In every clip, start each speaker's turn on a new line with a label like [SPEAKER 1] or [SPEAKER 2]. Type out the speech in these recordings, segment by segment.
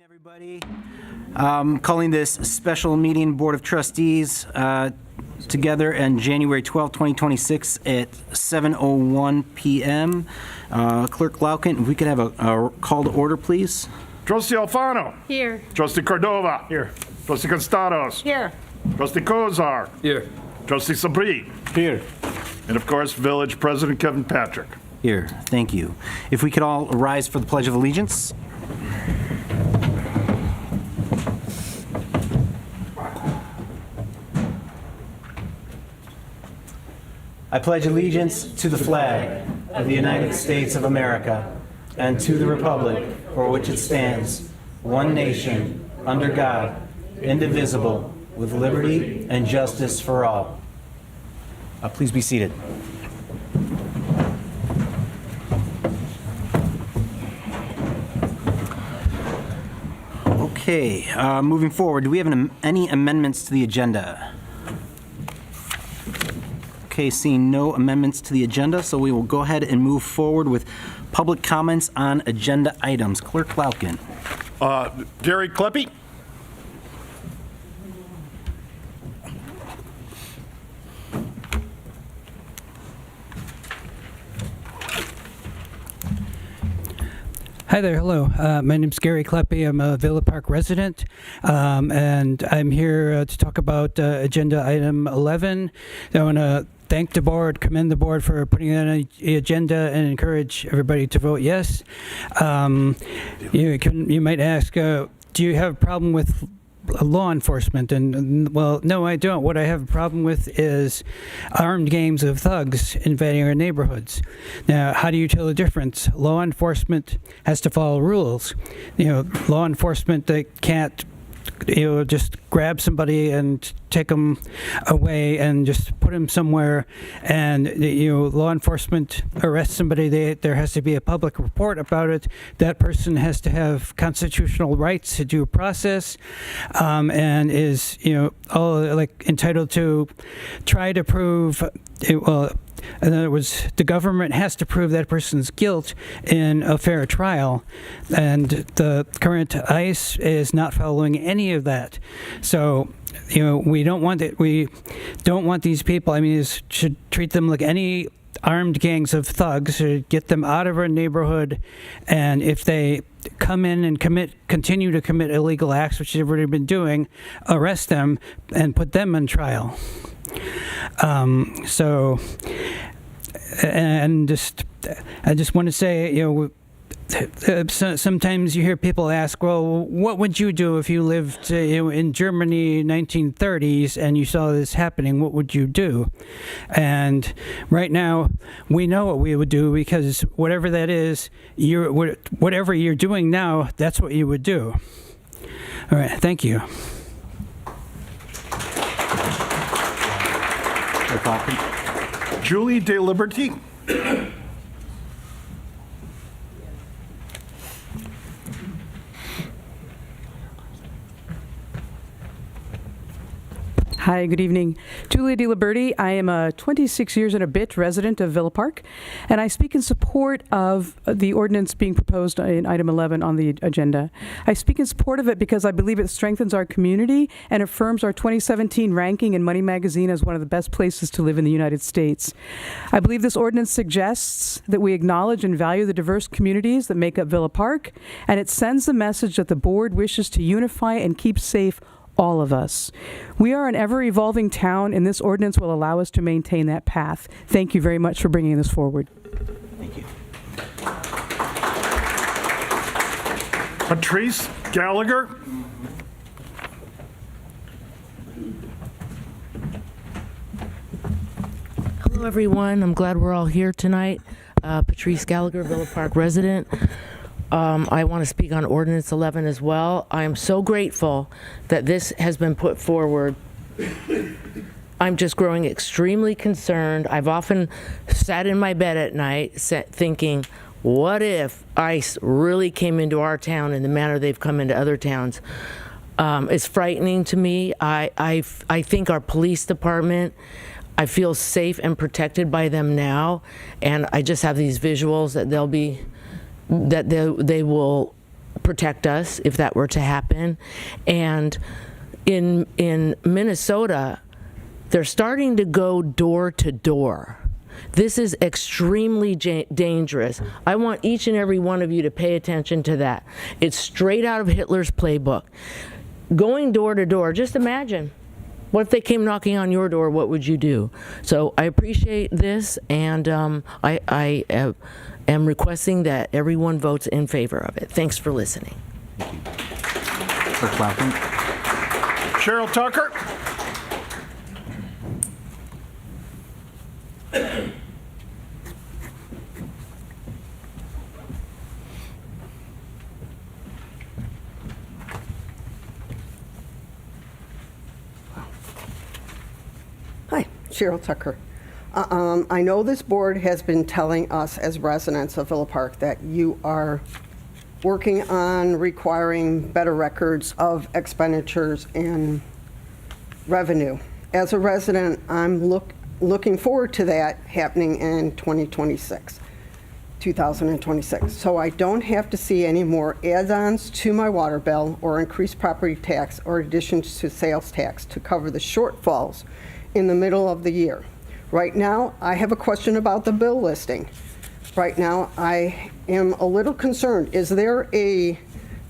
[SPEAKER 1] Everybody, calling this special meeting Board of Trustees together on January 12, 2026 at 7:01 p.m. Clerk Lauken, if we could have a call to order, please.
[SPEAKER 2] Trustee Alfano.
[SPEAKER 3] Here.
[SPEAKER 2] Trustee Cordova. Here. Trustee Constados.
[SPEAKER 3] Here.
[SPEAKER 2] Trustee Kozar.
[SPEAKER 4] Here.
[SPEAKER 2] Trustee Sabri.
[SPEAKER 4] Here.
[SPEAKER 2] And of course, Village President Kevin Patrick.
[SPEAKER 1] Here, thank you. If we could all rise for the Pledge of Allegiance. I pledge allegiance to the flag of the United States of America and to the republic for which it stands, one nation, under God, indivisible, with liberty and justice for all. Please be seated. Okay, moving forward, do we have any amendments to the agenda? Okay, seeing no amendments to the agenda, so we will go ahead and move forward with public comments on agenda items. Clerk Lauken.
[SPEAKER 2] Gary Kleppe.
[SPEAKER 5] Hi there, hello. My name's Gary Kleppe. I'm a Villa Park resident, and I'm here to talk about agenda item 11. I want to thank the board, commend the board for putting it on the agenda, and encourage everybody to vote yes. You might ask, do you have a problem with law enforcement? And well, no, I don't. What I have a problem with is armed gangs of thugs invading our neighborhoods. Now, how do you tell the difference? Law enforcement has to follow rules. Law enforcement, they can't just grab somebody and take them away and just put them somewhere. And law enforcement arrests somebody, there has to be a public report about it. That person has to have constitutional rights to due process, and is entitled to try to prove in other words, the government has to prove that person's guilt in a fair trial, and the current ICE is not following any of that. So, we don't want it. We don't want these people. Should treat them like any armed gangs of thugs. Should get them out of our neighborhood, and if they come in and continue to commit illegal acts, which they've already been doing, arrest them and put them on trial. I just want to say, sometimes you hear people ask, well, what would you do if you lived in Germany 1930s and you saw this happening? What would you do? And right now, we know what we would do, because whatever that is, whatever you're doing now, that's what you would do. All right, thank you.
[SPEAKER 2] Julie De Liberty.
[SPEAKER 3] Hi, good evening. Julia DeLiberti. I am a 26 years and a bit resident of Villa Park, and I speak in support of the ordinance being proposed in item 11 on the agenda. I speak in support of it because I believe it strengthens our community and affirms our 2017 ranking in Money Magazine as one of the best places to live in the United States. I believe this ordinance suggests that we acknowledge and value the diverse communities that make up Villa Park, and it sends the message that the board wishes to unify and keep safe all of us. We are an ever-evolving town, and this ordinance will allow us to maintain that path. Thank you very much for bringing this forward.
[SPEAKER 1] Thank you.
[SPEAKER 2] Patrice Gallagher.
[SPEAKER 6] Hello, everyone. I'm glad we're all here tonight. Patrice Gallagher, Villa Park resident. I want to speak on Ordinance 11 as well. I am so grateful that this has been put forward. I'm just growing extremely concerned. I've often sat in my bed at night thinking, what if ICE really came into our town in the manner they've come into other towns? It's frightening to me. I think our police department, I feel safe and protected by them now, and I just have these visuals that they will protect us if that were to happen. And in Minnesota, they're starting to go door to door. This is extremely dangerous. I want each and every one of you to pay attention to that. It's straight out of Hitler's playbook. Going door to door, just imagine. What if they came knocking on your door? What would you do? So I appreciate this, and I am requesting that everyone votes in favor of it. Thanks for listening.
[SPEAKER 4] Clerk Blackman.
[SPEAKER 2] Cheryl Tucker.
[SPEAKER 7] Hi, Cheryl Tucker. I know this board has been telling us as residents of Villa Park that you are working on requiring better records of expenditures and revenue. As a resident, I'm looking forward to that happening in 2026. So I don't have to see any more add-ons to my water bill or increased property tax or additions to sales tax to cover the shortfalls in the middle of the year. Right now, I have a question about the bill listing. Right now, I am a little concerned. Is there a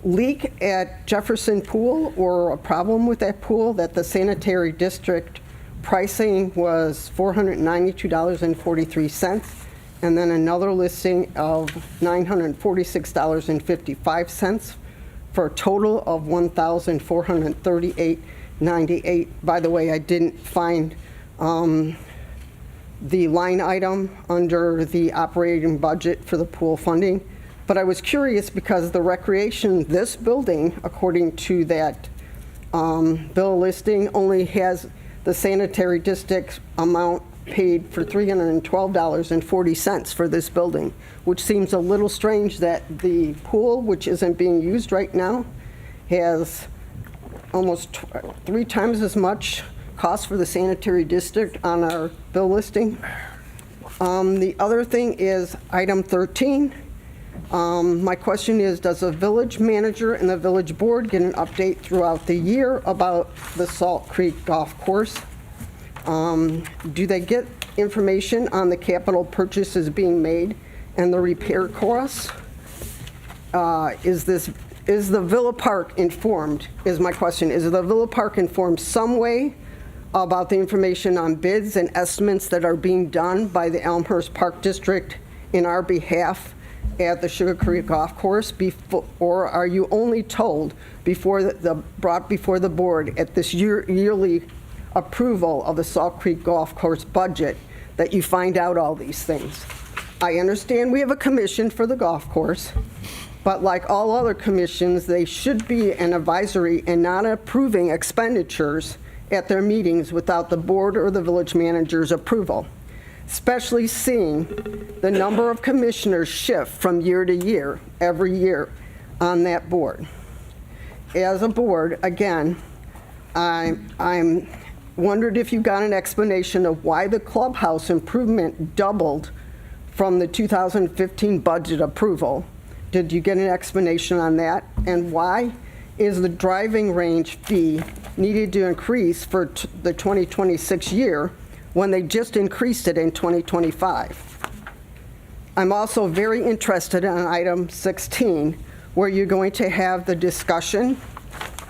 [SPEAKER 7] leak at Jefferson Pool or a problem with that pool that the sanitary district pricing was $492.43, and then another listing of $946.55 for a total of $1,438.98. By the way, I didn't find the line item under the operating budget for the pool funding, but I was curious because the recreation, this building, according to that bill listing, only has the sanitary district amount paid for $312.40 for this building, which seems a little strange that the pool, which isn't being used right now, has almost 3 times as much cost for the sanitary district on our bill listing. The other thing is item 13. My question is, does the village manager and the village board get an update throughout the year about the Salt Creek Golf Course? Do they get information on the capital purchases being made and the repair costs? Is the Villa Park informed, is my question. Is the Villa Park informed some way about the information on bids and estimates that are being done by the Elmhurst Park District in our behalf at the Sugar Creek Golf Course, or are you only told before brought before the board at this yearly approval of the Salt Creek Golf Course budget that you find out all these things? I understand we have a commission for the golf course, but like all other commissions, they should be an advisory and not approving expenditures at their meetings without the board or the village manager's approval, especially seeing the number of commissioners shift from year to year, every year on that board. As a board, again, I'm wondered if you got an explanation of why the clubhouse improvement doubled from the 2015 budget approval. Did you get an explanation on that? And why is the driving range fee needed to increase for the 2026 year when they just increased it in 2025? I'm also very interested in item 16, where you're going to have the discussion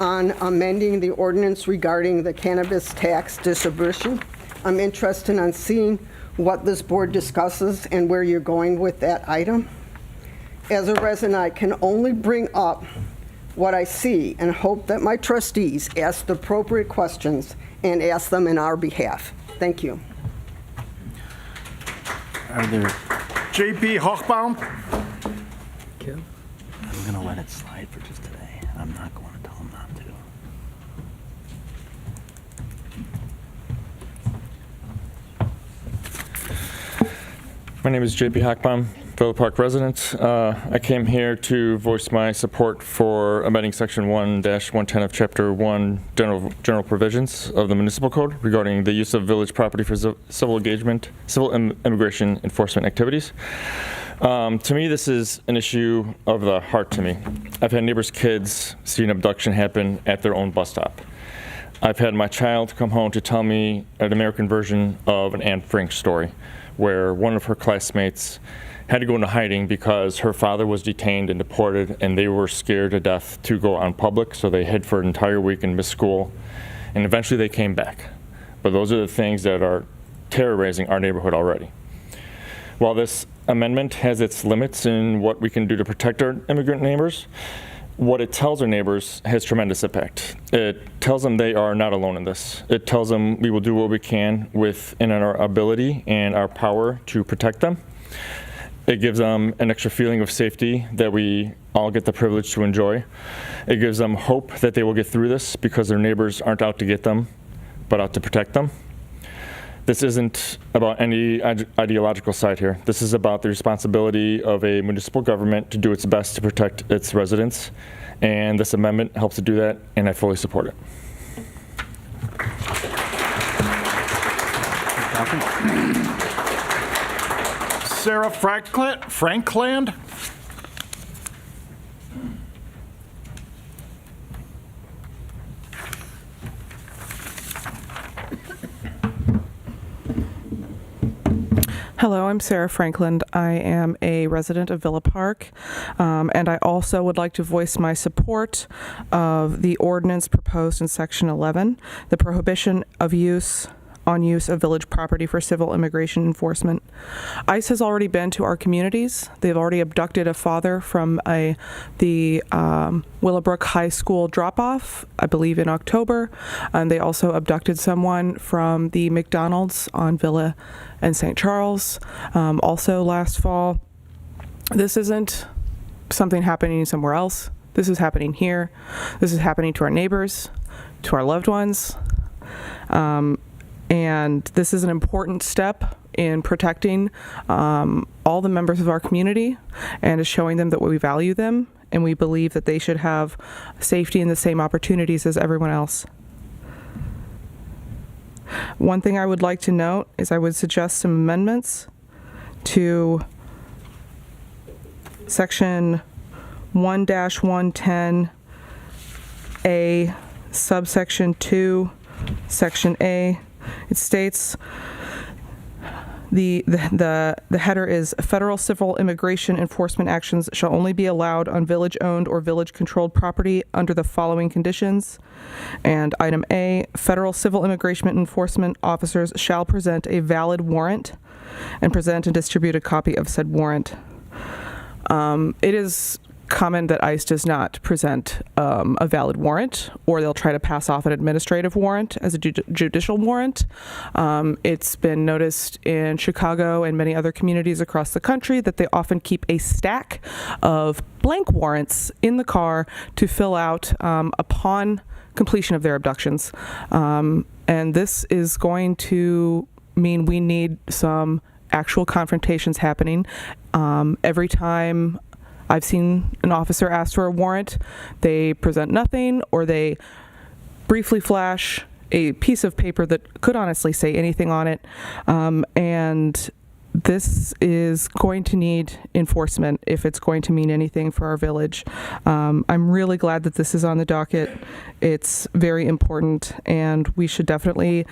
[SPEAKER 7] on amending the ordinance regarding the cannabis tax distribution. I'm interested in seeing what this board discusses and where you're going with that item. As a resident, I can only bring up what I see and hope that my trustees ask the appropriate questions and ask them in our behalf. Thank you.
[SPEAKER 4] Are there,
[SPEAKER 2] JP Hochbaum.
[SPEAKER 4] I'm going to let it slide for just today. I'm not going to tell him not to.
[SPEAKER 8] My name is JP Hochbaum, Villa Park resident. I came here to voice my support for amending Section 1-110 of Chapter 1 General Provisions of the Municipal Code regarding the use of village property for civil immigration enforcement activities. To me, this is an issue of the heart to me. I've had neighbors' kids see an abduction happen at their own bus stop. I've had my child come home to tell me an American version of an Anne Frank story, where one of her classmates had to go into hiding because her father was detained and deported, and they were scared to death to go on public, so they hid for an entire week and missed school, and eventually they came back. But those are the things that are terrorizing our neighborhood already. While this amendment has its limits in what we can do to protect our immigrant neighbors, what it tells our neighbors has tremendous impact. It tells them they are not alone in this. It tells them we will do what we can within our ability and our power to protect them. It gives them an extra feeling of safety that we all get the privilege to enjoy. It gives them hope that they will get through this because their neighbors aren't out to get them, but out to protect them. This isn't about any ideological side here. This is about the responsibility of a municipal government to do its best to protect its residents. And this amendment helps to do that, and I fully support it.
[SPEAKER 2] Sarah Frankland.
[SPEAKER 9] Hello, I'm Sarah Franklin. I am a resident of Villa Park, and I also would like to voice my support of the ordinance proposed in Section 11, the prohibition of use of village property for civil immigration enforcement. ICE has already been to our communities. They've already abducted a father from the Willowbrook High School drop-off, I believe in October, and they also abducted someone from the McDonald's on Villa and St. Charles, also last fall. This isn't something happening somewhere else. This is happening here. This is happening to our neighbors, to our loved ones. And this is an important step in protecting all the members of our community and is showing them that we value them and we believe that they should have safety and the same opportunities as everyone else. One thing I would like to note is I would suggest some amendments to Section 1-110A, subsection 2, Section A. It states the header is federal civil immigration enforcement actions shall only be allowed on village-owned or village-controlled property under the following conditions. And item A, federal civil immigration enforcement officers shall present a valid warrant and present and distribute a copy of said warrant. It is common that ICE does not present a valid warrant, or they'll try to pass off an administrative warrant as a judicial warrant. It's been noticed in Chicago and many other communities across the country that they often keep a stack of blank warrants in the car to fill out upon completion of their abductions. And this is going to mean we need some actual confrontations happening. Every time I've seen an officer ask for a warrant, they present nothing, or they briefly flash a piece of paper that could honestly say anything on it. And this is going to need enforcement if it's going to mean anything for our village. I'm really glad that this is on the docket. It's very important, and we should definitely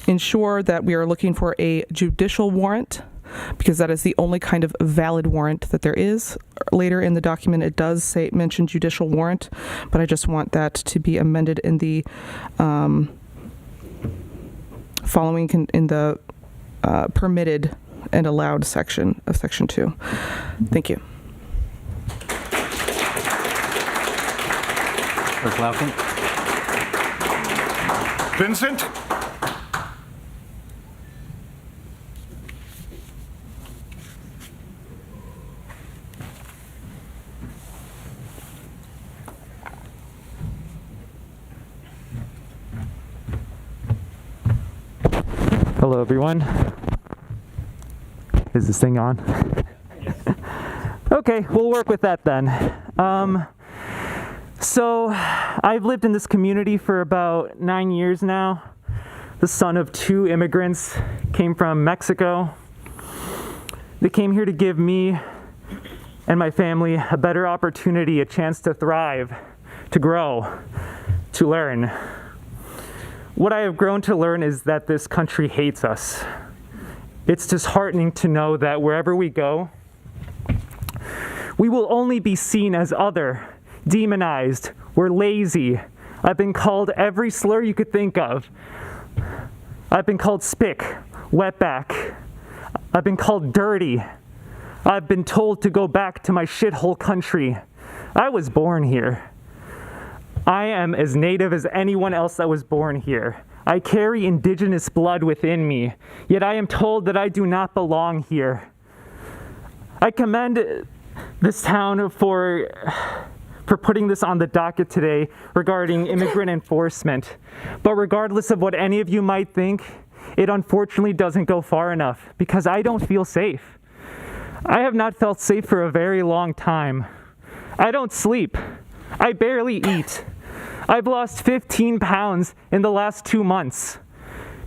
[SPEAKER 9] ensure that we are looking for a judicial warrant, because that is the only kind of valid warrant that there is. Later in the document, it does mention judicial warrant, but I just want that to be amended in the in the permitted and allowed section of Section 2. Thank you.
[SPEAKER 1] Clerk Lauken.
[SPEAKER 2] Vincent.
[SPEAKER 10] Hello, everyone. Is this thing on? Okay, we'll work with that then. So I've lived in this community for about 9 years now. The son of 2 immigrants, came from Mexico. They came here to give me and my family a better opportunity, a chance to thrive, to grow, to learn. What I have grown to learn is that this country hates us. It's disheartening to know that wherever we go, we will only be seen as other, demonized, we're lazy. I've been called every slur you could think of. I've been called spick, wetback. I've been called dirty. I've been told to go back to my shithole country. I was born here. I am as native as anyone else that was born here. I carry indigenous blood within me, yet I am told that I do not belong here. I commend this town for putting this on the docket today regarding immigrant enforcement. But regardless of what any of you might think, it unfortunately doesn't go far enough because I don't feel safe. I have not felt safe for a very long time. I don't sleep. I barely eat. I've lost 15 pounds in the last 2 months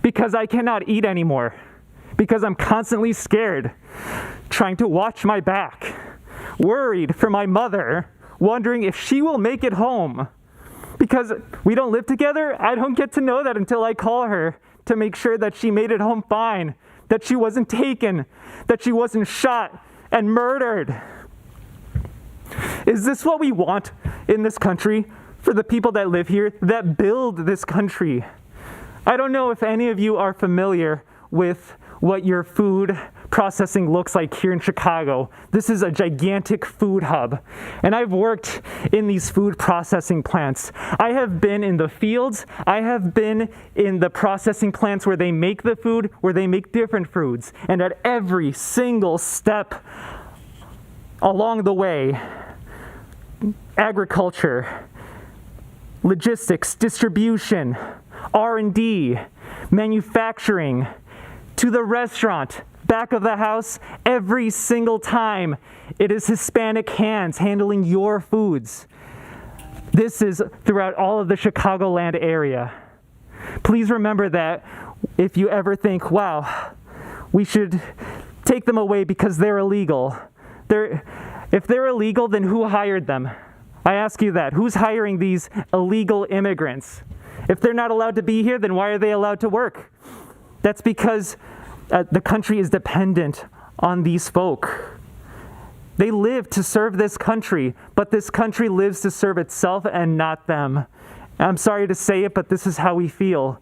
[SPEAKER 10] because I cannot eat anymore, because I'm constantly scared, trying to watch my back, worried for my mother, wondering if she will make it home. Because we don't live together, I don't get to know that until I call her to make sure that she made it home fine, that she wasn't taken, that she wasn't shot and murdered. Is this what we want in this country for the people that live here, that build this country? I don't know if any of you are familiar with what your food processing looks like here in Chicago. This is a gigantic food hub, and I've worked in these food processing plants. I have been in the fields, I have been in the processing plants where they make the food, where they make different foods, and at every single step along the way, agriculture, logistics, distribution, R&D, manufacturing, to the restaurant, back of the house, every single time it is Hispanic hands handling your foods. This is throughout all of the Chicagoland area. Please remember that if you ever think, wow, we should take them away because they're illegal. If they're illegal, then who hired them? I ask you that. Who's hiring these illegal immigrants? If they're not allowed to be here, then why are they allowed to work? That's because the country is dependent on these folk. They live to serve this country, but this country lives to serve itself and not them. I'm sorry to say it, but this is how we feel.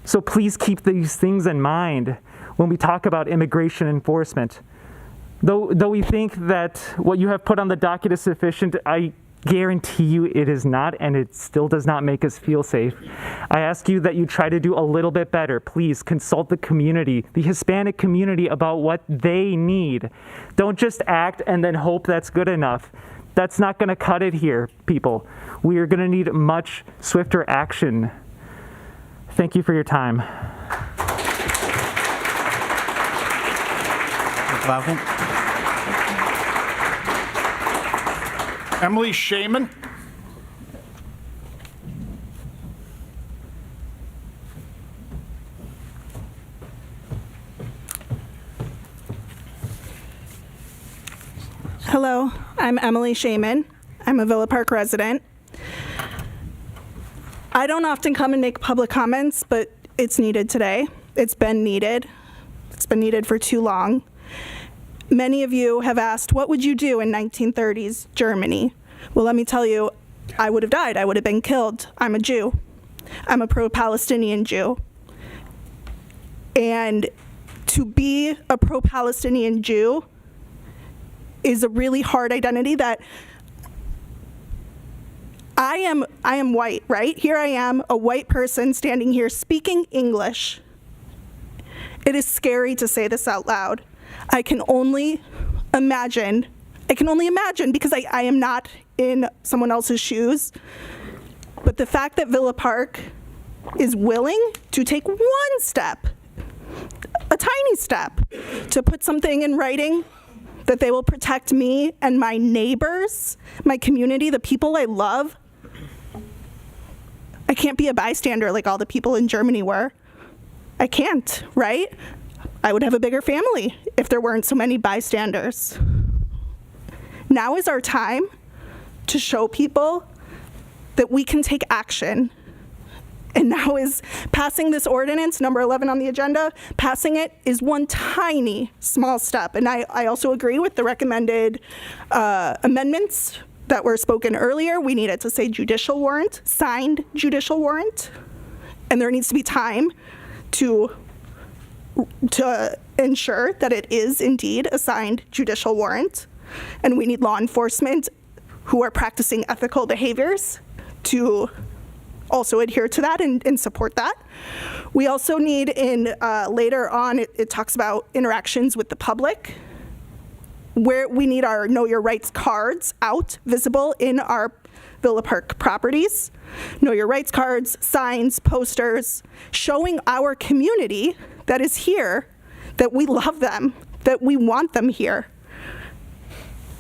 [SPEAKER 10] So please keep these things in mind when we talk about immigration enforcement. Though we think that what you have put on the docket is sufficient, I guarantee you it is not, and it still does not make us feel safe. I ask you that you try to do a little bit better. Please consult the community, the Hispanic community, about what they need. Don't just act and then hope that's good enough. That's not going to cut it here, people. We are going to need much swifter action. Thank you for your time.
[SPEAKER 1] Balkin.
[SPEAKER 2] Emily Shaman.
[SPEAKER 11] Hello, I'm Emily Shaman. I'm a Villa Park resident. I don't often come and make public comments, but it's needed today. It's been needed. It's been needed for too long. Many of you have asked, what would you do in 1930s Germany? Well, let me tell you, I would have died. I would have been killed. I'm a Jew. I'm a pro-Palestinian Jew. And to be a pro-Palestinian Jew is a really hard identity that I am white, right? Here I am, a white person standing here speaking English. It is scary to say this out loud. I can only imagine because I am not in someone else's shoes. But the fact that Villa Park is willing to take one step, a tiny step, to put something in writing that they will protect me and my neighbors, my community, the people I love. I can't be a bystander like all the people in Germany were. I can't, right? I would have a bigger family if there weren't so many bystanders. Now is our time to show people that we can take action. And now is passing this ordinance, number 11 on the agenda, passing it is one tiny, small step. And I also agree with the recommended amendments that were spoken earlier. We need it to say judicial warrant, signed judicial warrant. And there needs to be time to ensure that it is indeed a signed judicial warrant. And we need law enforcement who are practicing ethical behaviors to also adhere to that and support that. We also need later on, it talks about interactions with the public, where we need our Know Your Rights cards out, visible in our Villa Park properties. Know Your Rights cards, signs, posters, showing our community that is here, that we love them, that we want them here.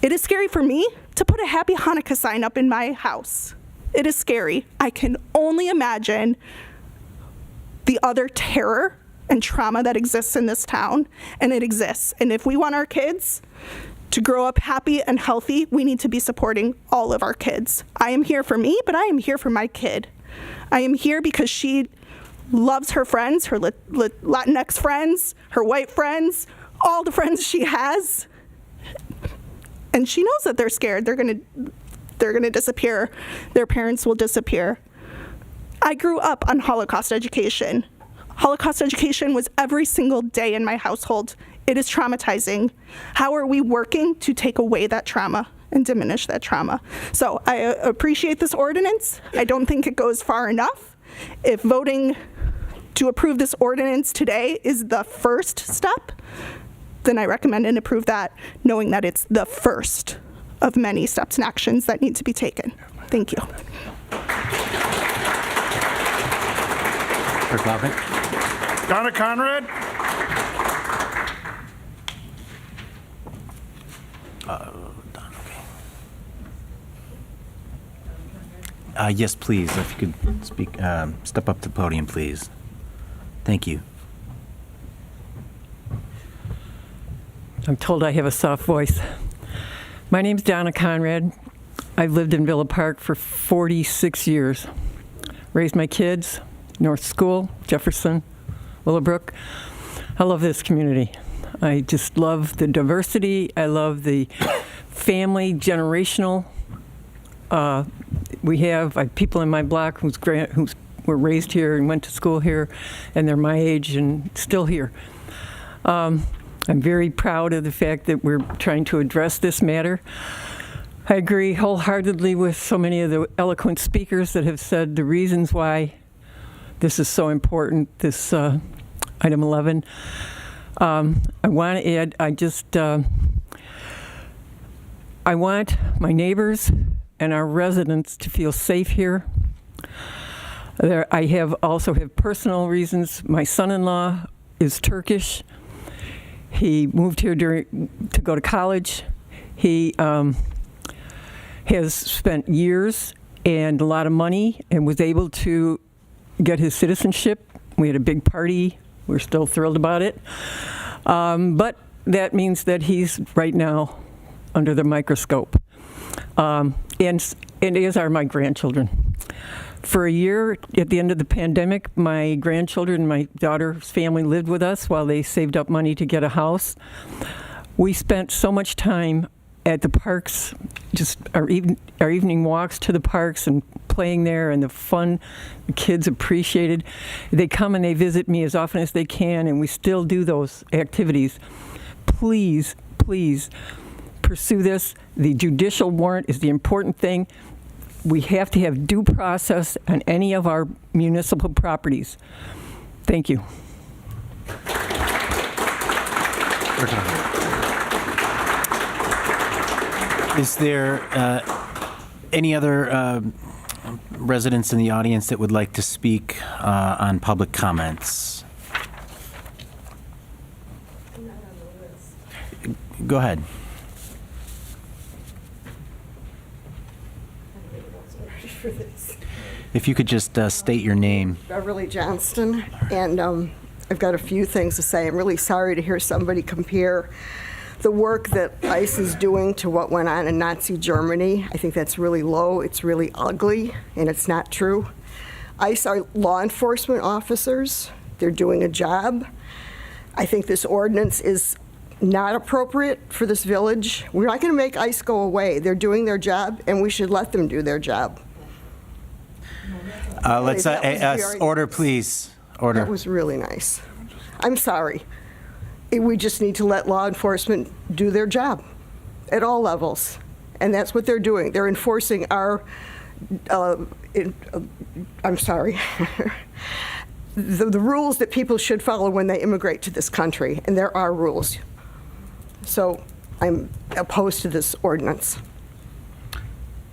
[SPEAKER 11] It is scary for me to put a Happy Hanukkah sign up in my house. It is scary. I can only imagine the other terror and trauma that exists in this town, and it exists. And if we want our kids to grow up happy and healthy, we need to be supporting all of our kids. I am here for me, but I am here for my kid. I am here because she loves her friends, her Latinx friends, her white friends, all the friends she has. And she knows that they're scared. They're gonna disappear. Their parents will disappear. I grew up on Holocaust education. Holocaust education was every single day in my household. It is traumatizing. How are we working to take away that trauma and diminish that trauma? So I appreciate this ordinance. I don't think it goes far enough. If voting to approve this ordinance today is the first step, then I recommend and approve that, knowing that it's the first of many steps and actions that need to be taken. Thank you.
[SPEAKER 1] Clerk Loudon.
[SPEAKER 2] Donna Conrad?
[SPEAKER 4] Yes, please, if you could speak, step up to the podium, please. Thank you.
[SPEAKER 12] I'm told I have a soft voice. My name's Donna Conrad. I've lived in Villa Park for 46 years. Raised my kids, North School, Jefferson, Willowbrook. I love this community. I just love the diversity. I love the family, generational. We have people in my block who were raised here and went to school here, and they're my age and still here. I'm very proud of the fact that we're trying to address this matter. I agree wholeheartedly with so many of the eloquent speakers that have said the reasons why this is so important, this item 11. I want to add, I want my neighbors and our residents to feel safe here. I also have personal reasons. My son-in-law is Turkish. He moved here to go to college. He has spent years and a lot of money and was able to get his citizenship. We had a big party. We're still thrilled about it. But that means that he's right now under the microscope. And as are my grandchildren. For a year, at the end of the pandemic, my grandchildren and my daughter's family lived with us while they saved up money to get a house. We spent so much time at the parks, just our evening walks to the parks and playing there, and the fun the kids appreciated. They come and they visit me as often as they can, and we still do those activities. Please, please pursue this. The judicial warrant is the important thing. We have to have due process on any of our municipal properties. Thank you.
[SPEAKER 4] Is there any other residents in the audience that would like to speak on public comments? Go ahead. If you could just state your name.
[SPEAKER 7] Beverly Johnston, and I've got a few things to say. I'm really sorry to hear somebody compare the work that ICE is doing to what went on in Nazi Germany. I think that's really low, it's really ugly, and it's not true. ICE are law enforcement officers. They're doing a job. I think this ordinance is not appropriate for this village. We're not going to make ICE go away. They're doing their job, and we should let them do their job.
[SPEAKER 4] Let's
[SPEAKER 7] that was very
[SPEAKER 4] order,
[SPEAKER 7] nice.
[SPEAKER 4] please. Order.
[SPEAKER 7] That was really nice. I'm sorry. We just need to let law enforcement do their job at all levels. And that's what they're doing. They're enforcing our, I'm sorry, the rules that people should follow when they immigrate to this country. And there are rules. So I'm opposed to this ordinance.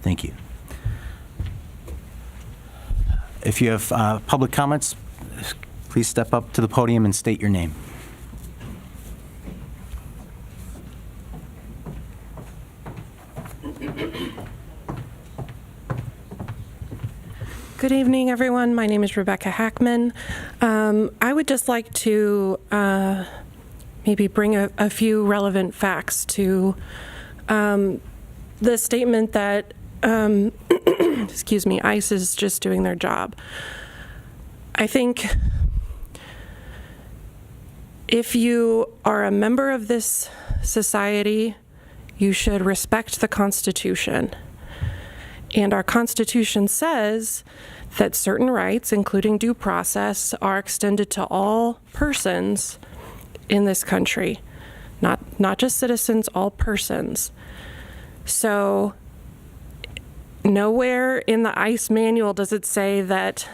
[SPEAKER 4] Thank you. If you have public comments, please step up to the podium and state your name.
[SPEAKER 13] Good evening, everyone. My name is Rebecca Hackman. I would just like to maybe bring a few relevant facts to the statement that, excuse me, ICE is just doing their job. I think if you are a member of this society, you should respect the Constitution. And our Constitution says that certain rights, including due process, are extended to all persons in this country, not just citizens, all persons. So nowhere in the ICE manual does it say that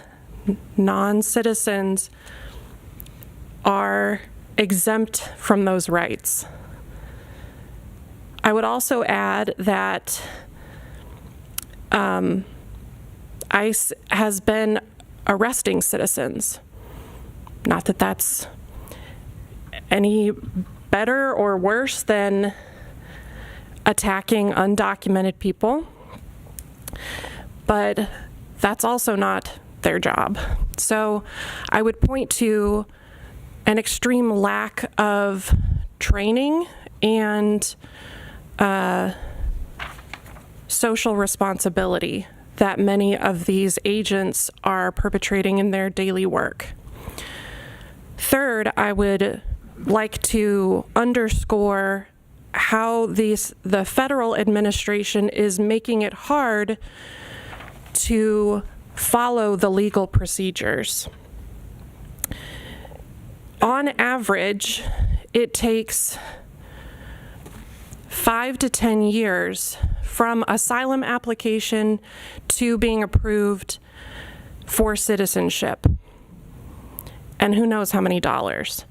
[SPEAKER 13] non-citizens are exempt from those rights. I would also add that ICE has been arresting citizens. Not that that's any better or worse than attacking undocumented people, but that's also not their job. So I would point to an extreme lack of training and social responsibility that many of these agents are perpetrating in their daily work. Third, I would like to underscore how the federal administration is making it hard to follow the legal procedures. On average, it takes 5 to 10 years from asylum application to being approved for citizenship. And who knows how many dollars.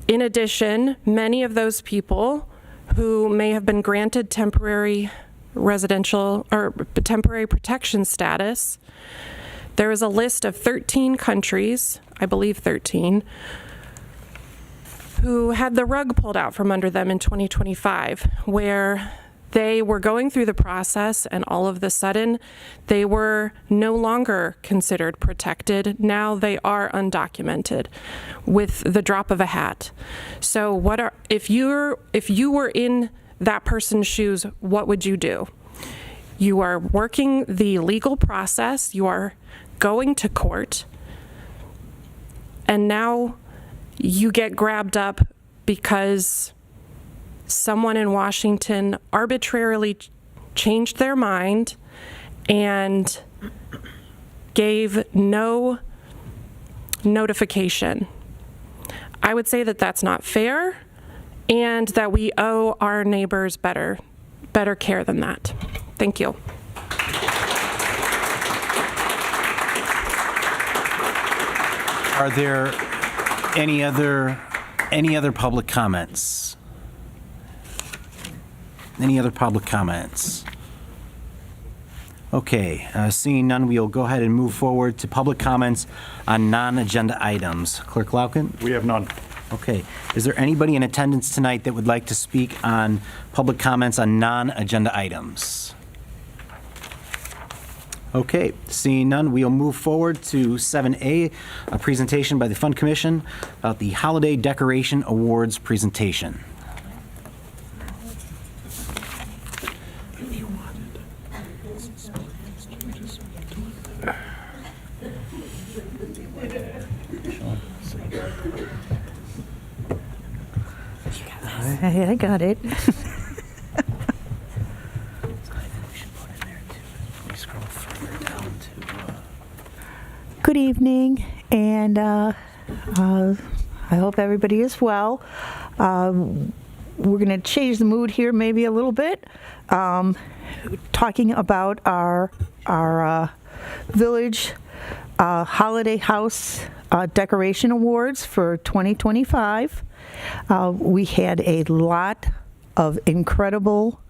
[SPEAKER 13] In addition, many of those people who may have been granted temporary residential or temporary protection status, there is a list of 13 countries, I believe 13, who had the rug pulled out from under them in 2025, where they were going through the process and all of a sudden they were no longer considered protected. Now they are undocumented with the drop of a hat. So if you were in that person's shoes, what would you do? You are working the legal process, you are going to court, and now you get grabbed up because someone in Washington arbitrarily changed their mind and gave no notification. I would say that that's not fair and that we owe our neighbors better care than that. Thank you.
[SPEAKER 4] Are there any other public comments? Any other public comments? Okay, seeing none, we'll go ahead and move forward to public comments on non-agenda items. Clerk Lauken?
[SPEAKER 2] We have none.
[SPEAKER 4] Okay. Is there anybody in attendance tonight that would like to speak on public comments on non-agenda items? Okay, seeing none, we'll move forward to 7A, a presentation by the Fund Commission about the Holiday Decoration Awards presentation.
[SPEAKER 14] I got it. Good evening, and I hope everybody is well. We're going to change the mood here maybe a little bit, talking about our Village Holiday House Decoration Awards for 2025. We had a lot of incredible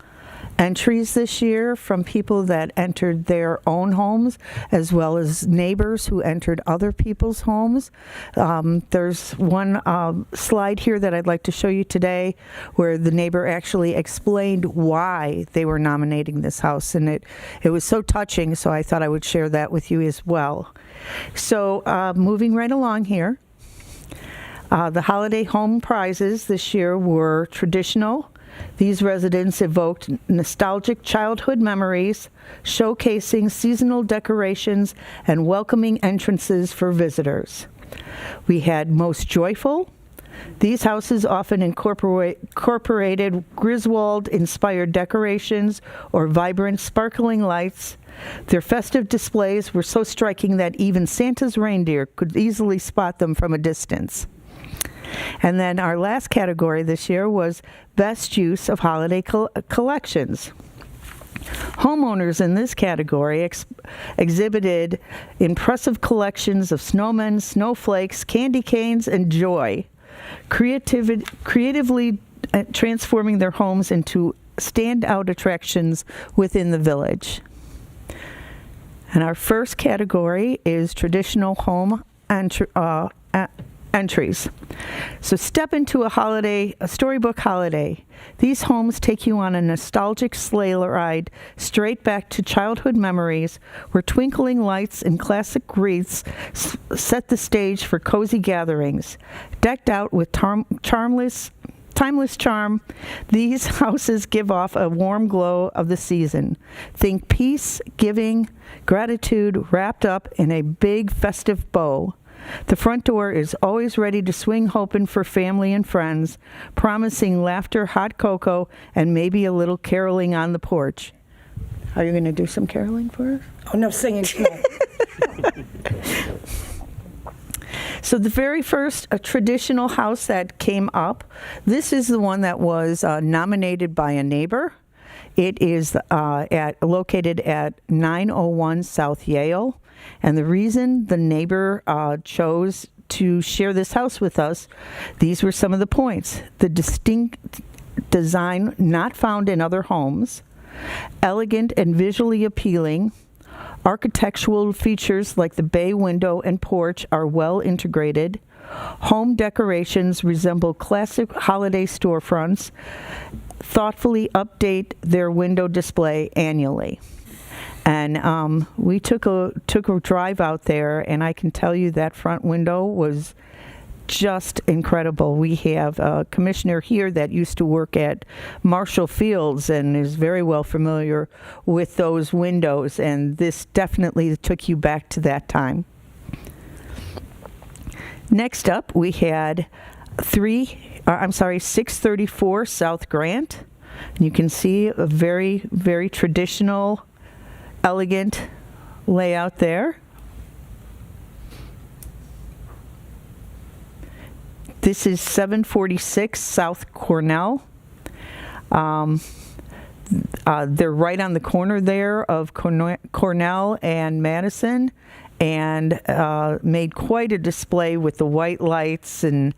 [SPEAKER 14] entries this year from people that entered their own homes, as well as neighbors who entered other people's homes. There's one slide here that I'd like to show you today where the neighbor actually explained why they were nominating this house, and it was so touching, so I thought I would share that with you as well. So moving right along here, the holiday home prizes this year were traditional. These residents evoked nostalgic childhood memories, showcasing seasonal decorations and welcoming entrances for visitors. We had most joyful. These houses often incorporated Griswold-inspired decorations or vibrant, sparkling lights. Their festive displays were so striking that even Santa's reindeer could easily spot them from a distance. And then our last category this year was best use of holiday collections. Homeowners in this category exhibited impressive collections of snowmen, snowflakes, candy canes, and joy, creatively transforming their homes into standout attractions within the village. And our first category is traditional home entries. So step into a storybook holiday. These homes take you on a nostalgic sleigh ride straight back to childhood memories where twinkling lights and classic wreaths set the stage for cozy gatherings. Decked out with timeless charm, these houses give off a warm glow of the season. Think peace, giving, gratitude wrapped up in a big festive bow. The front door is always ready to swing open for family and friends, promising laughter, hot cocoa, and maybe a little caroling on the porch. Are you going to do some caroling for us?
[SPEAKER 15] Oh, no, singing. No.
[SPEAKER 14] So the very first traditional house that came up, this is the one that was nominated by a neighbor. It is located at 901 South Yale. And the reason the neighbor chose to share this house with us, these were some of the points. The distinct design not found in other homes, elegant and visually appealing, architectural features like the bay window and porch are well integrated, home decorations resemble classic holiday storefronts, thoughtfully update their window display annually. And we took a drive out there, and I can tell you that front window was just incredible. We have a commissioner here that used to work at Marshall Fields and is very well familiar with those windows, and this definitely took you back to that time. Next up, we had 634 South Grant. And you can see a very, very traditional, elegant layout there. This is 746 South Cornell. They're right on the corner there of Cornell and Madison, and made quite a display with the white lights. And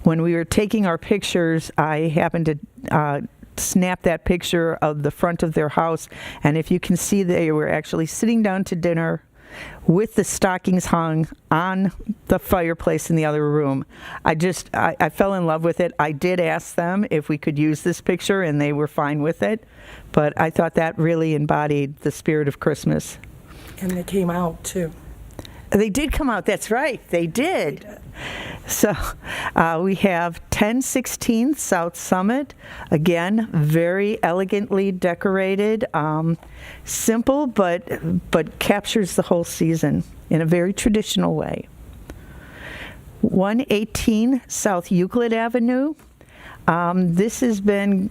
[SPEAKER 14] when we were taking our pictures, I happened to snap that picture of the front of their house, and if you can see, they were actually sitting down to dinner with the stockings hung on the fireplace in the other room. I fell in love with it. I did ask them if we could use this picture, and they were fine with it. But I thought that really embodied the spirit of Christmas.
[SPEAKER 15] And they came out, too.
[SPEAKER 14] They did come out. That's right. They did. So we have 1016 South Summit. Again, very elegantly decorated. Simple, but captures the whole season in a very traditional way. 118 South Euclid Avenue. This has been,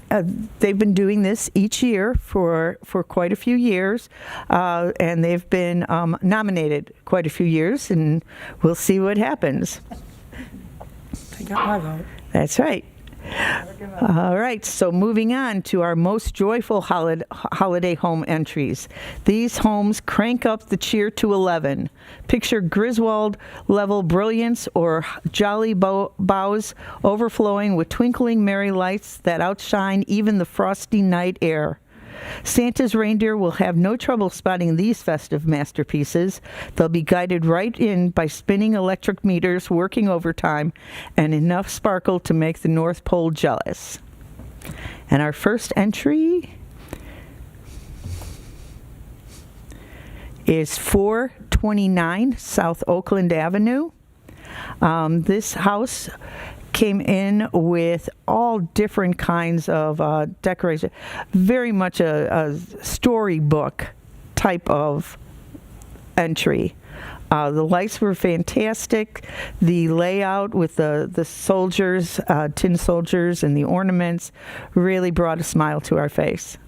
[SPEAKER 14] they've been doing this each year for quite a few years, and they've been nominated quite a few years, and we'll see what happens.
[SPEAKER 15] They got my vote.
[SPEAKER 14] That's right. All right, so moving on to our most joyful holiday home entries. These homes crank up the cheer to 11. Picture Griswold-level brilliance or jolly boughs overflowing with twinkling merry lights that outshine even the frosty night air. Santa's reindeer will have no trouble spotting these festive masterpieces. They'll be guided right in by spinning electric meters working overtime and enough sparkle to make the North Pole jealous. And our first entry is 429 South Oakland Avenue. This house came in with all different kinds of decoration, very much a storybook type of entry. The lights were fantastic. The layout with the soldiers, tin soldiers, and the ornaments really brought a smile to our face.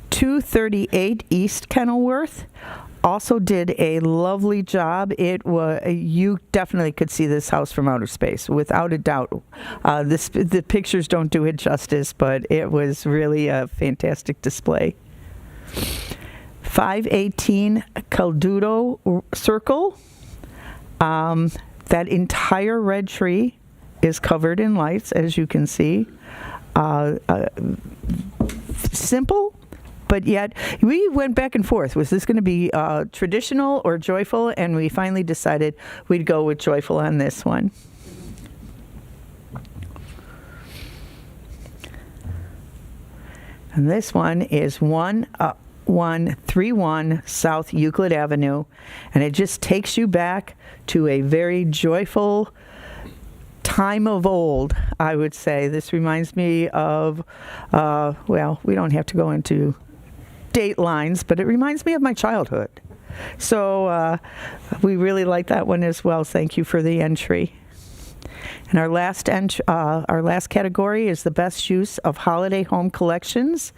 [SPEAKER 14] 238 East Kenilworth also did a lovely job. It was, you definitely could see this house from outer space, without a doubt. The pictures don't do it justice, but it was really a fantastic display. 518 Caldudo Circle. That entire red tree is covered in lights, as you can see. Simple, but yet we went back and forth. Was this going to be traditional or joyful? And we finally decided we'd go with joyful on this one. And this one is 131 South Euclid Avenue, and it just takes you back to a very joyful time of old, I would say. This reminds me of, well, we don't have to go into date lines, but it reminds me of my childhood. So we really like that one as well. Thank you for the entry. And our last category is the best use of holiday home collections.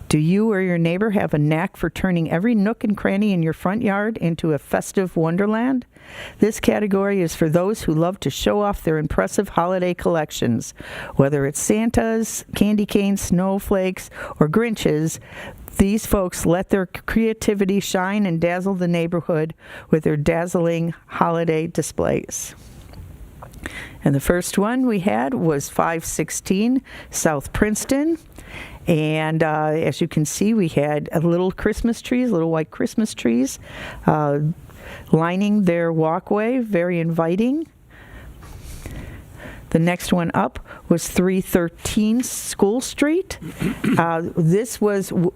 [SPEAKER 14] Do you or your neighbor have a knack for turning every nook and cranny in your front yard into a festive wonderland? This category is for those who love to show off their impressive holiday collections. Whether it's Santas, candy canes, snowflakes, or Grinches, these folks let their creativity shine and dazzle the neighborhood with their dazzling holiday displays. And the first one we had was 516 South Princeton. And as you can see, we had little Christmas trees, little white Christmas trees, lining their walkway, very inviting. The next one up was 313 School Street.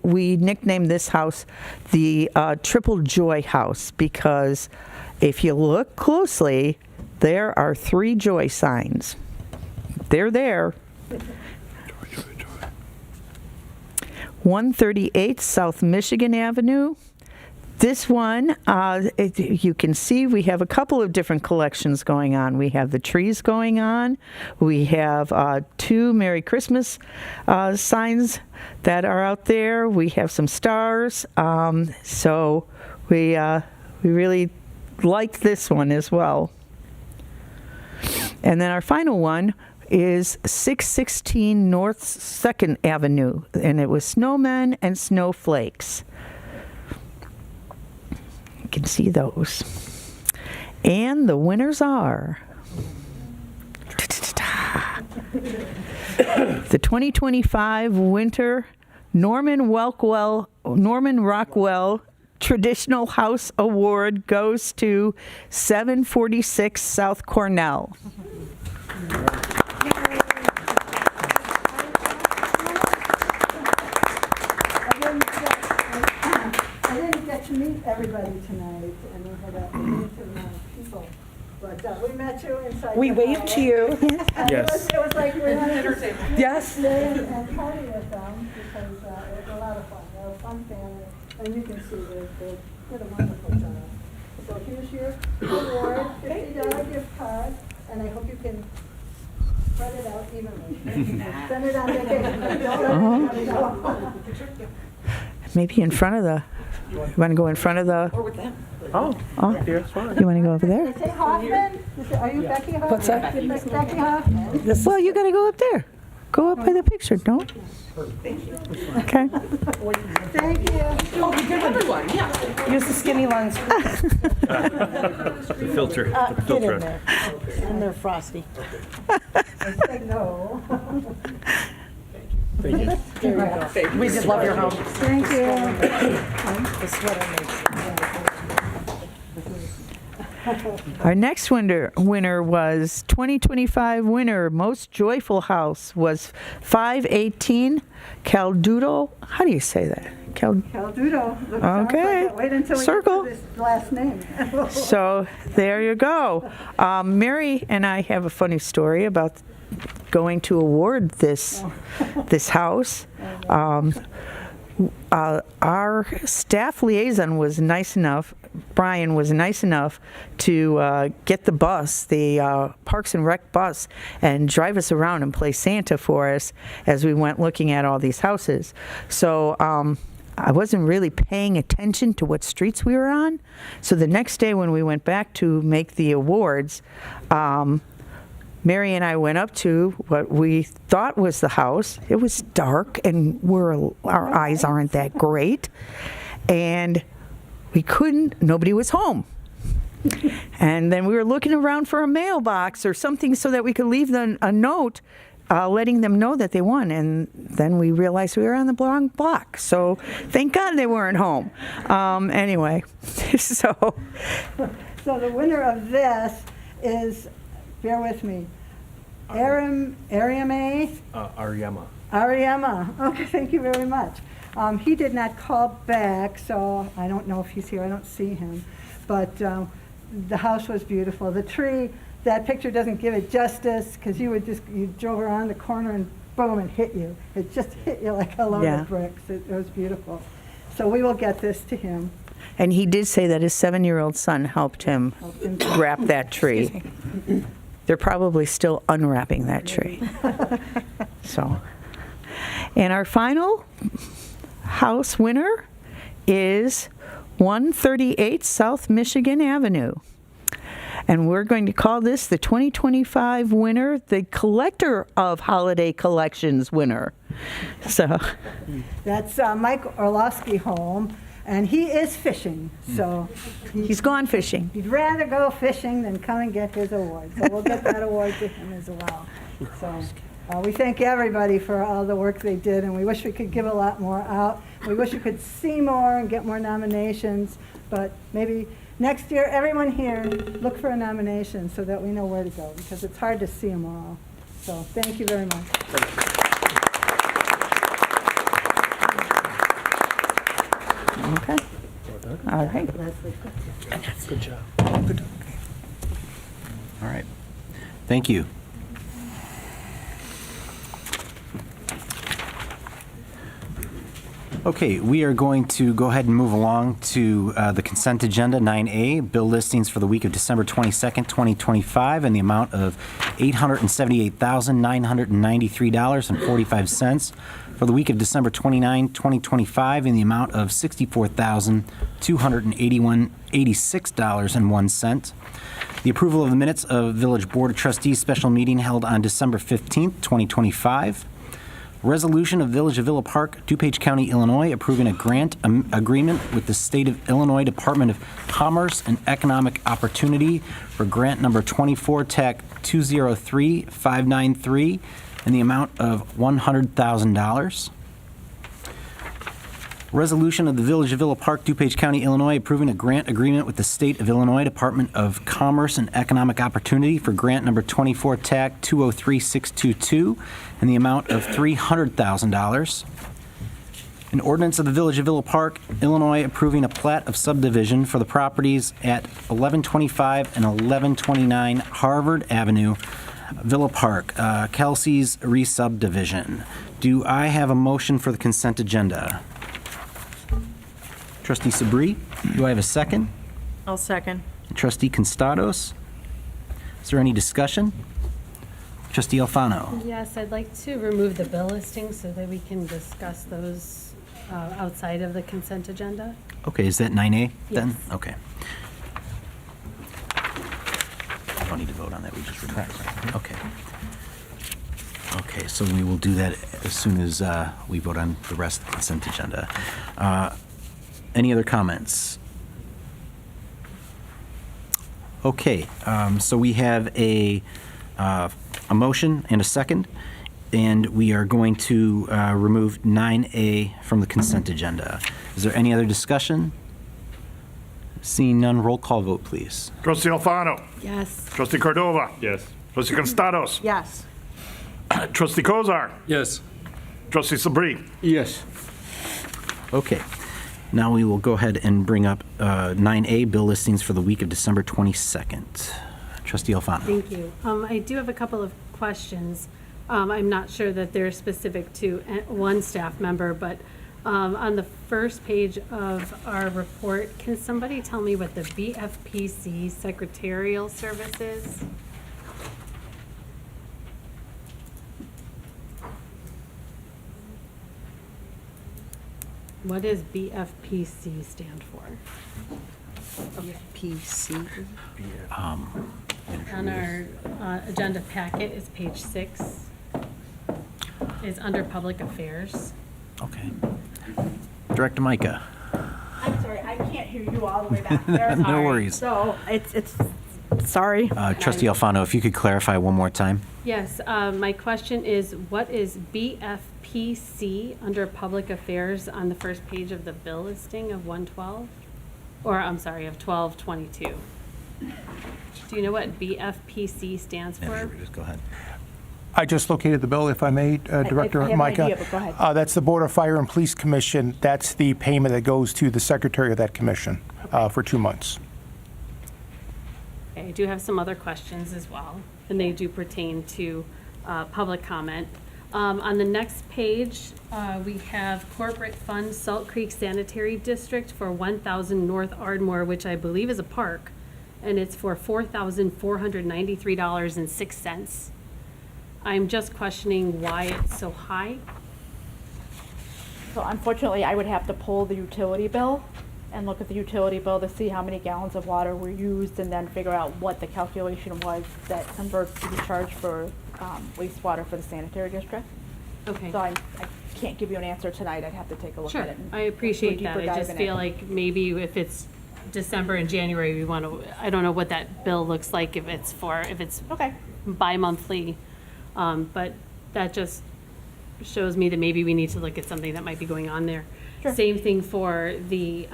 [SPEAKER 14] We nicknamed this house the Triple Joy House, because if you look closely, there are 3 joy signs. They're there. 138 South Michigan Avenue. This one, you can see we have a couple of different collections going on. We have the trees going on. We have 2 Merry Christmas signs that are out there. We have some stars. So we really like this one as well. And then our final one is 616 North 2nd Avenue, and it was snowmen and snowflakes. You can see those. And the winners are the 2025 winter Norman Rockwell Traditional House Award goes to 746 South Cornell.
[SPEAKER 16] I didn't get to meet everybody tonight, and we had a limited amount of people. But we met you inside.
[SPEAKER 15] We waved to you.
[SPEAKER 16] And
[SPEAKER 8] Yes.
[SPEAKER 16] It was like we wanted to
[SPEAKER 15] Yes.
[SPEAKER 16] stay and party with them because it was a lot of fun. They're a fun family, and you can see they did a wonderful job. So here's your award, $50 gift card, and I hope you can spread it out evenly. Send it on vacation. Don't let anybody know.
[SPEAKER 14] Maybe in front of the, you want to go in front of the,
[SPEAKER 15] Or with them.
[SPEAKER 10] Oh,
[SPEAKER 14] oh,
[SPEAKER 10] yeah, it's fine.
[SPEAKER 14] you want to go over there?
[SPEAKER 16] Say Hoffman? Are you Becky Hoffman?
[SPEAKER 15] What's that?
[SPEAKER 16] Becky Hoffman?
[SPEAKER 14] Well, you got to go up there. Go up by the picture, don't? Okay.
[SPEAKER 16] Thank you.
[SPEAKER 15] Oh, we give everyone, yeah. Use the skinny lines.
[SPEAKER 8] The filter. The filter.
[SPEAKER 14] And they're frosty.
[SPEAKER 16] I said no.
[SPEAKER 10] Thank you.
[SPEAKER 15] We just love your home.
[SPEAKER 16] Thank you.
[SPEAKER 15] The sweater makes
[SPEAKER 14] Our next winner was 2025 winner, most joyful house was 518 Caldudo. How do you say that?
[SPEAKER 16] Caldudo.
[SPEAKER 14] Okay.
[SPEAKER 16] Wait until we
[SPEAKER 14] Circle.
[SPEAKER 16] get to this last name.
[SPEAKER 14] So there you go. Mary and I have a funny story about going to award this house. Our staff liaison was nice enough, Brian was nice enough to get the bus, the Parks and Rec bus, and drive us around and play Santa for us as we went looking at all these houses. So I wasn't really paying attention to what streets we were on. So the next day when we went back to make the awards, Mary and I went up to what we thought was the house. It was dark, and our eyes aren't that great. And we couldn't, nobody was home. And then we were looking around for a mailbox or something so that we could leave them a note letting them know that they won. And then we realized we were on the wrong block. So thank God they weren't home. Anyway, so
[SPEAKER 16] the winner of this is, bear with me, Ariama? Ariama. Okay, thank you very much. He did not call back, so I don't know if he's here. I don't see him. But the house was beautiful. The tree, that picture doesn't give it justice because you drove around the corner and boom, it hit you. It just hit you like a load of bricks. It was beautiful. So we will get this to him.
[SPEAKER 14] And he did say that his 7-year-old son helped him wrap that tree. They're probably still unwrapping that tree. So, and our final house winner is 138 South Michigan Avenue. And we're going to call this the 2025 winner, the Collector of Holiday Collections winner. So
[SPEAKER 16] that's Mike Orlowski home. And he is fishing, so
[SPEAKER 14] he's gone fishing.
[SPEAKER 16] He'd rather go fishing than come and get his award. So we'll get that award to him as well. So we thank everybody for all the work they did, and we wish we could give a lot more out. We wish we could see more and get more nominations, but maybe next year, everyone here, look for a nomination so that we know where to go, because it's hard to see them all. So thank you very much.
[SPEAKER 14] Okay. All right.
[SPEAKER 10] Good job.
[SPEAKER 4] All right. Thank you. Okay, we are going to go ahead and move along to the consent agenda, 9A, bill listings for the week of December 22nd, 2025, in the amount of $878,993.45. For the week of December 29, 2025, in the amount of $64,286.01. The approval of the minutes of Village Board of Trustees special meeting held on December 15, 2025. Resolution of Village of Villa Park, DuPage County, Illinois, approving a grant agreement with the State of Illinois Department of Commerce and Economic Opportunity for grant number 24 TAC 203593 in the amount of $100,000. Resolution of the Village of Villa Park, DuPage County, Illinois, approving a grant agreement with the State of Illinois Department of Commerce and Economic Opportunity for grant number 24 TAC 203622 in the amount of $300,000. An ordinance of the Village of Villa Park, Illinois, approving a plat of subdivision for the properties at 1125 and 1129 Harvard Avenue, Villa Park, Kelsey's re-subdivision. Do I have a motion for the consent agenda? Trustee Sabri, do I have a second?
[SPEAKER 15] I'll second.
[SPEAKER 4] Trustee Constados? Is there any discussion? Trustee Alfano?
[SPEAKER 17] Yes, I'd like to remove the bill listings so that we can discuss those outside of the consent agenda.
[SPEAKER 4] Okay, is that 9A then?
[SPEAKER 17] Yes.
[SPEAKER 4] Okay. Don't need to vote on that, we just remove it, right? Okay. Okay, so we will do that as soon as we vote on the rest of the consent agenda. Any other comments? Okay, so we have a motion and a second, and we are going to remove 9A from the consent agenda. Is there any other discussion? Seeing none, roll call vote, please.
[SPEAKER 2] Trustee Alfano.
[SPEAKER 17] Yes.
[SPEAKER 2] Trustee Cordova. Yes. Trustee Constados.
[SPEAKER 15] Yes.
[SPEAKER 2] Trustee Kozar.
[SPEAKER 8] Yes.
[SPEAKER 2] Trustee Sabri.
[SPEAKER 8] Yes.
[SPEAKER 4] Okay. Now we will go ahead and bring up 9A, bill listings for the week of December 22nd. Trustee Alfano.
[SPEAKER 17] Thank you. I do have a couple of questions. I'm not sure that they're specific to one staff member, but on the first page of our report, can somebody tell me what the BFPC secretarial service is? What does BFPC stand for?
[SPEAKER 15] PC.
[SPEAKER 17] On our agenda packet is page 6. Is under public affairs.
[SPEAKER 4] Okay. Director Micah.
[SPEAKER 18] I'm sorry, I can't hear you all the way back there.
[SPEAKER 4] No
[SPEAKER 18] Sorry.
[SPEAKER 4] worries.
[SPEAKER 18] So it's sorry.
[SPEAKER 4] Trustee Alfano, if you could clarify one more time.
[SPEAKER 17] Yes, my question is, what is BFPC under public affairs on the first page of the bill listing of 112? Or, I'm sorry, of 1222? Do you know what BFPC stands for?
[SPEAKER 4] Just go ahead.
[SPEAKER 19] I just located the bill, if I may, Director
[SPEAKER 18] I have
[SPEAKER 19] Micah.
[SPEAKER 18] an idea, but go ahead.
[SPEAKER 19] That's the Board of Fire and Police Commission. That's the payment that goes to the secretary of that commission for 2 months.
[SPEAKER 17] Okay, I do have some other questions as well, and they do pertain to public comment. On the next page, we have Corporate Fund Salt Creek Sanitary District for 1000 North Ardmore, which I believe is a park, and it's for $4,493.06. I'm just questioning why it's so high.
[SPEAKER 18] So unfortunately, I would have to pull the utility bill and look at the utility bill to see how many gallons of water were used and then figure out what the calculation was that converts to the charge for wastewater for the sanitary district.
[SPEAKER 17] Okay.
[SPEAKER 18] So I can't give you an answer tonight. I'd have to take a look at it.
[SPEAKER 17] I appreciate
[SPEAKER 18] do a
[SPEAKER 17] that.
[SPEAKER 18] deeper
[SPEAKER 17] I
[SPEAKER 18] dive
[SPEAKER 17] just
[SPEAKER 18] in
[SPEAKER 17] feel
[SPEAKER 18] it.
[SPEAKER 17] like maybe if it's December and January, we want to, I don't know what that bill looks like, if it's
[SPEAKER 18] Okay.
[SPEAKER 17] bi-monthly. But that just shows me that maybe we need to look at something that might be going on there.
[SPEAKER 18] Sure.
[SPEAKER 17] Same thing for the,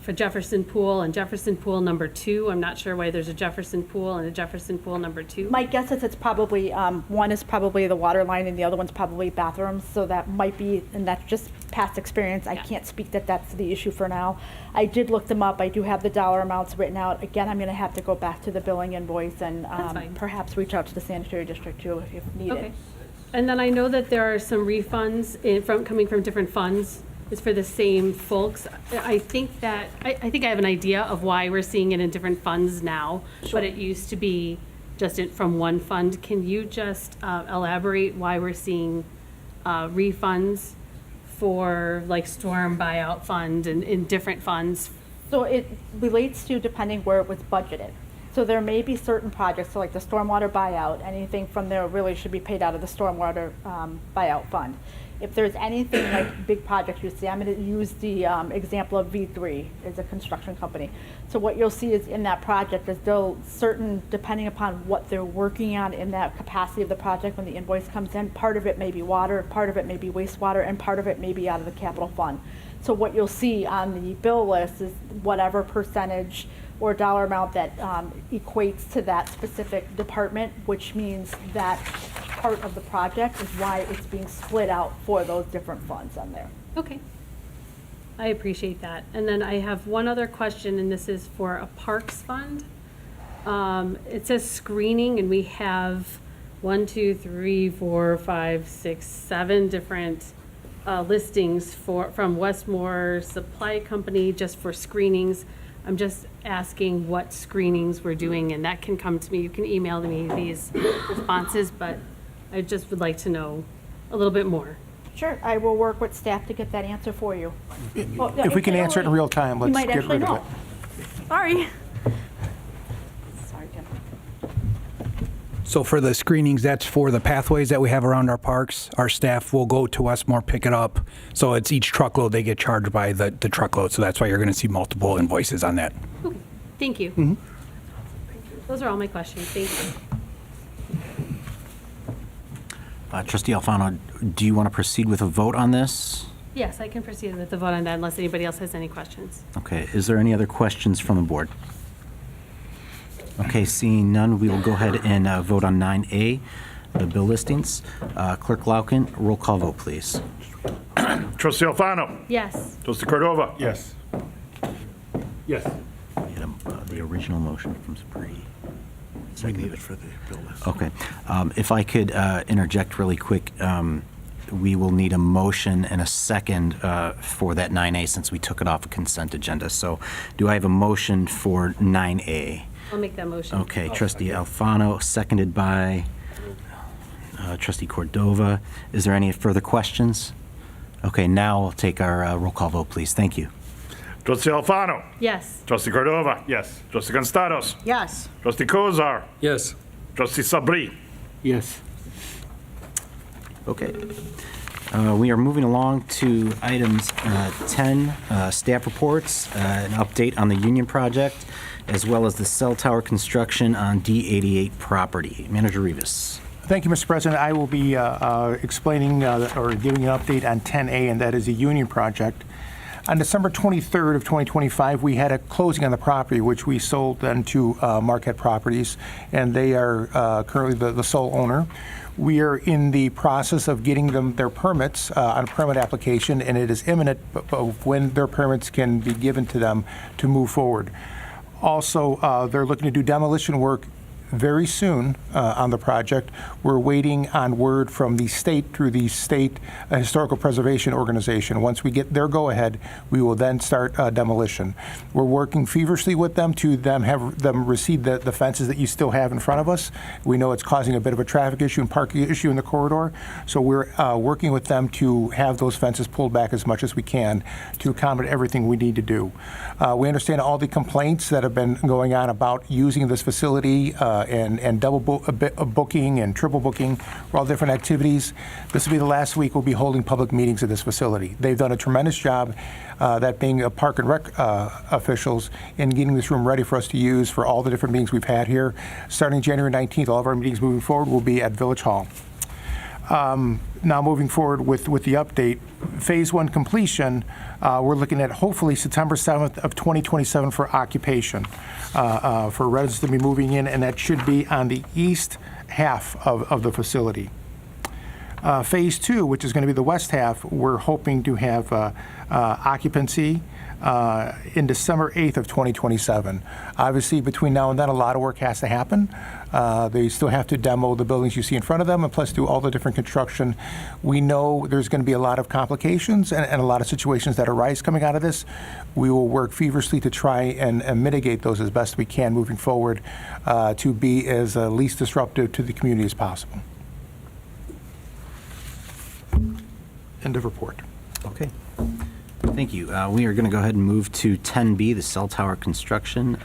[SPEAKER 17] for Jefferson Pool and Jefferson Pool number 2. I'm not sure why there's a Jefferson Pool and a Jefferson Pool number 2.
[SPEAKER 18] My guess is it's probably, one is probably the water line and the other one's probably bathrooms, so that might be, and that's just past experience. I can't speak that that's the issue for now. I did look them up. I do have the dollar amounts written out. Again, I'm gonna have to go back to the billing invoice and
[SPEAKER 17] That's fine.
[SPEAKER 18] perhaps reach out to the sanitary district too if needed.
[SPEAKER 17] Okay. And then I know that there are some refunds coming from different funds. It's for the same folks. I think that, I think I have an idea of why we're seeing it in different funds now, but it used to be just from one fund. Can you just elaborate why we're seeing refunds for like storm buyout fund and in different funds?
[SPEAKER 18] So it relates to depending where it was budgeted. So there may be certain projects, so like the stormwater buyout, anything from there really should be paid out of the stormwater buyout fund. If there's anything like big projects you see, I'm going to use the example of V3 as a construction company. So what you'll see is in that project is they'll certain, depending upon what they're working on in that capacity of the project when the invoice comes in, part of it may be water, part of it may be wastewater, and part of it may be out of the capital fund. So what you'll see on the bill list is whatever percentage or dollar amount that equates to that specific department, which means that part of the project is why it's being split out for those different funds on there.
[SPEAKER 17] Okay. I appreciate that. And then I have one other question, and this is for a parks fund. It says screening, and we have 7 different listings from Westmore Supply Company just for screenings. I'm just asking what screenings we're doing, and that can come to me. You can email me these responses, but I just would like to know a little bit more.
[SPEAKER 18] Sure, I will work with staff to get that answer for you. Well,
[SPEAKER 19] If we can answer it in real time, let's
[SPEAKER 18] might
[SPEAKER 19] get
[SPEAKER 18] actually
[SPEAKER 19] rid of it.
[SPEAKER 18] know. Sorry. Sorry, Jim.
[SPEAKER 20] So for the screenings, that's for the pathways that we have around our parks. Our staff will go to Westmore, pick it up. So it's each truckload, they get charged by the truckload. So that's why you're going to see multiple invoices on that.
[SPEAKER 17] Okay. Thank you.
[SPEAKER 20] Mhm.
[SPEAKER 17] Those are all my questions. Thank you.
[SPEAKER 4] Trustee Alfano, do you want to proceed with a vote on this?
[SPEAKER 17] Yes, I can proceed with the vote on that unless anybody else has any questions.
[SPEAKER 4] Okay, is there any other questions from the board? Okay, seeing none, we will go ahead and vote on 9A, the bill listings. Clerk Lauken, roll call vote, please.
[SPEAKER 2] Trustee Alfano.
[SPEAKER 17] Yes.
[SPEAKER 2] Trustee Cordova. Yes. Yes.
[SPEAKER 4] We had the original motion from Sabree.
[SPEAKER 2] We need it for the bill list.
[SPEAKER 4] Okay. If I could interject really quick, we will need a motion and a second for that 9A since we took it off a consent agenda. So do I have a motion for 9A?
[SPEAKER 17] I'll make that motion.
[SPEAKER 4] Okay, Trustee Alfano, seconded by Trustee Cordova. Is there any further questions? Okay, now I'll take our roll call vote, please. Thank you.
[SPEAKER 2] Trustee Alfano.
[SPEAKER 17] Yes.
[SPEAKER 2] Trustee Cordova. Yes. Trustee Constados.
[SPEAKER 15] Yes.
[SPEAKER 2] Trustee Kozar.
[SPEAKER 20] Yes.
[SPEAKER 2] Trustee Sabri.
[SPEAKER 20] Yes.
[SPEAKER 4] Okay. We are moving along to items 10, staff reports, an update on the Union Project, as well as the cell tower construction on D88 property. Manager Rivas.
[SPEAKER 19] Thank you, Mr. President. I will be explaining or giving an update on 10A, and that is the Union Project. On December 23rd of 2025, we had a closing on the property, which we sold then to Marquette Properties, and they are currently the sole owner. We are in the process of getting them their permits on a permit application, and it is imminent of when their permits can be given to them to move forward. Also, they're looking to do demolition work very soon on the project. We're waiting on word from the state through the State Historical Preservation Organization. Once we get their go-ahead, we will then start demolition. We're working feverishly with them to have them recede the fences that you still have in front of us. We know it's causing a bit of a traffic issue and parking issue in the corridor, so we're working with them to have those fences pulled back as much as we can to accommodate everything we need to do. We understand all the complaints that have been going on about using this facility and double booking and triple booking for all different activities. This will be the last week we'll be holding public meetings at this facility. They've done a tremendous job, that being Park and Rec officials, in getting this room ready for us to use for all the different meetings we've had here. Starting January 19th, all of our meetings moving forward will be at Village Hall. Now moving forward with the update, Phase 1 completion, we're looking at hopefully September 7th of 2027 for occupation, for residents to be moving in, and that should be on the east half of the facility. Phase 2, which is going to be the west half, we're hoping to have occupancy in December 8th of 2027. Obviously, between now and then, a lot of work has to happen. They still have to demo the buildings you see in front of them, and plus do all the different construction. We know there's going to be a lot of complications and a lot of situations that arise coming out of this. We will work feverishly to try and mitigate those as best we can moving forward, to be as least disruptive to the community as possible. End of report.
[SPEAKER 4] Okay. Thank you. We are going to go ahead and move to 10B, the cell tower construction.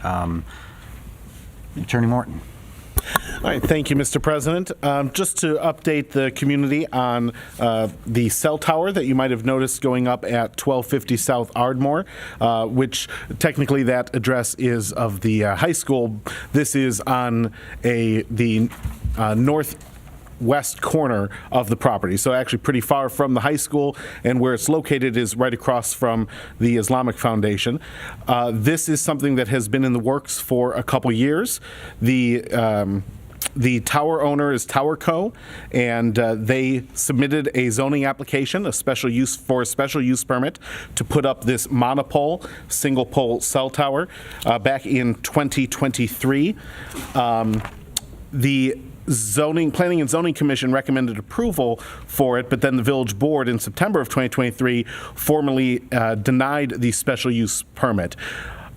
[SPEAKER 4] Attorney Morton.
[SPEAKER 21] All right, thank you, Mr. President. Just to update the community on the cell tower that you might have noticed going up at 1250 South Ardmore, which technically that address is of the high school. This is on the northwest corner of the property, so actually pretty far from the high school, and where it's located is right across from the Islamic Foundation. This is something that has been in the works for a couple years. The tower owner is TowerCo, and they submitted a zoning application, a special use permit, to put up this monopole, single pole cell tower back in 2023. The Planning and Zoning Commission recommended approval for it, but then the village board in September of 2023 formally denied the special use permit.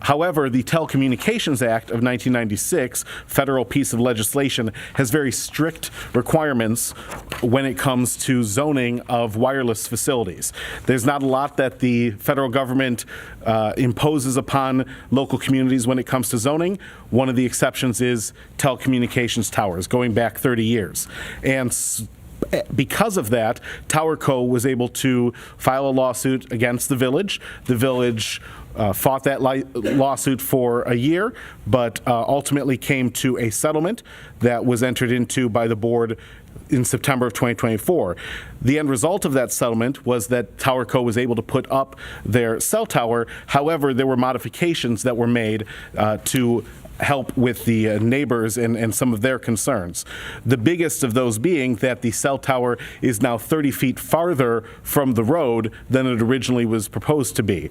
[SPEAKER 21] However, the Telecommunications Act of 1996, federal piece of legislation, has very strict requirements when it comes to zoning of wireless facilities. There's not a lot that the federal government imposes upon local communities when it comes to zoning. One of the exceptions is telecommunications towers, going back 30 years. And because of that, TowerCo was able to file a lawsuit against the village. The village fought that lawsuit for a year, but ultimately came to a settlement that was entered into by the board in September of 2024. The end result of that settlement was that TowerCo was able to put up their cell tower. However, there were modifications that were made to help with the neighbors and some of their concerns. The biggest of those being that the cell tower is now 30 feet farther from the road than it originally was proposed to be.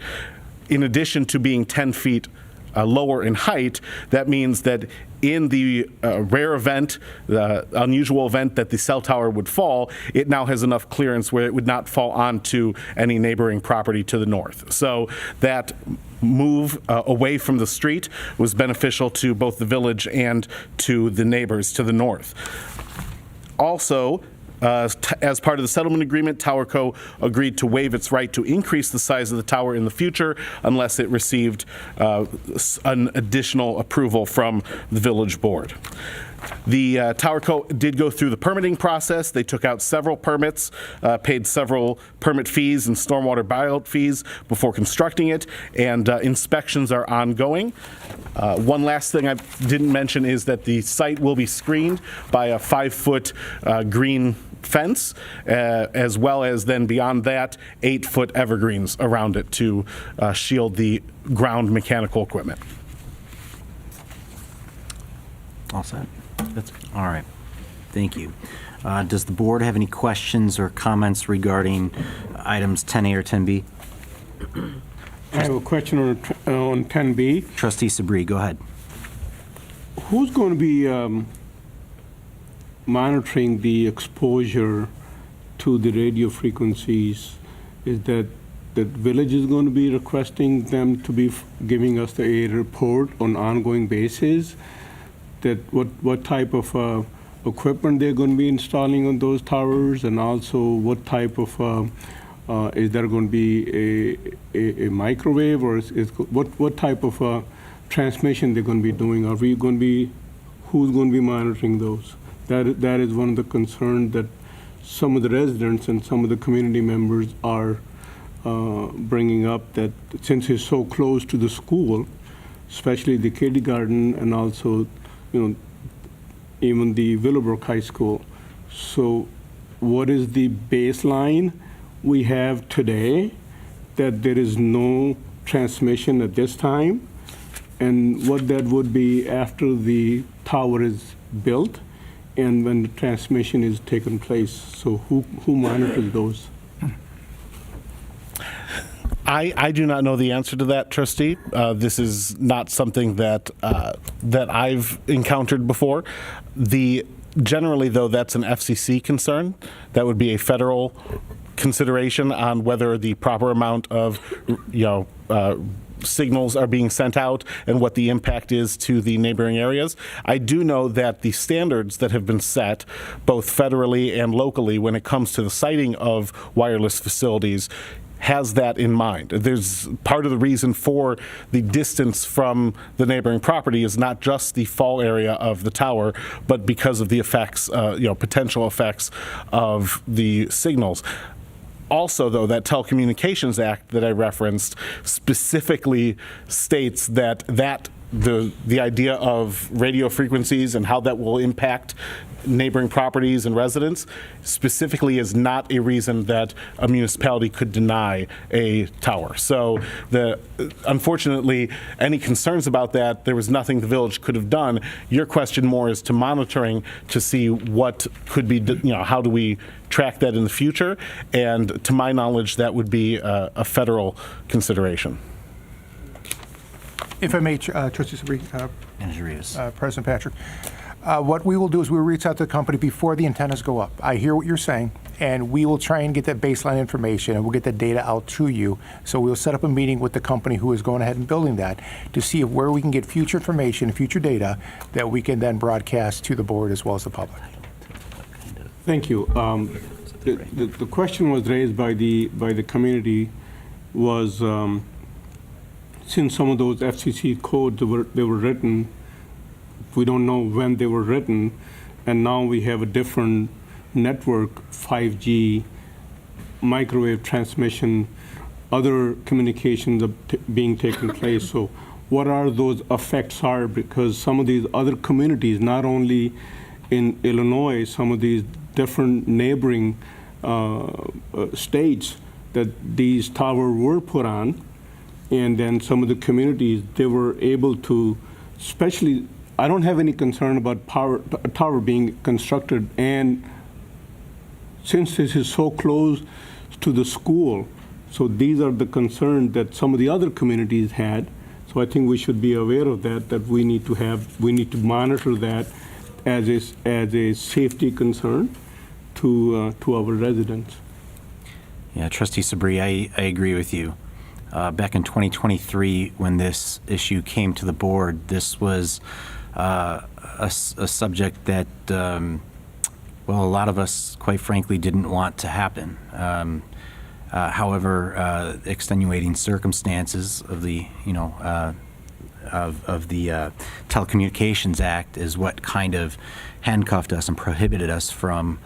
[SPEAKER 21] In addition to being 10 feet lower in height, that means that in the rare event, the unusual event that the cell tower would fall, it now has enough clearance where it would not fall onto any neighboring property to the north. So that move away from the street was beneficial to both the village and to the neighbors to the north. Also, as part of the settlement agreement, TowerCo agreed to waive its right to increase the size of the tower in the future unless it received an additional approval from the village board. The TowerCo did go through the permitting process. They took out several permits, paid several permit fees and stormwater buyout fees before constructing it, and inspections are ongoing. One last thing I didn't mention is that the site will be screened by a 5-foot green fence, as well as then beyond that, 8-foot evergreens around it to shield the ground mechanical equipment.
[SPEAKER 4] All set? That's all right. Thank you. Does the board have any questions or comments regarding items 10A or 10B?
[SPEAKER 22] I have a question on 10B.
[SPEAKER 4] Trustee Sabri, go ahead.
[SPEAKER 22] Who's going to be monitoring the exposure to the radio frequencies? Is that the village is going to be requesting them to be giving us a report on ongoing basis? That what type of equipment they're going to be installing on those towers, and also what type of is there going to be a microwave, or what type of transmission they're going to be doing? Are we going to be, who's going to be monitoring those? That is one of the concerns that some of the residents and some of the community members are bringing up, that since it's so close to the school, especially the kindergarten and also even the Willowbrook High School. So what is the baseline we have today that there is no transmission at this time, and what that would be after the tower is built and when the transmission is taken place? So who monitors those?
[SPEAKER 21] I do not know the answer to that, trustee. This is not something that I've encountered before. Generally, though, that's an FCC concern. That would be a federal consideration on whether the proper amount of signals are being sent out and what the impact is to the neighboring areas. I do know that the standards that have been set, both federally and locally, when it comes to the siting of wireless facilities, has that in mind. There's part of the reason for the distance from the neighboring property is not just the fall area of the tower, but because of the effects, potential effects of the signals. Also, though, that Telecommunications Act that I referenced specifically states that the idea of radio frequencies and how that will impact neighboring properties and residents specifically is not a reason that a municipality could deny a tower. So unfortunately, any concerns about that, there was nothing the village could have done. Your question more is to monitoring to see what could be, how do we track that in the future? And to my knowledge, that would be a federal consideration.
[SPEAKER 19] If I may, Trustee Sabri,
[SPEAKER 4] Manager Rivas.
[SPEAKER 19] President Patrick, what we will do is we'll reach out to the company before the antennas go up. I hear what you're saying, and we will try and get that baseline information, and we'll get the data out to you. So we'll set up a meeting with the company who is going ahead and building that to see where we can get future information, future data that we can then broadcast to the board as well as the public.
[SPEAKER 22] Thank you. The question was raised by the community was since some of those FCC codes they were written, we don't know when they were written, and now we have a different network, 5G, microwave transmission, other communications being taken place. So what are those effects are, because some of these other communities, not only in Illinois, some of these different neighboring states that these towers were put on, and then some of the communities, they were able to, especially, I don't have any concern about a tower being constructed, and since this is so close to the school, so these are the concerns that some of the other communities had. So I think we should be aware of that we need to monitor that as a safety concern to our residents.
[SPEAKER 4] Yeah, Trustee Sabri, I agree with you. Back in 2023, when this issue came to the board, this was a subject that, a lot of us, quite frankly, didn't want to happen. However, extenuating circumstances of the, of the Telecommunications Act is what kind of handcuffed us and prohibited us from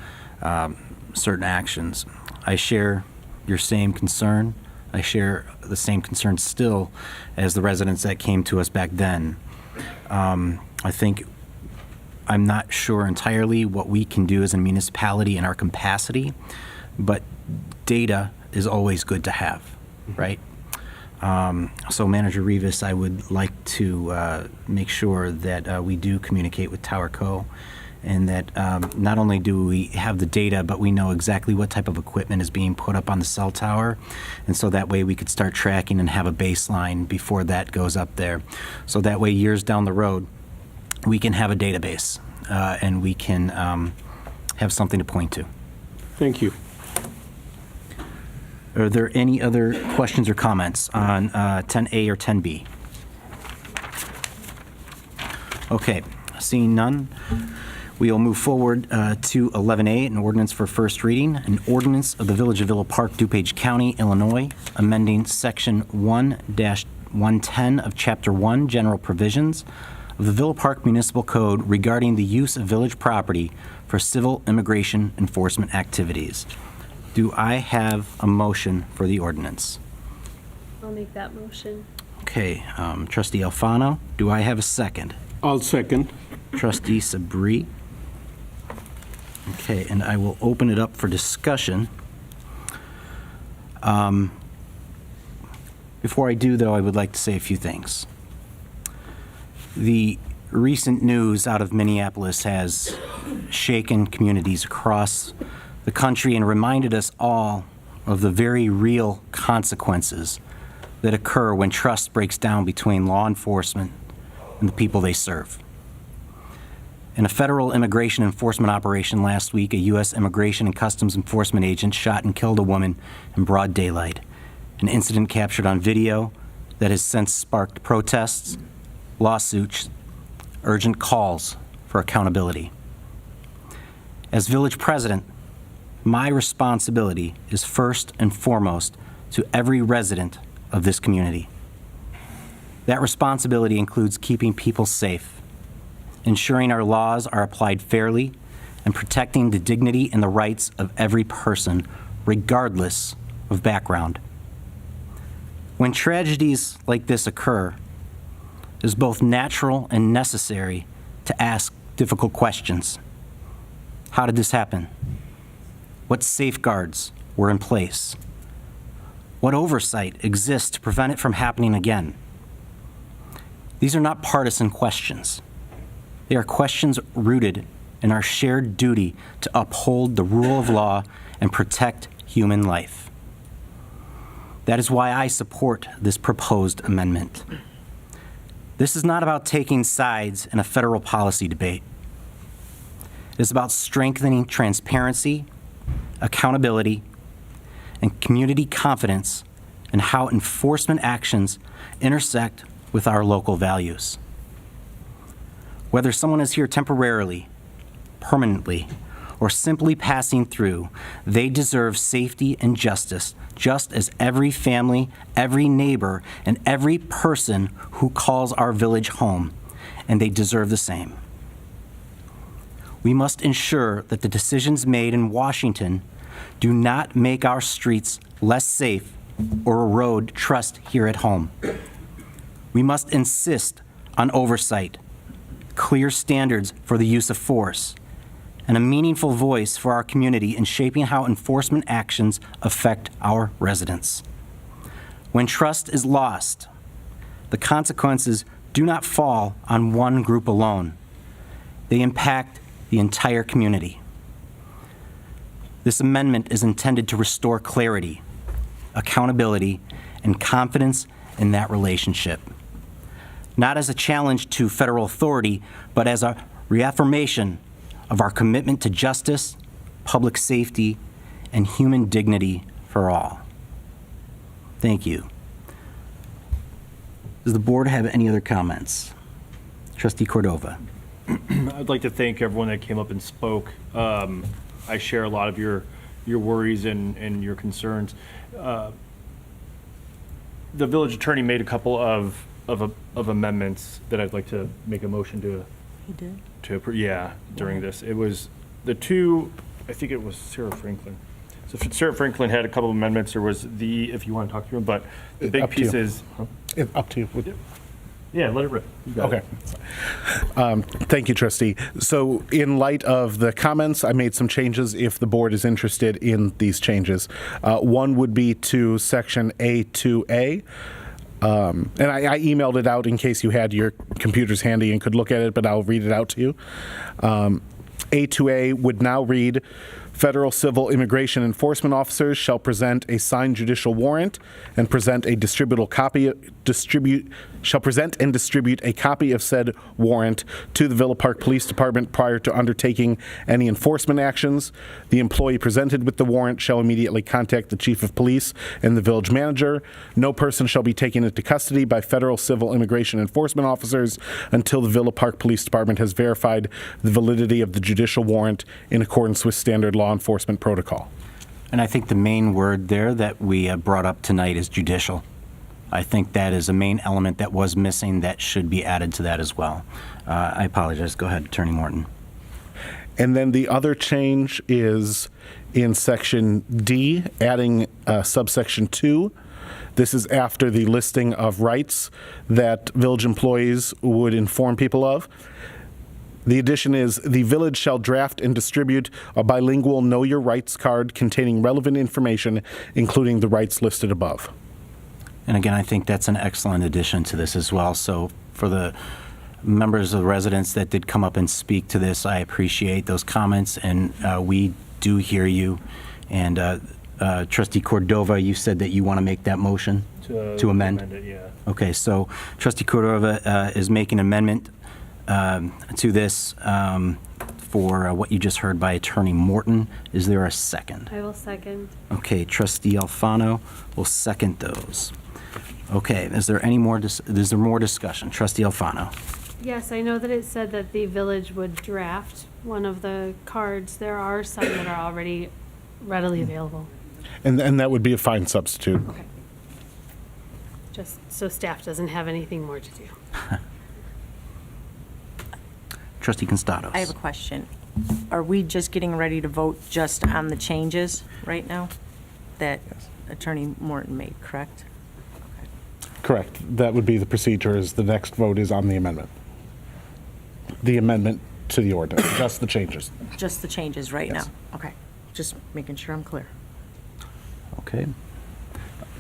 [SPEAKER 4] certain actions. I share your same concern. I share the same concern still as the residents that came to us back then. I think I'm not sure entirely what we can do as a municipality in our capacity, but data is always good to have, right? So Manager Rivas, I would like to make sure that we do communicate with TowerCo, and that not only do we have the data, but we know exactly what type of equipment is being put up on the cell tower, and so that way we could start tracking and have a baseline before that goes up there. So that way, years down the road, we can have a database, and we can have something to point to.
[SPEAKER 22] Thank you.
[SPEAKER 4] Are there any other questions or comments on 10A or 10B? Okay, seeing none, we will move forward to 11A, an ordinance for first reading, an ordinance of the Village of Villa Park, DuPage County, Illinois, amending Section 1-110 of Chapter 1, General Provisions of the Villa Park Municipal Code regarding the use of village property for civil immigration enforcement activities. Do I have a motion for the ordinance?
[SPEAKER 17] I'll make that motion.
[SPEAKER 4] Okay, Trustee Alfano, do I have a second?
[SPEAKER 22] I'll second.
[SPEAKER 4] Trustee Sabri. Okay, and I will open it up for discussion. Before I do, though, I would like to say a few things. The recent news out of Minneapolis has shaken communities across the country and reminded us all of the very real consequences that occur when trust breaks down between law enforcement and the people they serve. In a federal immigration enforcement operation last week, a U.S. Immigration and Customs Enforcement agent shot and killed a woman in broad daylight, an incident captured on video that has since sparked protests, lawsuits, urgent calls for accountability. As village president, my responsibility is first and foremost to every resident of this community. That responsibility includes keeping people safe, ensuring our laws are applied fairly, and protecting the dignity and the rights of every person, regardless of background. When tragedies like this occur, it is both natural and necessary to ask difficult questions. How did this happen? What safeguards were in place? What oversight exists to prevent it from happening again? These are not partisan questions. They are questions rooted in our shared duty to uphold the rule of law and protect human life. That is why I support this proposed amendment. This is not about taking sides in a federal policy debate. It is about strengthening transparency, accountability, and community confidence in how enforcement actions intersect with our local values. Whether someone is here temporarily, permanently, or simply passing through, they deserve safety and justice, just as every family, every neighbor, and every person who calls our village home, and they deserve the same. We must ensure that the decisions made in Washington do not make our streets less safe or erode trust here at home. We must insist on oversight, clear standards for the use of force, and a meaningful voice for our community in shaping how enforcement actions affect our residents. When trust is lost, the consequences do not fall on one group alone. They impact the entire community. This amendment is intended to restore clarity, accountability, and confidence in that relationship, not as a challenge to federal authority, but as a reaffirmation of our commitment to justice, public safety, and human dignity for all. Thank you. Does the board have any other comments? Trustee Cordova.
[SPEAKER 3] I'd like to thank everyone that came up and spoke. I share a lot of your worries and your concerns. The village attorney made a couple of amendments that I'd like to make a motion to.
[SPEAKER 6] He did?
[SPEAKER 3] To approve, yeah, during this. It was the two, I think it was Sarah Franklin. So Sarah Franklin had a couple of amendments. There was if you want to talk through them, but the big piece is.
[SPEAKER 21] Up to you.
[SPEAKER 3] Yeah, let it rip. You got
[SPEAKER 21] Okay.
[SPEAKER 3] it.
[SPEAKER 21] Thank you, trustee. So in light of the comments, I made some changes if the board is interested in these changes. One would be to section A2A. And I emailed it out in case you had your computers handy and could look at it, but I'll read it out to you. A2A would now read, federal civil immigration enforcement officers shall present a signed judicial warrant and present a shall present and distribute a copy of said warrant to the Villa Park Police Department prior to undertaking any enforcement actions. The employee presented with the warrant shall immediately contact the chief of police and the village manager. No person shall be taken into custody by federal civil immigration enforcement officers until the Villa Park Police Department has verified the validity of the judicial warrant in accordance with standard law enforcement protocol.
[SPEAKER 4] And I think the main word there that we brought up tonight is judicial. I think that is a main element that was missing that should be added to that as well. I apologize. Go ahead, Attorney Morton.
[SPEAKER 21] And then the other change is in section D, adding subsection 2. This is after the listing of rights that village employees would inform people of. The addition is, the village shall draft and distribute a bilingual Know Your Rights card containing relevant information, including the rights listed above.
[SPEAKER 4] And again, I think that's an excellent addition to this as well. So for the members of the residents that did come up and speak to this, I appreciate those comments, and we do hear you. And Trustee Cordova, you said that you want to make that motion to amend?
[SPEAKER 3] It, yeah.
[SPEAKER 4] Okay, so Trustee Cordova is making an amendment to this for what you just heard by Attorney Morton. Is there a second?
[SPEAKER 17] I will second.
[SPEAKER 4] Okay, Trustee Alfano will second those. Okay, is there more discussion? Trustee Alfano.
[SPEAKER 17] Yes, I know that it said that the village would draft one of the cards. There are some that are already readily available.
[SPEAKER 21] And that would be a fine substitute.
[SPEAKER 17] Just so staff doesn't have anything more to do.
[SPEAKER 4] Trustee Constados.
[SPEAKER 15] I have a question. Are we just getting ready to vote just on the changes right now that Attorney Morton made, correct?
[SPEAKER 21] Correct. That would be the procedure, is the next vote is on the amendment. The amendment to the ordinance, just the changes.
[SPEAKER 15] Just the changes right
[SPEAKER 21] Yes.
[SPEAKER 15] now? Okay. Just making sure I'm clear.
[SPEAKER 4] Okay.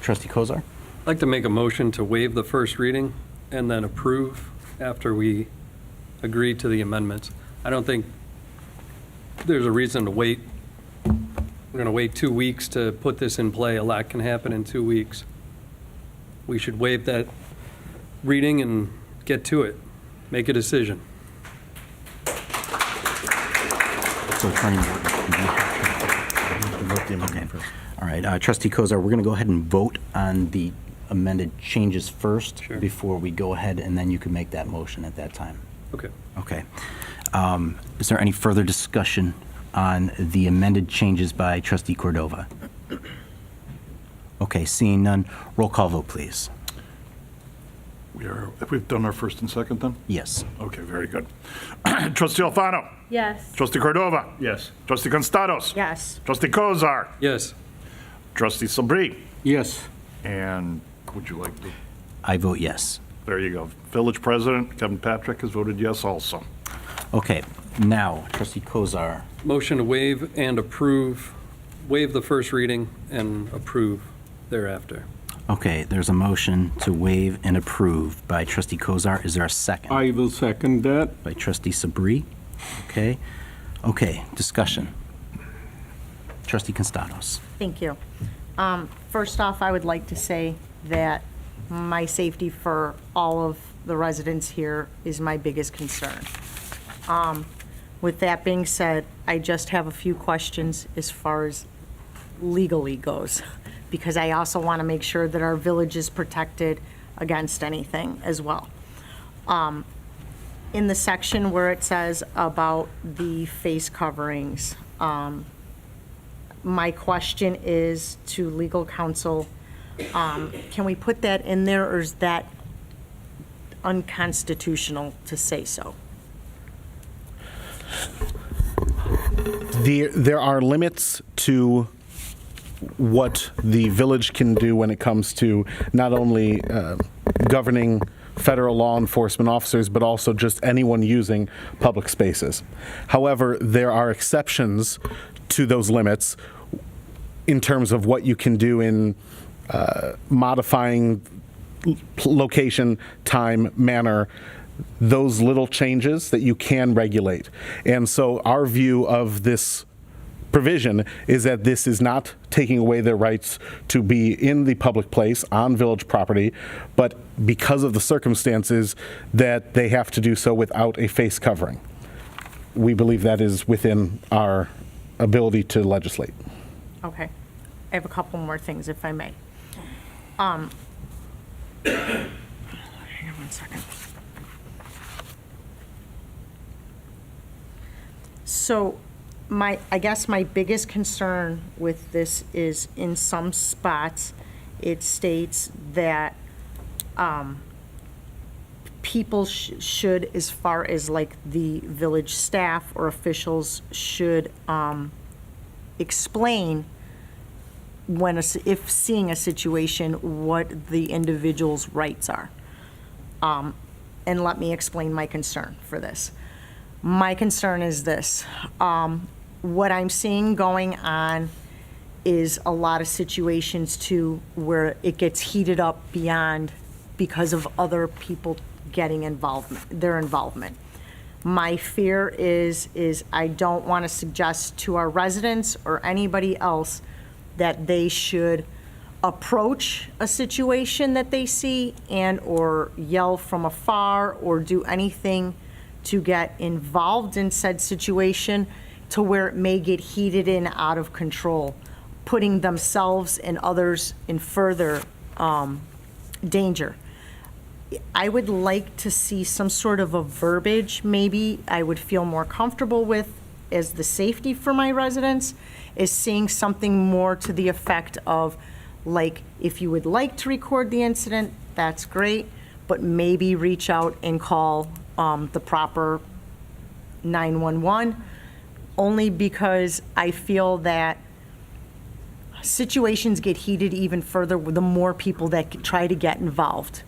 [SPEAKER 4] Trustee Kozar.
[SPEAKER 5] I'd like to make a motion to waive the first reading and then approve after we agree to the amendments. I don't think there's a reason to wait. We're going to wait 2 weeks to put this in play. A lot can happen in 2 weeks. We should waive that reading and get to it. Make a decision.
[SPEAKER 4] So Attorney Morton. Okay. All right, Trustee Kozar, we're going to go ahead and vote on the amended changes first before we go ahead, and then you can make that motion at that time.
[SPEAKER 5] Okay.
[SPEAKER 4] Okay. Is there any further discussion on the amended changes by Trustee Cordova? Okay, seeing none, roll call vote, please.
[SPEAKER 2] We've done our first and second then?
[SPEAKER 4] Yes.
[SPEAKER 2] Okay, very good. Trustee Alfano.
[SPEAKER 17] Yes.
[SPEAKER 2] Trustee Cordova. Yes. Trustee Constados.
[SPEAKER 15] Yes.
[SPEAKER 2] Trustee Kozar.
[SPEAKER 5] Yes.
[SPEAKER 2] Trustee Sabri.
[SPEAKER 22] Yes.
[SPEAKER 2] And would you like to?
[SPEAKER 4] I vote yes.
[SPEAKER 2] There you go. Village President Kevin Patrick has voted yes also.
[SPEAKER 4] Okay, now, Trustee Kozar.
[SPEAKER 5] Motion to waive and approve, waive the first reading and approve thereafter.
[SPEAKER 4] Okay, there's a motion to waive and approve by Trustee Kozar. Is there a second?
[SPEAKER 22] I will second that.
[SPEAKER 4] By Trustee Sabri. Okay. Okay, discussion. Trustee Constados.
[SPEAKER 15] Thank you. First off, I would like to say that my safety for all of the residents here is my biggest concern. With that being said, I just have a few questions as far as legally goes, because I also want to make sure that our village is protected against anything as well. In the section where it says about the face coverings, my question is to legal counsel, can we put that in there, or is that unconstitutional to say so?
[SPEAKER 21] There are limits to what the village can do when it comes to not only governing federal law enforcement officers, but also just anyone using public spaces. However, there are exceptions to those limits in terms of what you can do in modifying location, time, manner, those little changes that you can regulate. And so our view of this provision is that this is not taking away their rights to be in the public place on village property, but because of the circumstances that they have to do so without a face covering. We believe that is within our ability to legislate.
[SPEAKER 15] Okay. I have a couple more things, if I may. Hang on one second. So I guess my biggest concern with this is in some spots, it states that people should, as far as like the village staff or officials, should explain when if seeing a situation what the individual's rights are. And let me explain my concern for this. My concern is this. What I'm seeing going on is a lot of situations too where it gets heated up beyond because of other people getting their involvement. My fear is I don't want to suggest to our residents or anybody else that they should approach a situation that they see and or yell from afar or do anything to get involved in said situation to where it may get heated and out of control, putting themselves and others in further danger. I would like to see some sort of a verbiage maybe I would feel more comfortable with as the safety for my residents, is seeing something more to the effect of, like, if you would like to record the incident, that's great, but maybe reach out and call the proper 911, only because I feel that situations get heated even further with the more people that try to get involved.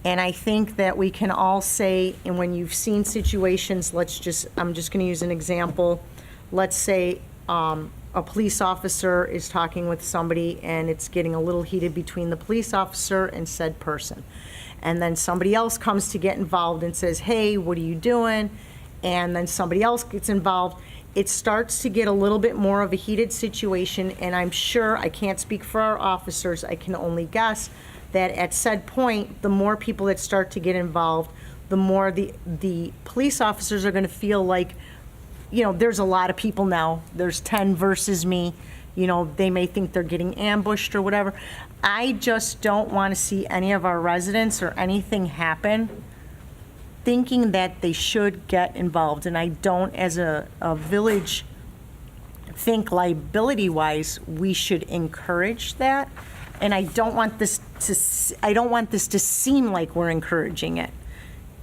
[SPEAKER 15] And I think that we can all say, and when you've seen situations, I'm just gonna use an example. Let's say a police officer is talking with somebody and it's getting a little heated between the police officer and said person. And then somebody else comes to get involved and says, hey, what are you doing? And then somebody else gets involved. It starts to get a little bit more of a heated situation, and I'm sure, I can't speak for our officers, I can only guess, that at said point, the more people that start to get involved, the more the police officers are gonna feel like, there's a lot of people now, there's 10 versus me, they may think they're getting ambushed or whatever. I just don't wanna see any of our residents or anything happen thinking that they should get involved. And I don't, as a village, think liability-wise, we should encourage that. And I don't want this to seem like we're encouraging it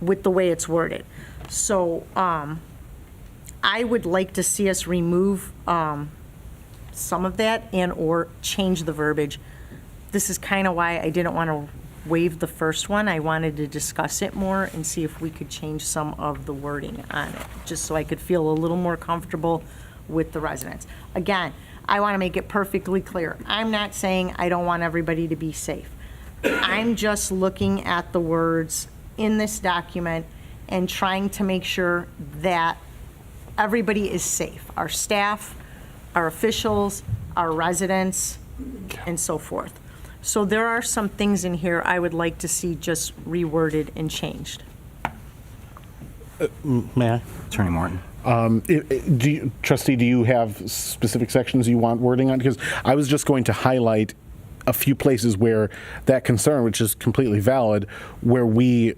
[SPEAKER 15] with the way it's worded. So I would like to see us remove some of that and or change the verbiage. This is kind of why I didn't want to waive the first one. I wanted to discuss it more and see if we could change some of the wording on it, just so I could feel a little more comfortable with the residents. Again, I want to make it perfectly clear. I'm not saying I don't want everybody to be safe. I'm just looking at the words in this document and trying to make sure that everybody is safe. Our staff, our officials, our residents, and so forth. So there are some things in here I would like to see just reworded and changed.
[SPEAKER 4] May I? Attorney Morton.
[SPEAKER 21] Trustee, do you have specific sections you want wording on? Because I was just going to highlight a few places where that concern, which is completely valid, where we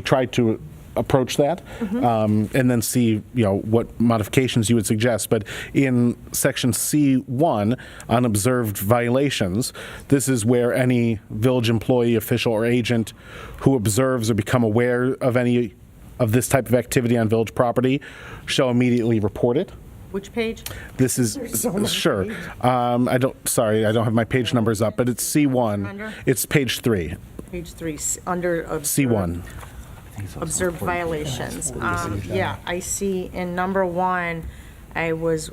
[SPEAKER 21] tried to approach that, and then see what modifications you would suggest. But in section C1, unobserved violations, this is where any village employee, official, or agent who observes or become aware of any of this type of activity on village property shall immediately report it.
[SPEAKER 15] Which page?
[SPEAKER 21] This is sure. I don't have my page numbers up, but it's C1. It's page 3.
[SPEAKER 15] Page 3 under
[SPEAKER 21] C1.
[SPEAKER 15] Observed violations. Yeah, I see in number 1, I was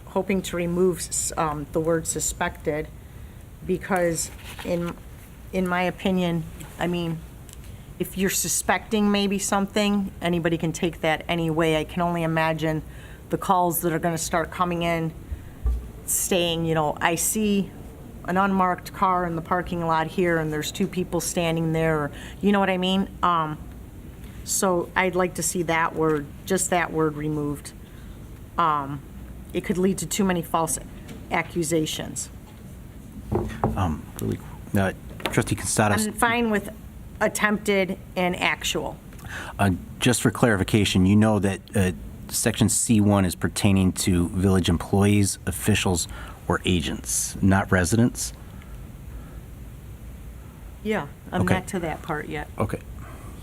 [SPEAKER 15] hoping to remove the word suspected, because in my opinion, I mean, if you're suspecting maybe something, anybody can take that any way. I can only imagine the calls that are going to start coming in saying, I see an unmarked car in the parking lot here and there's 2 people standing there, or, you know what I mean? So I'd like to see that word, just that word removed. It could lead to too many false accusations.
[SPEAKER 4] Trustee Constatos.
[SPEAKER 15] I'm fine with attempted and actual.
[SPEAKER 4] Just for clarification, you know that section C1 is pertaining to village employees, officials, or agents, not residents?
[SPEAKER 15] Yeah, I'm
[SPEAKER 4] Okay.
[SPEAKER 15] not to that part yet.
[SPEAKER 4] Okay.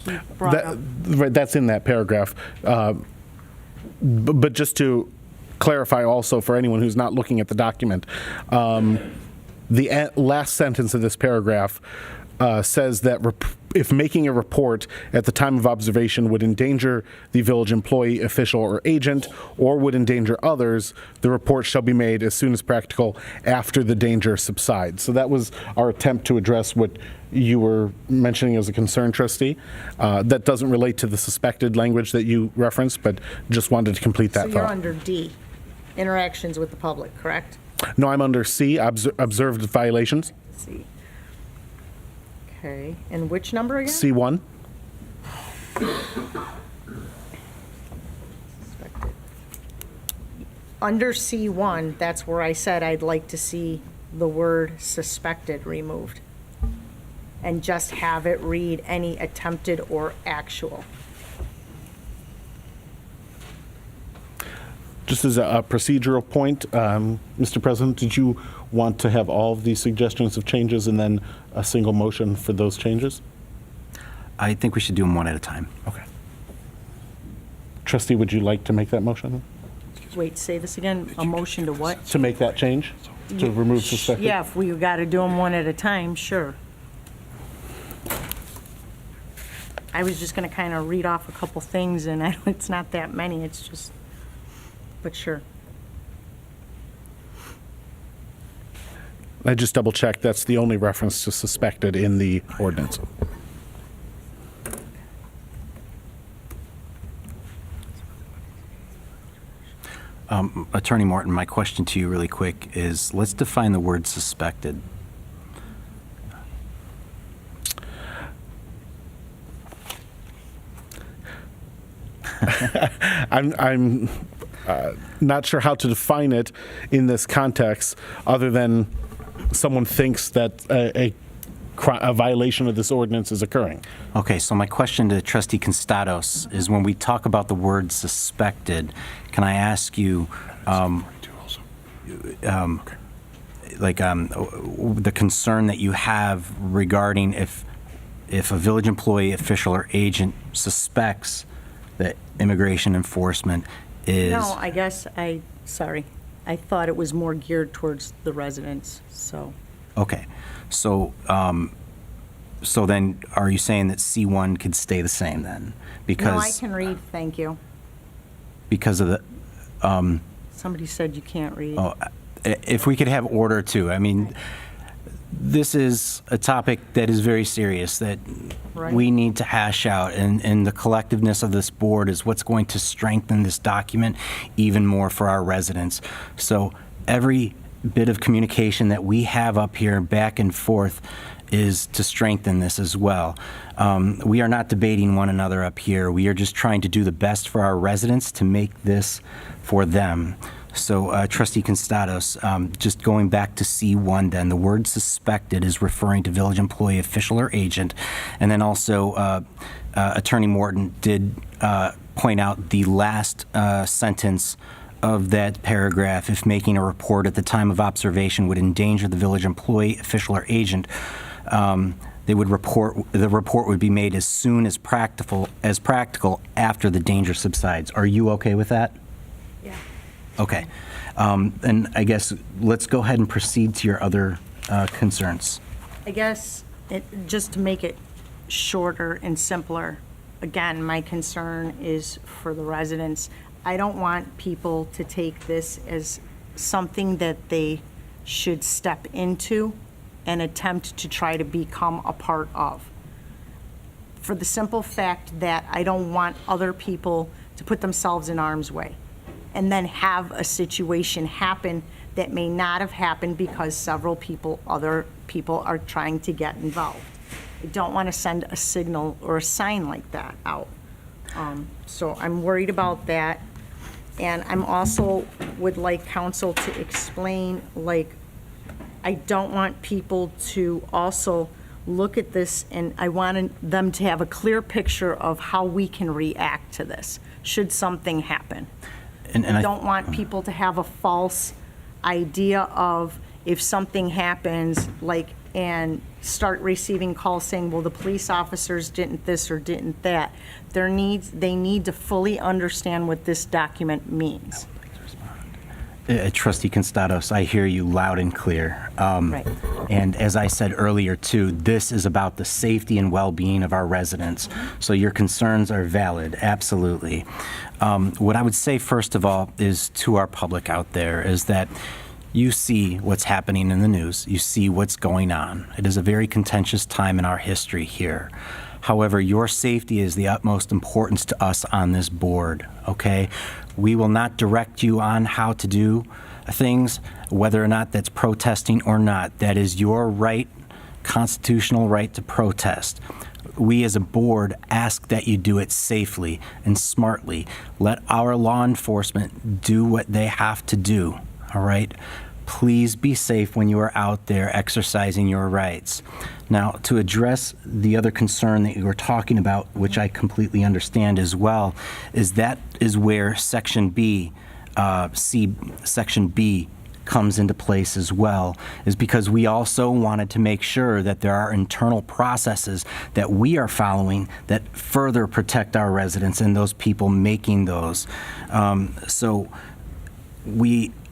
[SPEAKER 15] He brought up.
[SPEAKER 21] Right, that's in that paragraph. But just to clarify also for anyone who's not looking at the document, the last sentence of this paragraph says that if making a report at the time of observation would endanger the village employee, official, or agent, or would endanger others, the report shall be made as soon as practical after the danger subsides. So that was our attempt to address what you were mentioning as a concern, Trustee. That doesn't relate to the suspected language that you referenced, but just wanted to complete that
[SPEAKER 15] So you're
[SPEAKER 21] thought.
[SPEAKER 15] under D, interactions with the public, correct?
[SPEAKER 21] No, I'm under C, observed violations.
[SPEAKER 15] C. Okay, and which number again?
[SPEAKER 21] C1.
[SPEAKER 15] Under C1, that's where I said I'd like to see the word suspected removed. And just have it read any attempted or actual.
[SPEAKER 21] Just as a procedural point, Mr. President, did you want to have all of these suggestions of changes and then a single motion for those changes?
[SPEAKER 4] I think we should do them one at a time.
[SPEAKER 21] Okay. Trustee, would you like to make that motion?
[SPEAKER 15] Wait, say this again, a motion to what?
[SPEAKER 21] To make that change? To remove suspected?
[SPEAKER 15] Yeah, if we got to do them one at a time, sure. I was just going to kind of read off a couple things, and it's not that many, it's just, but sure.
[SPEAKER 21] I just double checked, that's the only reference to suspected in the ordinance.
[SPEAKER 4] Attorney Morton, my question to you really quick is, let's define the word suspected.
[SPEAKER 21] I'm not sure how to define it in this context, other than someone thinks that a violation of this ordinance is occurring.
[SPEAKER 4] Okay, so my question to Trustee Constados is, when we talk about the word suspected, can I ask you, the concern that you have regarding if a village employee, official, or agent suspects that immigration enforcement is...
[SPEAKER 15] No, I guess sorry. I thought it was more geared towards the residents, so.
[SPEAKER 4] Okay, so so then are you saying that C1 could stay the same then? Because
[SPEAKER 15] No, I can read, thank you.
[SPEAKER 4] because of the
[SPEAKER 15] Somebody said you can't read.
[SPEAKER 4] if we could have order too. I mean, this is a topic that is very serious that
[SPEAKER 15] Right.
[SPEAKER 4] we need to hash out, and the collectiveness of this board is what's going to strengthen this document even more for our residents. So every bit of communication that we have up here back and forth is to strengthen this as well. We are not debating one another up here. We are just trying to do the best for our residents to make this for them. So Trustee Constados, just going back to C1 then, the word suspected is referring to village employee, official, or agent. And then also Attorney Morton did point out the last sentence of that paragraph: if making a report at the time of observation would endanger the village employee, official, or agent, the report would be made as soon as practical after the danger subsides. Are you okay with that?
[SPEAKER 15] Yeah.
[SPEAKER 4] Okay. And I guess let's go ahead and proceed to your other concerns.
[SPEAKER 15] I guess, just to make it shorter and simpler, again, my concern is for the residents. I don't want people to take this as something that they should step into and attempt to try to become a part of. For the simple fact that I don't want other people to put themselves in harm's way and then have a situation happen that may not have happened because other people are trying to get involved. I don't want to send a signal or a sign like that out. So I'm worried about that. And I'm also would like council to explain, I don't want people to also look at this, and I want them to have a clear picture of how we can react to this, should something happen.
[SPEAKER 4] And
[SPEAKER 15] I don't want people to have a false idea of if something happens, and start receiving calls saying, well, the police officers didn't this or didn't that. They need to fully understand what this document means.
[SPEAKER 4] Trustee Constados, I hear you loud and clear.
[SPEAKER 15] Right.
[SPEAKER 4] And as I said earlier, too, this is about the safety and well-being of our residents. So your concerns are valid, absolutely. What I would say, first of all, is to our public out there, is that you see what's happening in the news. You see what's going on. It is a very contentious time in our history here. However, your safety is the utmost importance to us on this board, okay? We will not direct you on how to do things, whether or not that's protesting or not. That is your right, constitutional right to protest. We as a board ask that you do it safely and smartly. Let our law enforcement do what they have to do, all right? Please be safe when you are out there exercising your rights. Now, to address the other concern that you were talking about, which I completely understand as well, is where Section B Section B comes into place as well, is because we also wanted to make sure that there are internal processes that we are following that further protect our residents and those people making those.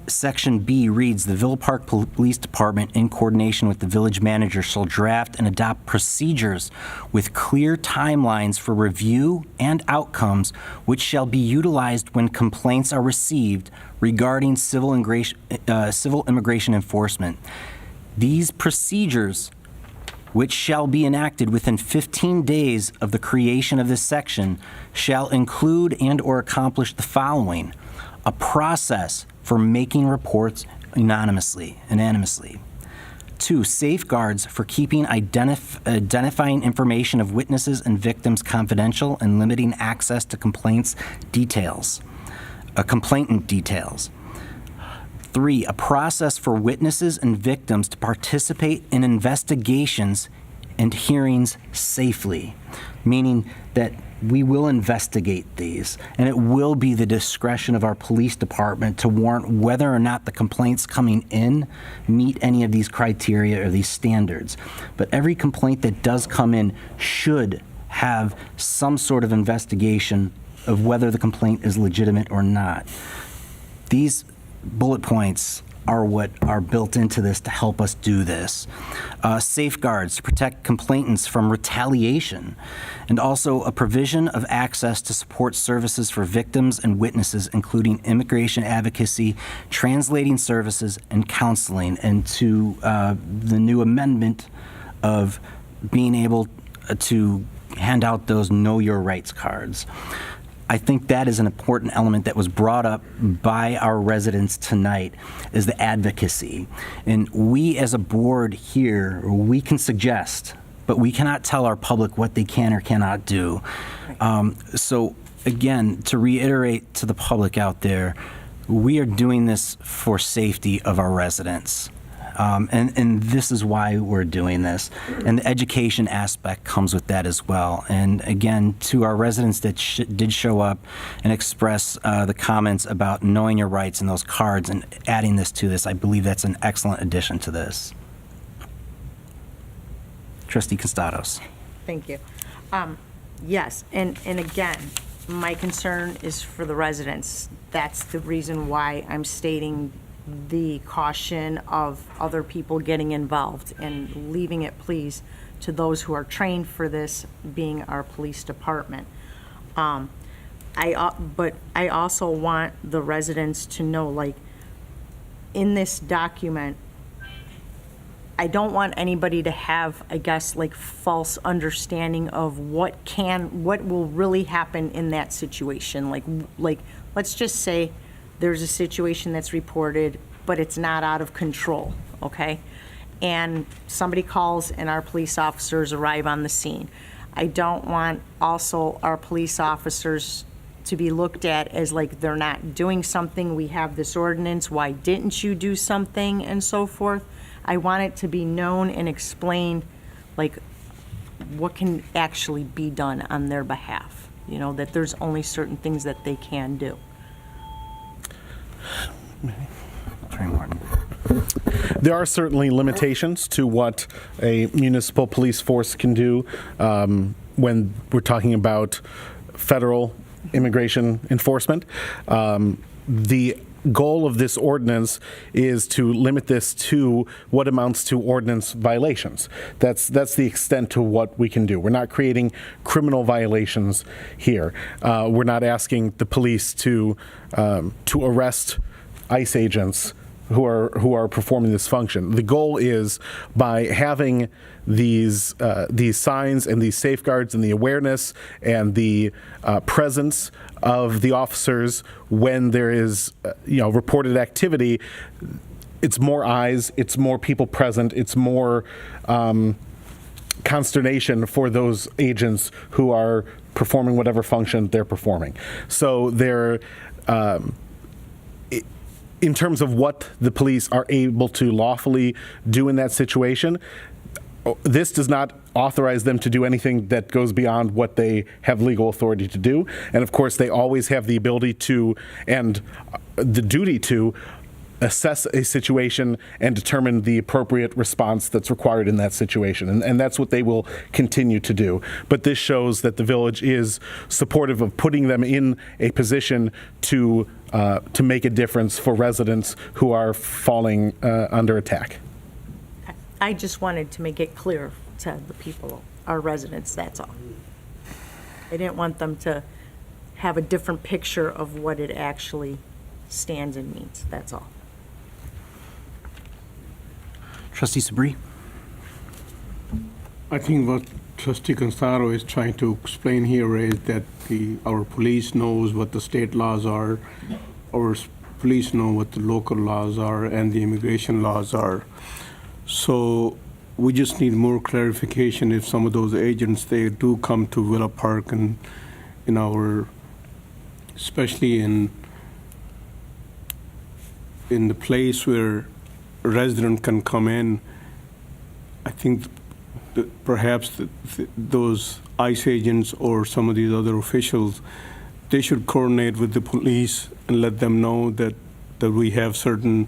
[SPEAKER 4] Section B reads, the Villa Park Police Department, in coordination with the village manager, shall draft and adopt procedures with clear timelines for review and outcomes, which shall be utilized when complaints are received regarding civil immigration enforcement. These procedures, which shall be enacted within 15 days of the creation of this section, shall include and/or accomplish the following: a process for making reports anonymously. 2, safeguards for keeping identifying information of witnesses and victims confidential and limiting access to complainant details. 3, a process for witnesses and victims to participate in investigations and hearings safely, meaning that we will investigate these, and it will be the discretion of our police department to warrant whether or not the complaints coming in meet any of these criteria or these standards. But every complaint that does come in should have some sort of investigation of whether the complaint is legitimate or not. These bullet points are what are built into this to help us do this. Safeguards to protect complainants from retaliation, and also a provision of access to support services for victims and witnesses, including immigration advocacy, translating services, and counseling, and to the new amendment of being able to hand out those Know Your Rights cards. I think that is an important element that was brought up by our residents tonight, is the advocacy. And we as a board here, we can suggest, but we cannot tell our public what they can or cannot do. So again, to reiterate to the public out there, we are doing this for safety of our residents. And this is why we're doing this. And the education aspect comes with that as well. And again, to our residents that did show up and express the comments about knowing your rights and those cards and adding this to this, I believe that's an excellent addition to this. Trustee Constados.
[SPEAKER 15] Thank you. Yes, and again, my concern is for the residents. That's the reason why I'm stating the caution of other people getting involved and leaving it, please, to those who are trained for this, being our police department. But I also want the residents to know, like, in this document, I don't want anybody to have, I guess, like, false understanding of what will really happen in that situation. Like let's just say there's a situation that's reported, but it's not out of control, okay? And somebody calls and our police officers arrive on the scene. I don't want also our police officers to be looked at as like they're not doing something. We have this ordinance, why didn't you do something, and so forth. I want it to be known and explained, like, what can actually be done on their behalf. You know, that there's only certain things that they can do.
[SPEAKER 21] There are certainly limitations to what a municipal police force can do when we're talking about federal immigration enforcement. The goal of this ordinance is to limit this to what amounts to ordinance violations. That's the extent to what we can do. We're not creating criminal violations here. We're not asking the police to arrest ICE agents who are performing this function. The goal is, by having these signs and these safeguards and the awareness and the presence of the officers when there is reported activity, it's more eyes, it's more people present, it's more consternation for those agents who are performing whatever function they're performing. So they're in terms of what the police are able to lawfully do in that situation, this does not authorize them to do anything that goes beyond what they have legal authority to do. And of course, they always have the ability to and the duty to assess a situation and determine the appropriate response that's required in that situation. And that's what they will continue to do. But this shows that the village is supportive of putting them in a position to make a difference for residents who are falling under attack.
[SPEAKER 15] I just wanted to make it clear to the people, our residents, that's all. I didn't want them to have a different picture of what it actually stands and means, that's all.
[SPEAKER 4] Trustee Sabri?
[SPEAKER 22] I think what Trustee Constantino is trying to explain here is that our police knows what the state laws are, our police know what the local laws are, and the immigration laws are. So we just need more clarification if some of those agents, they do come to Villa Park and in our, especially in the place where a resident can come in. I think that perhaps those ICE agents or some of these other officials, they should coordinate with the police and let them know that we have certain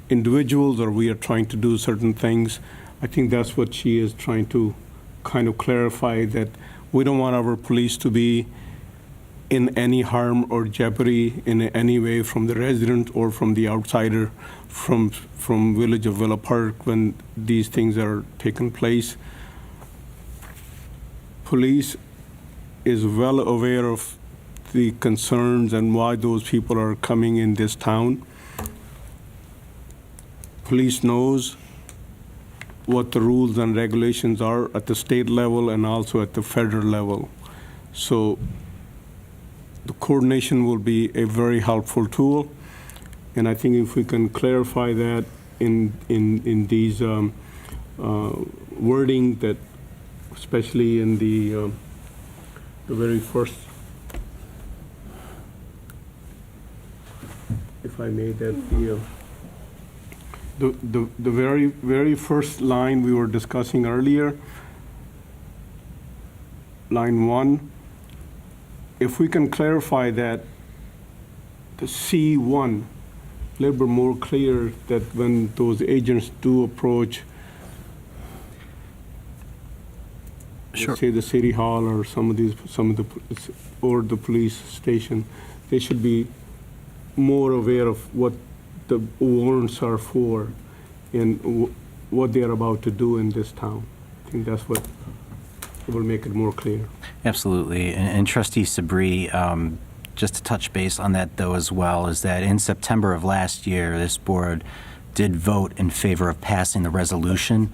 [SPEAKER 22] individuals or we are trying to do certain things. I think that's what she is trying to kind of clarify, that we don't want our police to be in any harm or jeopardy in any way from the resident or from the outsider from Village of Villa Park when these things are taking place. Police is well aware of the concerns and why those people are coming in this town. Police knows what the rules and regulations are at the state level and also at the federal level. So the coordination will be a very helpful tool. And I think if we can clarify that in these wording, that especially in the very first, if I may, that the very first line we were discussing earlier, line 1, if we can clarify that the C1, a little bit more clear, that when those agents do approach, let's say the city hall or or the police station, they should be more aware of what the warrants are for and what they are about to do in this town. I think that's what will make it more clear.
[SPEAKER 4] Absolutely. And Trustee Sabri, just to touch base on that, though, as well, is that in September of last year, this board did vote in favor of passing the resolution,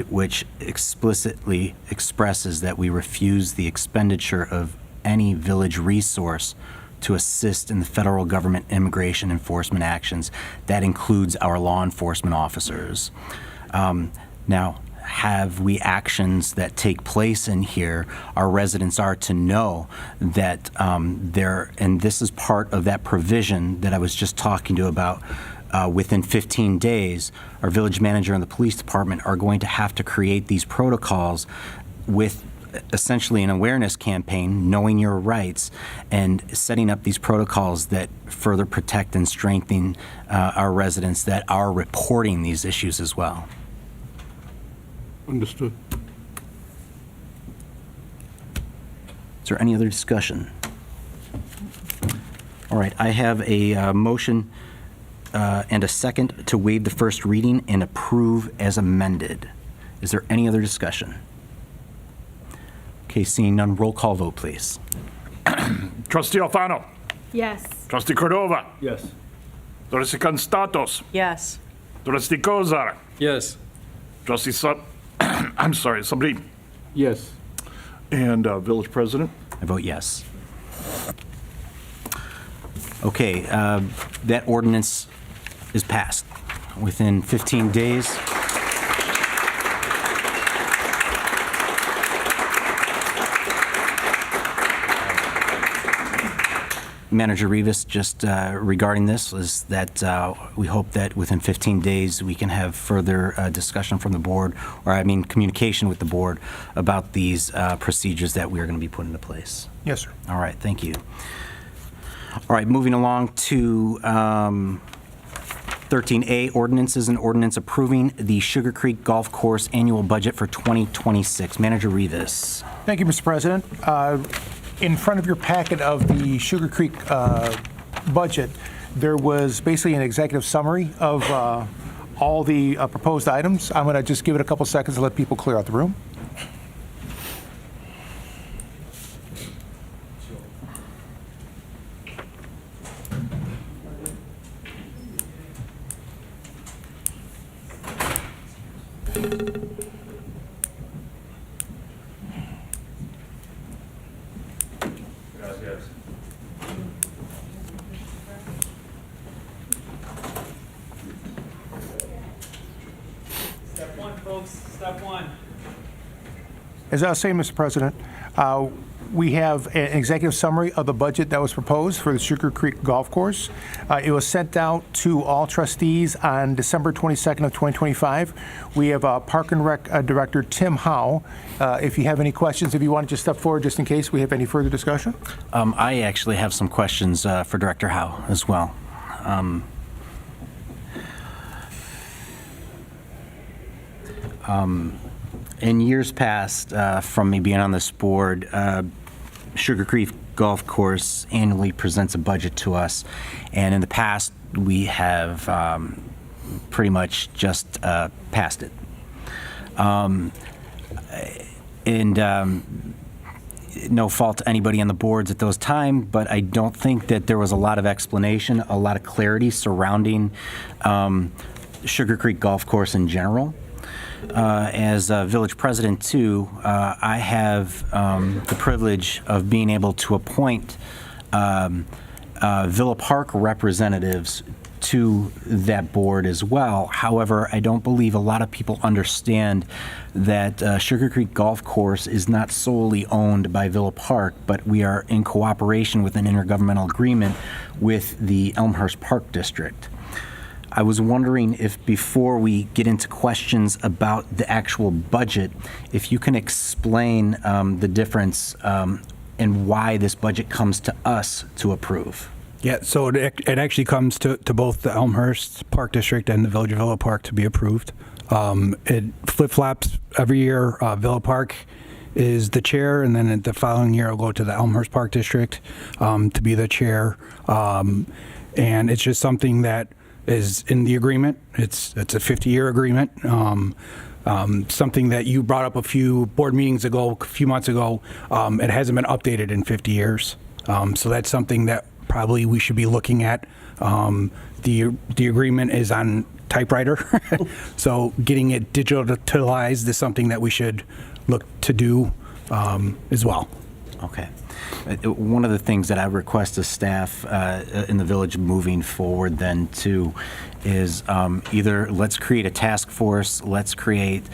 [SPEAKER 4] which explicitly expresses that we refuse the expenditure of any village resource to assist in the federal government immigration enforcement actions. That includes our law enforcement officers. Now, have we actions that take place in here, our residents are to know that and this is part of that provision that I was just talking to about, within 15 days, our village manager and the police department are going to have to create these protocols with essentially an awareness campaign, knowing your rights, and setting up these protocols that further protect and strengthen our residents that are reporting these issues as well.
[SPEAKER 22] Understood.
[SPEAKER 4] Is there any other discussion? All right, I have a motion and a second to waive the first reading and approve as amended. Is there any other discussion? Okay, seeing none, roll call vote, please.
[SPEAKER 2] Trustee Alfano.
[SPEAKER 17] Yes.
[SPEAKER 2] Trustee Cordova.
[SPEAKER 22] Yes.
[SPEAKER 2] Trustee Constatos.
[SPEAKER 15] Yes.
[SPEAKER 2] Trustee Kozar.
[SPEAKER 5] Yes.
[SPEAKER 2] Trustee I'm sorry, Sabri.
[SPEAKER 22] Yes.
[SPEAKER 2] And Village President.
[SPEAKER 4] I vote yes. Okay, that ordinance is passed within 15 days. Manager Rivas, just regarding this, is that we hope that within 15 days we can have further discussion from the board, or I mean communication with the board about these procedures that we are going to be putting into place.
[SPEAKER 19] Yes, sir.
[SPEAKER 4] All right, thank you. All right, moving along to 13A, ordinances and ordinance approving the Sugar Creek Golf Course annual budget for 2026. Manager Rivas.
[SPEAKER 19] Thank you, Mr. President. In front of your packet of the Sugar Creek budget, there was basically an executive summary of all the proposed items. I'm going to just give it a couple seconds to let people clear out the room.
[SPEAKER 10] Step one, folks. Step one.
[SPEAKER 19] As I was saying, Mr. President, we have an executive summary of the budget that was proposed for the Sugar Creek Golf Course. It was sent out to all trustees on December 22nd of 2025. We have Park and Rec Director Tim Howe. If you have any questions, if you want to just step forward just in case we have any further discussion.
[SPEAKER 4] I actually have some questions for Director Howe as well. In years past, from me being on this board, Sugar Creek Golf Course annually presents a budget to us, and in the past, we have pretty much just passed it. No fault to anybody on the boards at those times, but I don't think that there was a lot of explanation, a lot of clarity surrounding Sugar Creek Golf Course in general. As village president, too, I have the privilege of being able to appoint Villa Park representatives to that board as well. However, I don't believe a lot of people understand that Sugar Creek Golf Course is not solely owned by Villa Park, but we are in cooperation with an intergovernmental agreement with the Elmhurst Park District. I was wondering if, before we get into questions about the actual budget, if you can explain the difference and why this budget comes to us to approve.
[SPEAKER 20] Yeah, so it actually comes to both the Elmhurst Park District and the Village of Villa Park to be approved. It flip-flops every year. Villa Park is the chair, and then the following year it'll go to the Elmhurst Park District to be the chair. And it's just something that is in the agreement. It's a 50-year agreement. Something that you brought up a few board meetings ago, a few months ago. It hasn't been updated in 50 years. So that's something that probably we should be looking at. The agreement is on typewriter, so getting it digitalized is something that we should look to do as well.
[SPEAKER 4] Okay. One of the things that I request of staff in the village moving forward then too is either let's create a task force, let's create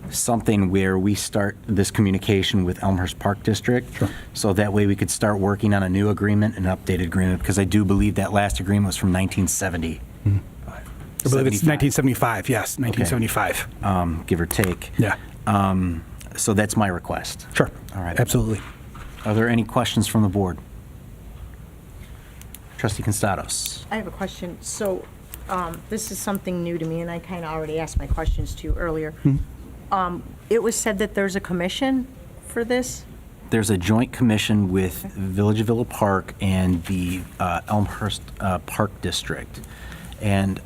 [SPEAKER 4] something where we start this communication with Elmhurst Park District. Sure. So that way we could start working on a new agreement, an updated agreement, because I do believe that last agreement was from 1970.
[SPEAKER 20] Mm-hmm. I believe it's 1975, yes, 1975.
[SPEAKER 4] Okay. Give or take.
[SPEAKER 20] Yeah.
[SPEAKER 4] So that's my request.
[SPEAKER 20] Sure.
[SPEAKER 4] All right.
[SPEAKER 20] Absolutely.
[SPEAKER 4] Are there any questions from the board? Trustee Constados.
[SPEAKER 15] I have a question. So this is something new to me, and I kind of already asked my questions to you earlier. It was said that there's a commission for this?
[SPEAKER 4] There's a joint commission with Village of Villa Park and the Elmhurst Park District. And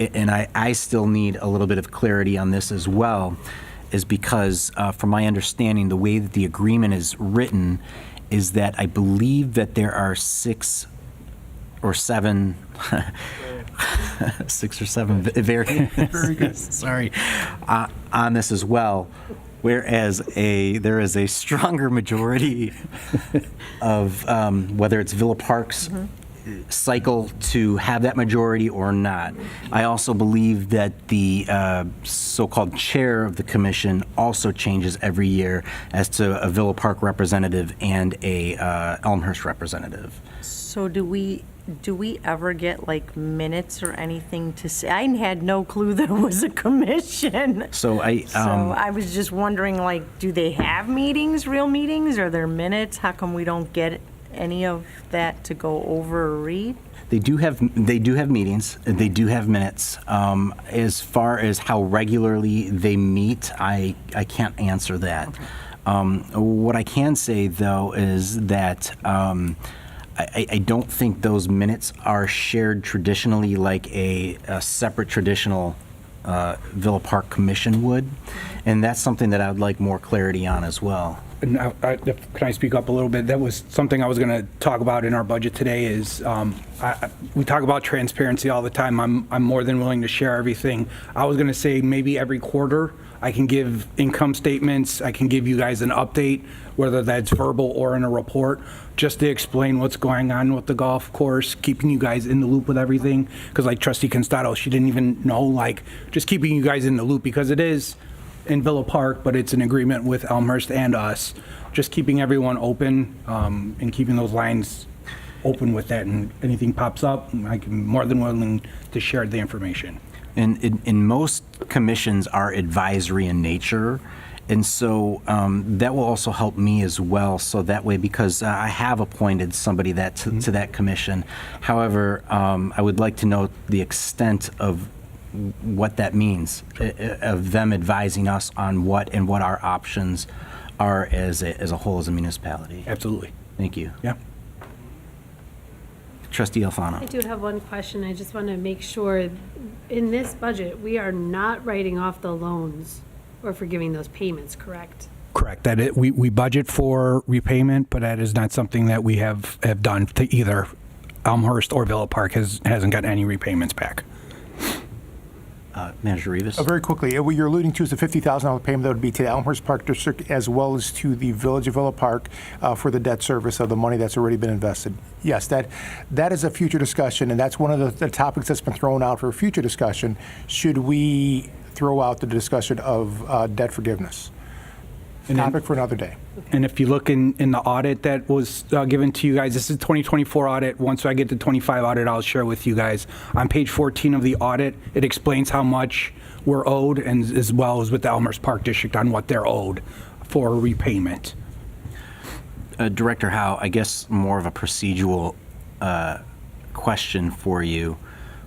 [SPEAKER 4] I still need a little bit of clarity on this as well, is because from my understanding, the way that the agreement is written is that I believe that there are 6 or 7 very good. Sorry, on this as well, whereas there is a stronger majority of whether it's Villa Park's cycle to have that majority or not. I also believe that the so-called chair of the commission also changes every year as to a Villa Park representative and a Elmhurst representative.
[SPEAKER 15] So do we ever get like minutes or anything to say? I had no clue there was a commission.
[SPEAKER 4] So
[SPEAKER 15] I was just wondering, like, do they have meetings, real meetings? Are there minutes? How come we don't get any of that to go over or read?
[SPEAKER 4] They do have meetings. They do have minutes. As far as how regularly they meet, I can't answer that. Okay. What I can say though is that I don't think those minutes are shared traditionally like a separate traditional Villa Park Commission would, and that's something that I would like more clarity on as well.
[SPEAKER 20] Can I speak up a little bit? That was something I was going to talk about in our budget today is we talk about transparency all the time. I'm more than willing to share everything. I was going to say maybe every quarter I can give income statements. I can give you guys an update, whether that's verbal or in a report, just to explain what's going on with the golf course, keeping you guys in the loop with everything. Because like Trustee Constato, she didn't even know, like just keeping you guys in the loop because it is in Villa Park, but it's an agreement with Elmhurst and us. Just keeping everyone open and keeping those lines open with that. And anything pops up, I'm more than willing to share the information.
[SPEAKER 4] And in most commissions are advisory in nature. And so that will also help me as well. So that way, because I have appointed somebody to that commission. However, I would like to know the extent of what that means, of them advising us on what our options are as a whole, as a municipality.
[SPEAKER 20] Absolutely.
[SPEAKER 4] Thank you.
[SPEAKER 20] Yeah.
[SPEAKER 4] Trustee Alfano.
[SPEAKER 17] I do have one question. I just want to make sure, in this budget, we are not writing off the loans or forgiving those payments, correct?
[SPEAKER 20] Correct. We budget for repayment, but that is not something that we have done to either Elmhurst or Villa Park hasn't got any repayments back.
[SPEAKER 4] Manager Rivas.
[SPEAKER 19] Very quickly, what you're alluding to is the $50,000 payment that would be to the Elmhurst Park District as well as to the Village of Villa Park for the debt service of the money that's already been invested. Yes, that is a future discussion, and that's one of the topics that's been thrown out for future discussion. Should we throw out the discussion of debt forgiveness? Topic for another day.
[SPEAKER 20] And if you look in the audit that was given to you guys, this is 2024 audit. Once I get the 25 audit, I'll share with you guys. On page 14 of the audit, it explains how much we're owed, and as well as with the Elmhurst Park District on what they're owed for repayment.
[SPEAKER 4] Director Howe, I guess more of a procedural question for you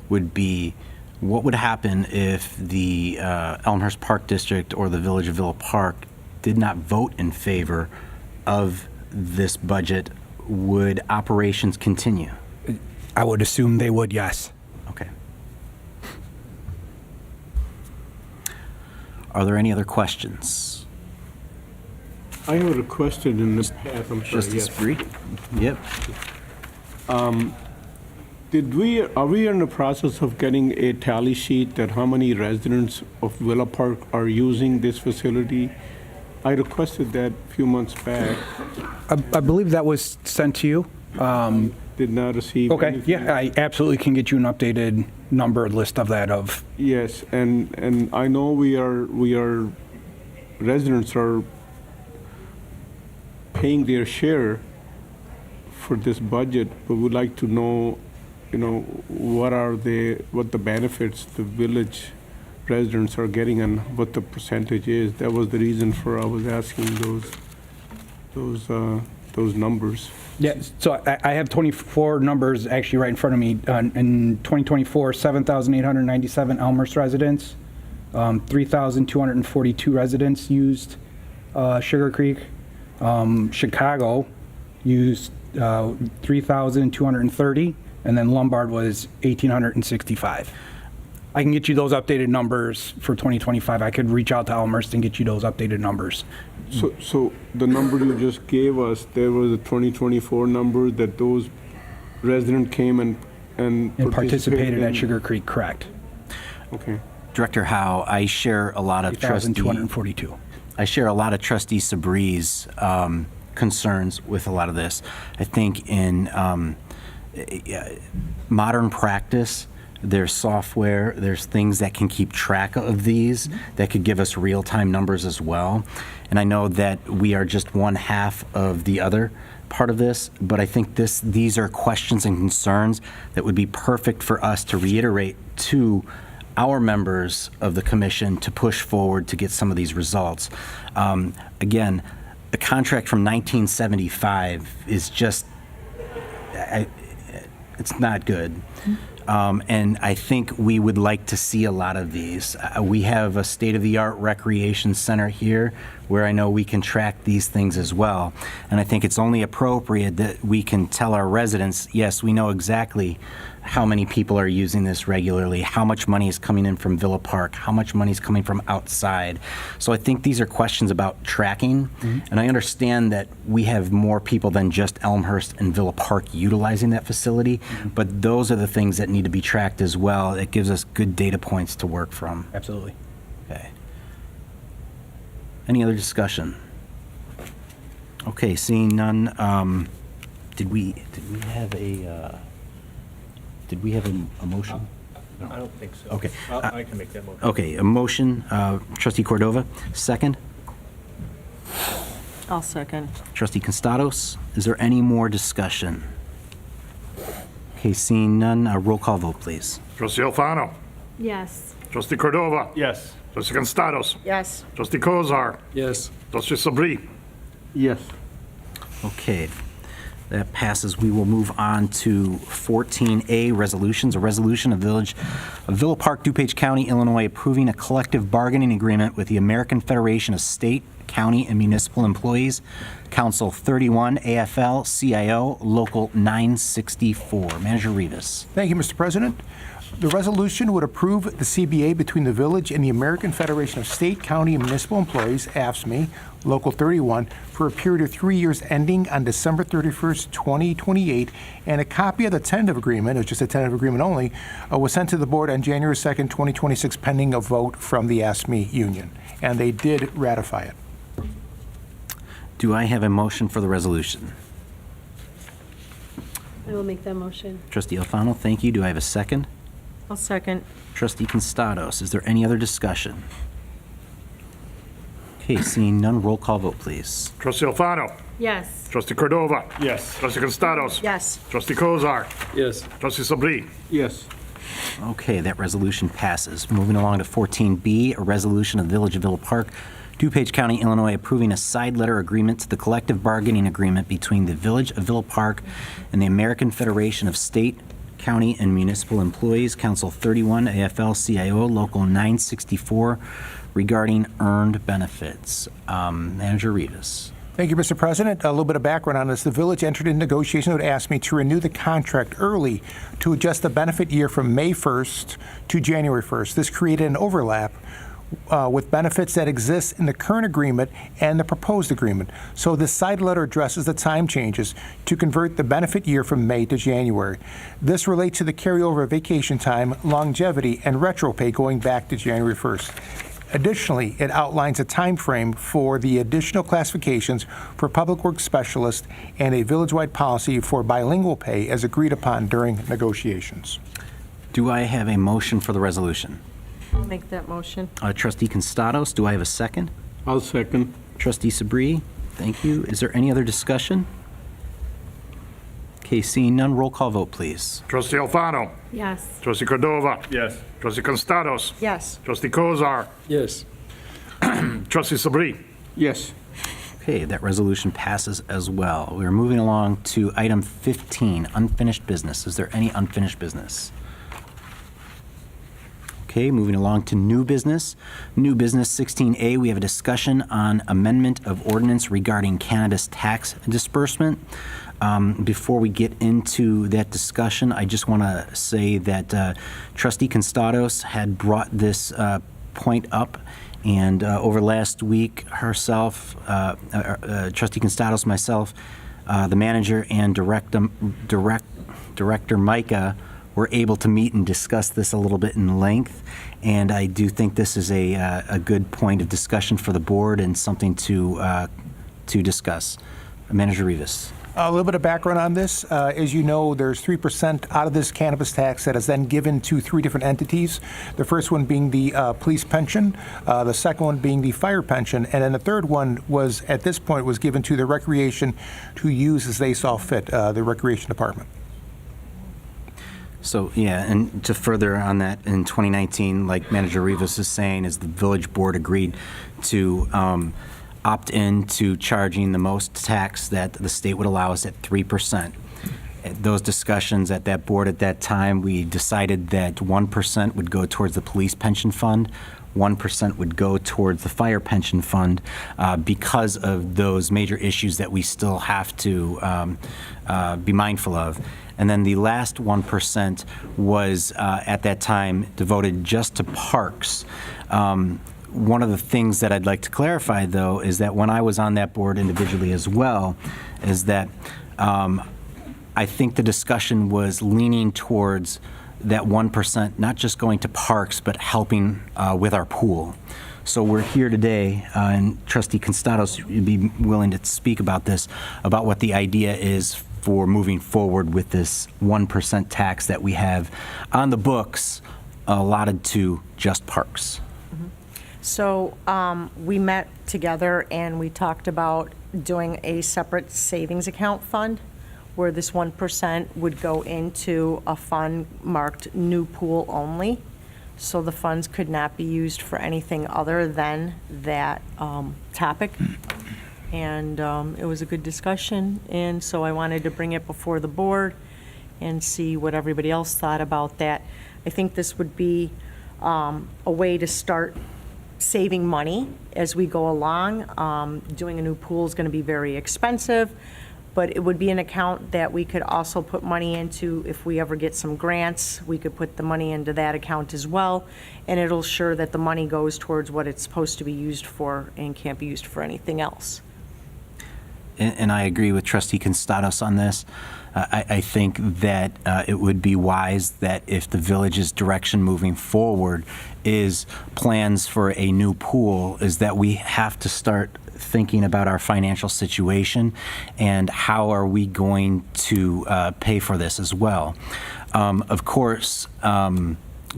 [SPEAKER 4] would be, what would happen if the Elmhurst Park District or the Village of Villa Park did not vote in favor of this budget? Would operations continue?
[SPEAKER 20] I would assume they would, yes.
[SPEAKER 4] Okay. Are there any other questions?
[SPEAKER 22] I have requested in the past, I'm sorry,
[SPEAKER 4] Justice Bree? Yep.
[SPEAKER 22] Are we in the process of getting a tally sheet that how many residents of Villa Park are using this facility? I requested that a few months back.
[SPEAKER 20] I believe that was sent to you.
[SPEAKER 22] Did not receive
[SPEAKER 20] Okay,
[SPEAKER 22] anything.
[SPEAKER 20] yeah, I absolutely can get you an updated number list of that of.
[SPEAKER 22] Yes, and I know we are residents are paying their share for this budget, but we'd like to know, what the benefits the village residents are getting and what the percentage is. That was the reason I was asking those numbers.
[SPEAKER 20] Yeah, so I have 24 numbers actually right in front of me. In 2024, 7,897 Elmhurst residents, 3,242 residents used Sugar Creek. Chicago used 3,230, and then Lombard was 1,865. I can get you those updated numbers for 2025. I could reach out to Elmhurst and get you those updated numbers.
[SPEAKER 22] So the number you just gave us, there was a 2024 number that those residents came and
[SPEAKER 20] participated at Sugar Creek, correct?
[SPEAKER 22] Okay.
[SPEAKER 4] Director Howe, I share a lot of trustee.
[SPEAKER 20] 242.
[SPEAKER 4] I share a lot of Trustee Sabri's concerns with a lot of this. I think in modern practice. There's software, there's things that can keep track of these that could give us real-time numbers as well. And I know that we are just one half of the other part of this, but I think these are questions and concerns that would be perfect for us to reiterate to our members of the commission to push forward to get some of these results. Again, a contract from 1975 is just, it's not good. And I think we would like to see a lot of these. We have a state-of-the-art recreation center here where I know we can track these things as well. And I think it's only appropriate that we can tell our residents, yes, we know exactly how many people are using this regularly, how much money is coming in from Villa Park, how much money is coming from outside. So I think these are questions about tracking. And I understand that we have more people than just Elmhurst and Villa Park utilizing that facility, but those are the things that need to be tracked as well. It gives us good data points to work from. Absolutely. Okay. Any other discussion? Okay, seeing none, did we have a motion?
[SPEAKER 3] I don't think so.
[SPEAKER 4] Okay.
[SPEAKER 3] I can make that motion.
[SPEAKER 4] Okay, a motion, trustee Cordova, second.
[SPEAKER 15] I'll second.
[SPEAKER 4] Trustee Constados, is there any more discussion? Okay, seeing none, roll call vote, please.
[SPEAKER 2] Trustee Alfano.
[SPEAKER 17] Yes.
[SPEAKER 2] Trustee Cordova.
[SPEAKER 3] Yes.
[SPEAKER 2] Trustee Constados.
[SPEAKER 15] Yes.
[SPEAKER 2] Trustee Kozar.
[SPEAKER 5] Yes.
[SPEAKER 2] Trustee Sabri.
[SPEAKER 22] Yes.
[SPEAKER 4] Okay, that passes. We will move on to 14A, resolutions. A resolution of Village of Villa Park, DuPage County, Illinois, approving a collective bargaining agreement with the American Federation of State, County, and Municipal Employees, Council 31, AFL-CIO, Local 964. Manager Rivas.
[SPEAKER 19] Thank you, Mr. President. The resolution would approve the CBA between the village and the American Federation of State, County, and Municipal Employees, AFSCME, Local 31, for a period of 3 years ending on December 31st, 2028, and a copy of the tentative agreement, it's just a tentative agreement only, was sent to the board on January 2nd, 2026, pending a vote from the AFSCME union, and they did ratify it.
[SPEAKER 4] Do I have a motion for the resolution?
[SPEAKER 17] I will make that motion.
[SPEAKER 4] Trustee Alfano, thank you. Do I have a second?
[SPEAKER 15] I'll second.
[SPEAKER 4] Trustee Constados, is there any other discussion? Okay, seeing none, roll call vote, please.
[SPEAKER 2] Trustee Alfano.
[SPEAKER 17] Yes.
[SPEAKER 2] Trustee Cordova.
[SPEAKER 3] Yes.
[SPEAKER 2] Trustee Constados.
[SPEAKER 15] Yes.
[SPEAKER 2] Trustee Kozar.
[SPEAKER 5] Yes.
[SPEAKER 2] Trustee Sabri.
[SPEAKER 22] Yes.
[SPEAKER 4] Okay, that resolution passes. Moving along to 14B, a resolution of the Village of Villa Park, DuPage County, Illinois, approving a side letter agreement to the collective bargaining agreement between the Village of Villa Park and the American Federation of State, County, and Municipal Employees, Council 31, AFL-CIO, Local 964, regarding earned benefits. Manager Rivas.
[SPEAKER 19] Thank you, Mr. President. A little bit of background on this. The village entered into negotiations with AFSCME to renew the contract early to adjust the benefit year from May 1st to January 1st. This created an overlap with benefits that exist in the current agreement and the proposed agreement. So this side letter addresses the time changes to convert the benefit year from May to January. This relates to the carryover of vacation time, longevity, and retro pay going back to January 1st. Additionally, it outlines a time frame for the additional classifications for public works specialists and a village-wide policy for bilingual pay as agreed upon during negotiations.
[SPEAKER 4] Do I have a motion for the resolution?
[SPEAKER 15] I'll make that motion.
[SPEAKER 4] Trustee Constados, do I have a second?
[SPEAKER 22] I'll second.
[SPEAKER 4] Trustee Sabri, thank you. Is there any other discussion? Okay, seeing none, roll call vote, please.
[SPEAKER 2] Trustee Alfano.
[SPEAKER 17] Yes.
[SPEAKER 2] Trustee Cordova.
[SPEAKER 3] Yes.
[SPEAKER 2] Trustee Constados.
[SPEAKER 15] Yes.
[SPEAKER 2] Trustee Kozar.
[SPEAKER 5] Yes.
[SPEAKER 2] Trustee Sabri.
[SPEAKER 22] Yes.
[SPEAKER 4] Okay, that resolution passes as well. We're moving along to item 15, unfinished business. Is there any unfinished business? Okay, moving along to new business. New business 16A, we have a discussion on amendment of ordinance regarding cannabis tax disbursement. Before we get into that discussion, I just want to say that Trustee Constados had brought this point up, and over last week, herself, Trustee Constados, myself, the manager, and Director Micah were able to meet and discuss this a little bit in length, and I do think this is a good point of discussion for the board and something to discuss. Manager Rivas.
[SPEAKER 19] A little bit of background on this. As you know, there's 3% out of this cannabis tax that is then given to 3 different entities. The first one being the police pension, the second one being the fire pension, and then the third one was, at this point, was given to the recreation to use as they saw fit, the recreation department.
[SPEAKER 4] So, yeah, and to further on that, in 2019, like Manager Rivas is saying, is the village board agreed to opt in to charging the most tax that the state would allow us at 3%. At those discussions at that board at that time, we decided that 1% would go towards the police pension fund, 1% would go towards the fire pension fund because of those major issues that we still have to be mindful of. And then the last 1% was, at that time, devoted just to parks. One of the things that I'd like to clarify, though, is that when I was on that board individually as well, is that I think the discussion was leaning towards that 1%, not just going to parks, but helping with our pool. So we're here today, and Trustee Constados, you'd be willing to speak about this, about what the idea is for moving forward with this 1% tax that we have on the books allotted to just parks.
[SPEAKER 15] So we met together and we talked about doing a separate savings account fund where this 1% would go into a fund marked new pool only. So the funds could not be used for anything other than that topic. And it was a good discussion. And so I wanted to bring it before the board and see what everybody else thought about that. I think this would be a way to start saving money as we go along. Doing a new pool is going to be very expensive, but it would be an account that we could also put money into. If we ever get some grants, we could put the money into that account as well, and it'll ensure that the money goes towards what it's supposed to be used for and can't be used for anything else.
[SPEAKER 4] And I agree with Trustee Constados on this. I think that it would be wise that if the village's direction moving forward is plans for a new pool, is that we have to start thinking about our financial situation and how are we going to pay for this as well. Of course,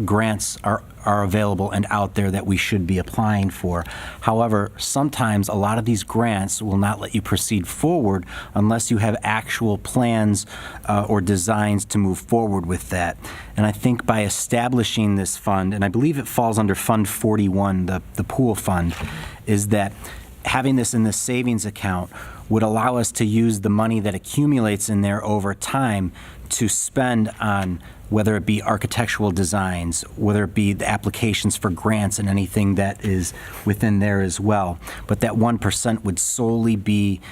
[SPEAKER 4] grants are available and out there that we should be applying for. However, sometimes a lot of these grants will not let you proceed forward unless you have actual plans or designs to move forward with that. And I think by establishing this fund, and I believe it falls under Fund 41, the pool fund, is that having this in the savings account would allow us to use the money that accumulates in there over time to spend on whether it be architectural designs, whether it be the applications for grants and anything that is within there as well. But that 1% would solely be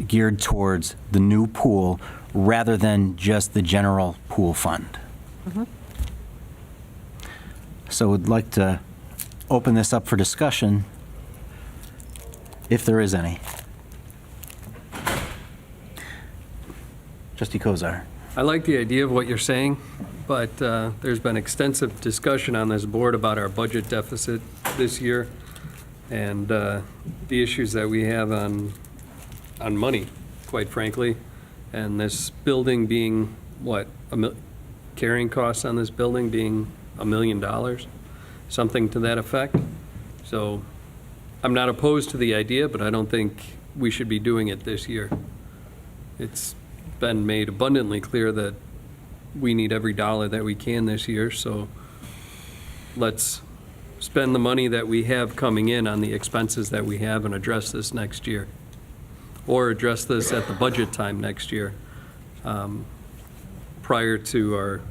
[SPEAKER 4] geared towards the new pool rather than just the general pool fund.
[SPEAKER 15] Mm-hmm.
[SPEAKER 4] So would like to open this up for discussion, if there is any. Trustee Kozar.
[SPEAKER 5] I like the idea of what you're saying, but there's been extensive discussion on this board about our budget deficit this year and the issues that we have on money, quite frankly. And this building being, what, carrying costs on this building being $1 million, something to that effect. So I'm not opposed to the idea, but I don't think we should be doing it this year. It's been made abundantly clear that we need every dollar that we can this year, so let's spend the money that we have coming in on the expenses that we have and address this next year, or address this at the budget time next year, prior to our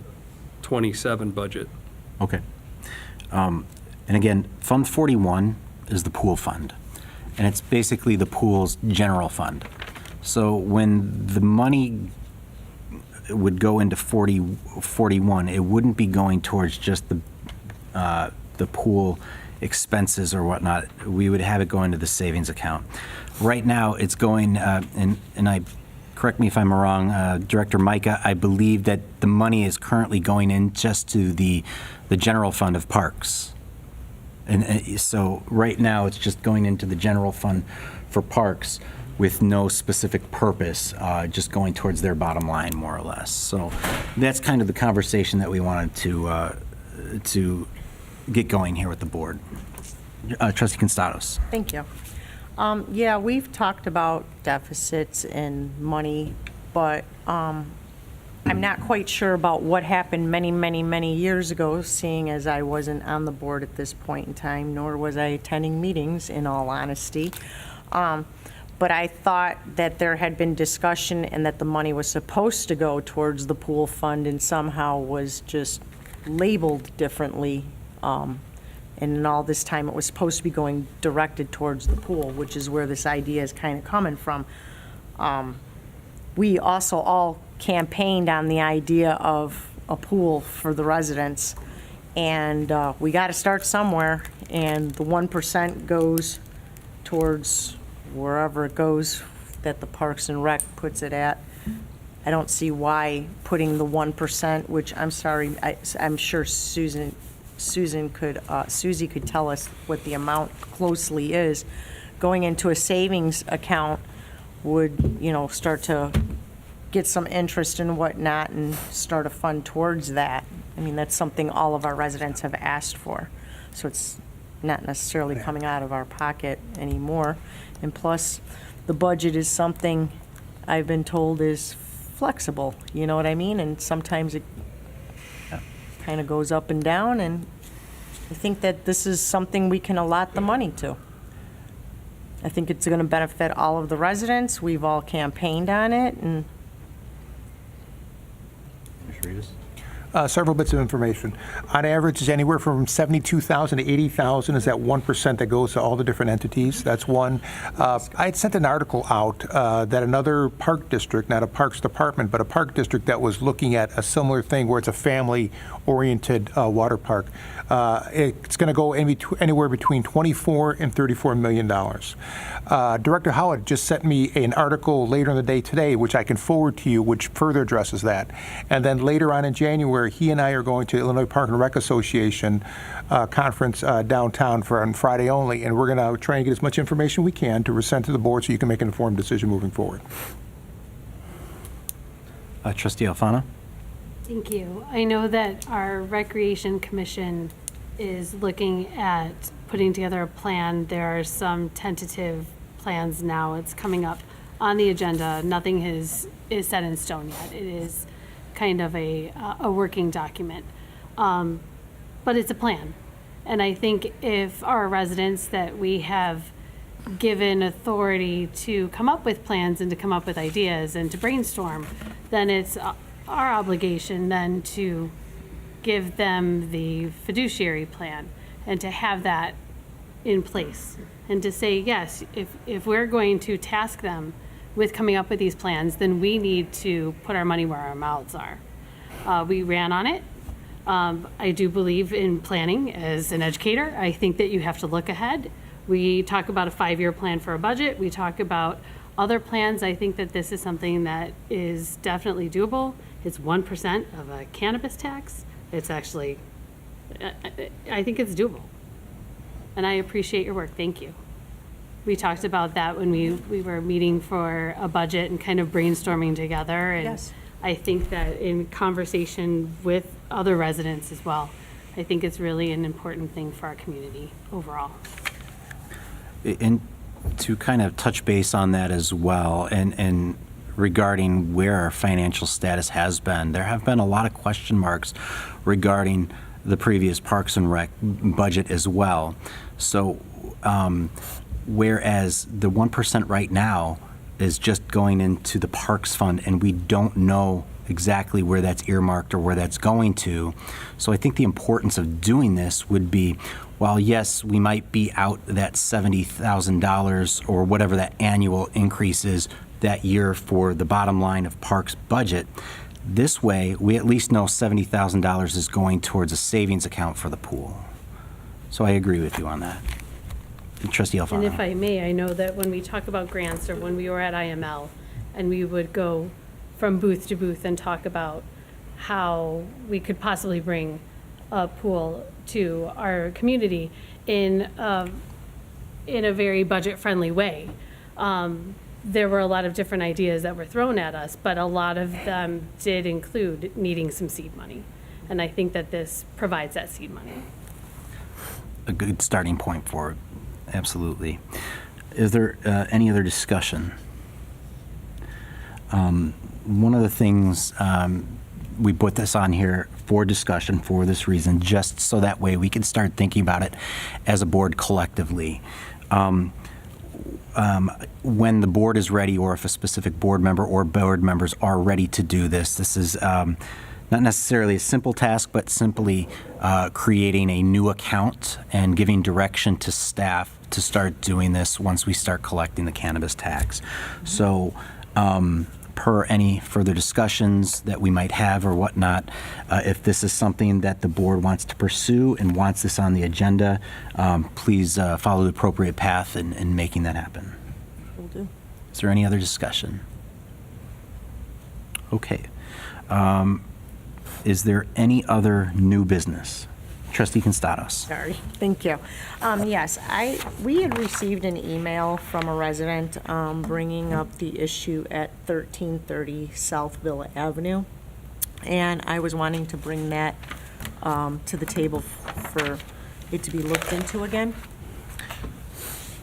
[SPEAKER 5] 27 budget.
[SPEAKER 4] Okay. And again, Fund 41 is the pool fund, and it's basically the pool's general fund. So when the money would go into 41, it wouldn't be going towards just the pool expenses or whatnot. We would have it go into the savings account. Right now, it's going, and I correct me if I'm wrong, Director Micah, I believe that the money is currently going in just to the general fund of parks. And so right now, it's just going into the general fund for parks. with no specific purpose, just going towards their bottom line, more or less. So that's kind of the conversation that we wanted to get going here with the board. Trustee Constados.
[SPEAKER 15] Thank you. Yeah, we've talked about deficits and money, but I'm not quite sure about what happened many, many, many years ago, seeing as I wasn't on the board at this point in time, nor was I attending meetings, in all honesty. But I thought that there had been discussion and that the money was supposed to go towards the pool fund and somehow was just labeled differently. And in all this time, it was supposed to be going directed towards the pool, which is where this idea is kind of coming from. We also all campaigned on the idea of a pool for the residents, and we got to start somewhere, and the 1% goes towards wherever it goes that the Parks and Rec puts it at. I don't see why putting the 1%, which I'm sorry, I'm sure Susie could tell us what the amount closely is, going into a savings account would, start to get some interest and whatnot and start a fund towards that. I mean, that's something all of our residents have asked for. So it's not necessarily coming out of our pocket anymore. And plus, the budget is something I've been told is flexible, you know what I mean? And sometimes it kind of goes up and down, and I think that this is something we can allot the money to. I think it's going to benefit all of the residents. We've all campaigned on it, and
[SPEAKER 19] Several bits of information. On average, it's anywhere from 72,000 to 80,000 is that 1% that goes to all the different entities. That's one. I had sent an article out that another park district, not a parks department, but a park district that was looking at a similar thing where it's a family-oriented water park. It's going to go anywhere between $24 and $34 million. Director Howard just sent me an article later in the day today, which I can forward to you, which further addresses that. And then later on in January, he and I are going to Illinois Park and Rec Association conference downtown on Friday only, and we're going to try and get as much information we can to send to the board so you can make an informed decision moving forward.
[SPEAKER 4] Trustee Alfano.
[SPEAKER 17] Thank you. I know that our Recreation Commission is looking at putting together a plan. There are some tentative plans now. It's coming up on the agenda. Nothing is set in stone yet. It is kind of a working document. But it's a plan. And I think if our residents that we have given authority to come up with plans and to come up with ideas and to brainstorm, then it's our obligation then to give them the fiduciary plan and to have that in place and to say, yes, if we're going to task them with coming up with these plans, then we need to put our money where our mouths are. We ran on it. I do believe in planning as an educator. I think that you have to look ahead. We talk about a 5-year plan for a budget. We talk about other plans. I think that this is something that is definitely doable. It's 1% of a cannabis tax. It's actually, I think it's doable. And I appreciate your work. Thank you. We talked about that when we were meeting for a budget and kind of brainstorming together. And
[SPEAKER 15] yes.
[SPEAKER 17] I think that in conversation with other residents as well, I think it's really an important thing for our community overall.
[SPEAKER 4] And to kind of touch base on that as well, and regarding where our financial status has been, there have been a lot of question marks regarding the previous Parks and Rec budget as well. So whereas the 1% right now is just going into the Parks Fund, and we don't know exactly where that's earmarked or where that's going to. So I think the importance of doing this would be, while yes, we might be out that $70,000 or whatever that annual increase is that year for the bottom line of Parks budget, this way we at least know $70,000 is going towards a savings account for the pool. So I agree with you on that. Trustee Alfano.
[SPEAKER 17] And if I may, I know that when we talk about grants or when we were at IML and we would go from booth to booth and talk about how we could possibly bring a pool to our community in a very budget-friendly way. there were a lot of different ideas that were thrown at us, but a lot of them did include needing some seed money. And I think that this provides that seed money.
[SPEAKER 4] A good starting point for it, absolutely. Is there any other discussion? One of the things, we put this on here for discussion for this reason, just so that way we can start thinking about it as a board collectively. When the board is ready, or if a specific board member or board members are ready to do this, this is not necessarily a simple task, but simply creating a new account and giving direction to staff to start doing this once we start collecting the cannabis tax. So, per any further discussions that we might have or whatnot, if this is something that the board wants to pursue and wants this on the agenda, please follow the appropriate path in making that happen.
[SPEAKER 15] Will do.
[SPEAKER 4] Is there any other discussion? Okay. Is there any other new business? Trustee Constados.
[SPEAKER 15] Sorry, thank you. Yes, we had received an email from a resident bringing up the issue at 1330 South Villa Avenue, and I was wanting to bring that to the table for it to be looked into again.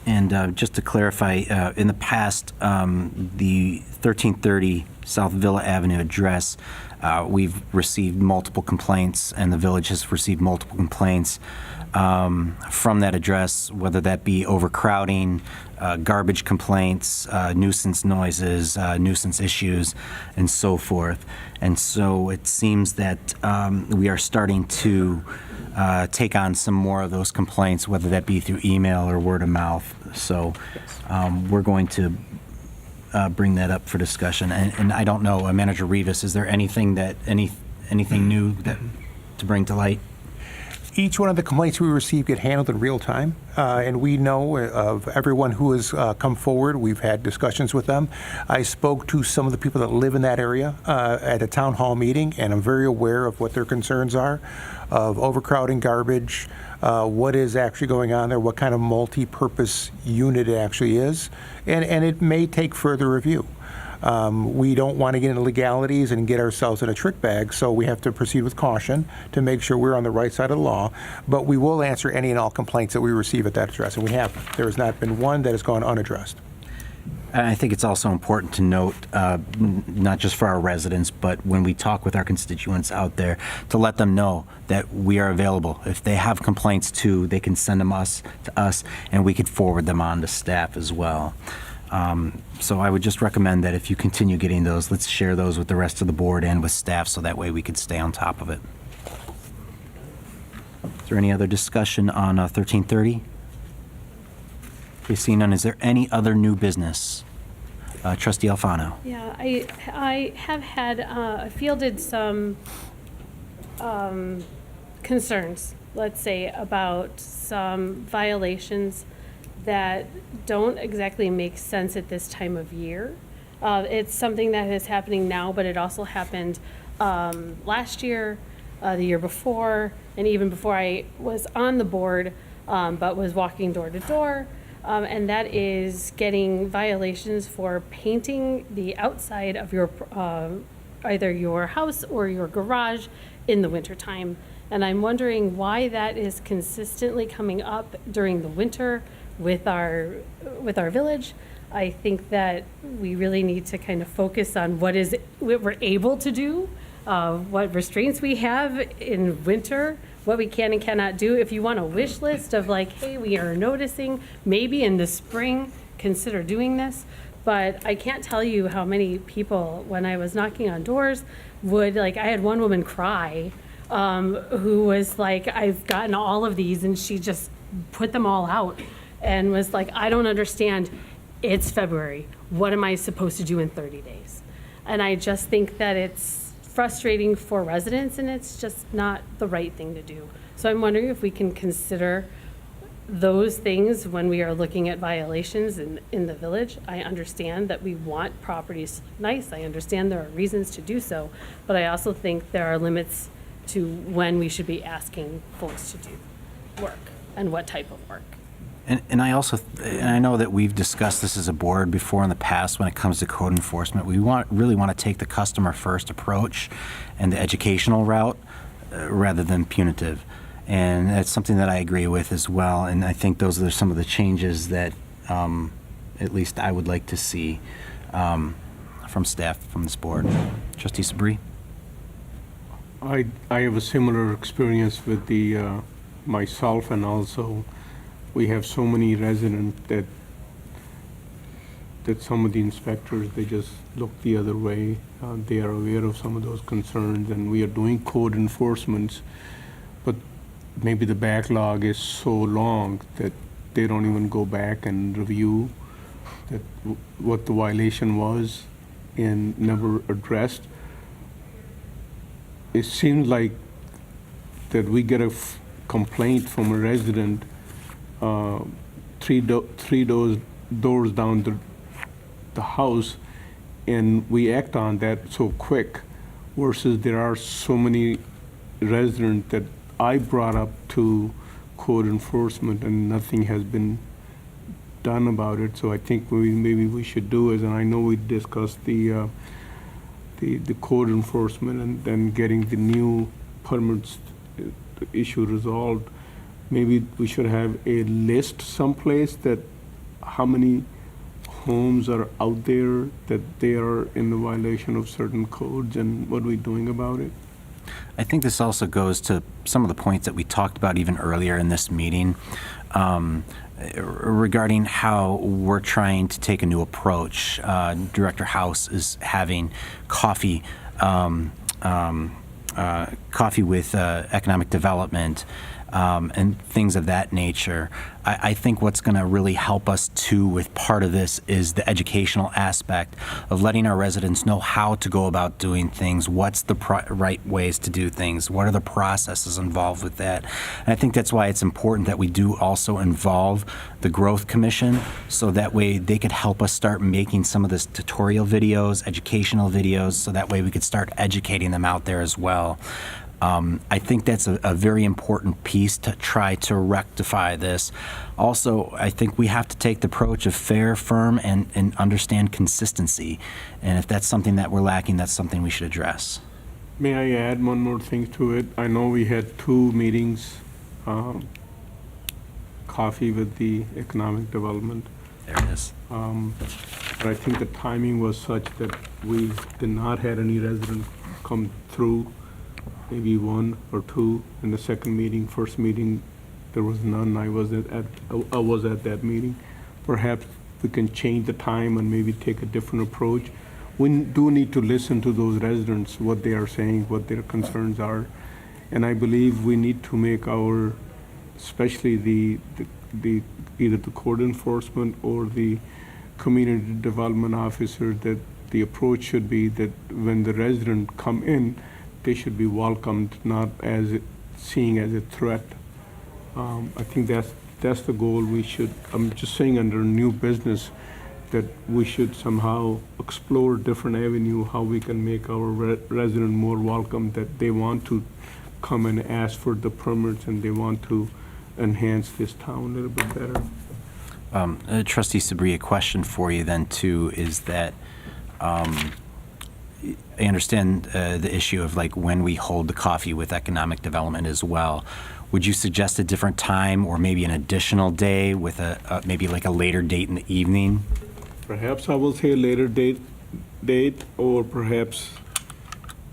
[SPEAKER 4] And just to clarify, in the past, the 1330 South Villa Avenue address, we've received multiple complaints, and the village has received multiple complaints from that address, whether that be overcrowding, garbage complaints, nuisance noises, nuisance issues, and so forth. And so it seems that we are starting to take on some more of those complaints, whether that be through email or word of mouth. So we're going to bring that up for discussion. And I don't know, Manager Rivas, is there anything anything new to bring to light?
[SPEAKER 19] Each one of the complaints we receive get handled in real time, and we know of everyone who has come forward. We've had discussions with them. I spoke to some of the people that live in that area at a town hall meeting, and I'm very aware of what their concerns are, of overcrowding, garbage, what is actually going on there, what kind of multi-purpose unit it actually is, and it may take further review. We don't want to get into legalities and get ourselves in a trick bag, so we have to proceed with caution to make sure we're on the right side of the law. But we will answer any and all complaints that we receive at that address, and we have. There has not been one that has gone unaddressed.
[SPEAKER 4] And I think it's also important to note, not just for our residents, but when we talk with our constituents out there, to let them know that we are available. If they have complaints too, they can send them to us, and we could forward them on to staff as well. So I would just recommend that if you continue getting those, let's share those with the rest of the board and with staff, so that way we could stay on top of it. Is there any other discussion on 1330? Okay, seeing none, is there any other new business? Trustee Alfano.
[SPEAKER 17] Yeah, I have had fielded some concerns, let's say, about some violations that don't exactly make sense at this time of year. It's something that is happening now, but it also happened last year, the year before, and even before I was on the board, but was walking door to door. And that is getting violations for painting the outside of your either your house or your garage in the wintertime. And I'm wondering why that is consistently coming up during the winter with our village. I think that we really need to kind of focus on what we're able to do, what restraints we have in winter, what we can and cannot do. If you want a wish list of like, hey, we are noticing, maybe in the spring, consider doing this. But I can't tell you how many people, when I was knocking on doors, I had one woman cry, who was like, I've gotten all of these, and she just put them all out and was like, I don't understand. It's February. What am I supposed to do in 30 days? And I just think that it's frustrating for residents, and it's just not the right thing to do. So I'm wondering if we can consider those things when we are looking at violations in the village. I understand that we want properties nice. I understand there are reasons to do so, but I also think there are limits to when we should be asking folks to do work and what type of work.
[SPEAKER 4] And I also, and I know that we've discussed this as a board before in the past when it comes to code enforcement. We really want to take the customer first approach and the educational route rather than punitive. And that's something that I agree with as well. And I think those are some of the changes that at least I would like to see from staff, from this board. Trustee Sabri?
[SPEAKER 22] I have a similar experience with the myself, and also we have so many residents that some of the inspectors, they just look the other way. They are aware of some of those concerns, and we are doing code enforcements, but maybe the backlog is so long that they don't even go back and review that what the violation was and never addressed. It seems like that we get a complaint from a resident three doors down the house, and we act on that so quick, versus there are so many residents that I brought up to code enforcement and nothing has been done about it. So I think maybe we should do is, and I know we discussed the code enforcement and then getting the new permits issue resolved. Maybe we should have a list someplace that how many homes are out there that they are in the violation of certain codes and what we're doing about it.
[SPEAKER 4] I think this also goes to some of the points that we talked about even earlier in this meeting regarding how we're trying to take a new approach. Director House is having coffee with economic development and things of that nature. I think what's going to really help us too with part of this is the educational aspect of letting our residents know how to go about doing things, what's the right ways to do things, what are the processes involved with that. And I think that's why it's important that we do also involve the Growth Commission, so that way they could help us start making some of this tutorial videos, educational videos, so that way we could start educating them out there as well. I think that's a very important piece to try to rectify this. Also, I think we have to take the approach of fair, firm, and understand consistency. And if that's something that we're lacking, that's something we should address.
[SPEAKER 22] May I add one more thing to it? I know we had 2 meetings, coffee with the economic development.
[SPEAKER 4] There it is.
[SPEAKER 22] But I think the timing was such that we did not have any residents come through. Maybe 1 or 2 in the second meeting. First meeting, there was none. I was at that meeting. Perhaps we can change the time and maybe take a different approach. We do need to listen to those residents, what they are saying, what their concerns are. And I believe we need to make our, especially the either the code enforcement or the community development officer, that the approach should be that when the resident come in, they should be welcomed, not as seeing as a threat. I think that's the goal. We should. I'm just saying, under new business, that we should somehow explore different avenue how we can make our resident more welcome. That they want to come and ask for the permits and they want to enhance this town a little bit better.
[SPEAKER 4] Trustee Sabri, a question for you then too is that. I understand the issue of like when we hold the coffee with economic development as well. Would you suggest a different time or maybe an additional day with maybe like a later date in the evening?
[SPEAKER 22] Perhaps I will say a later date, or perhaps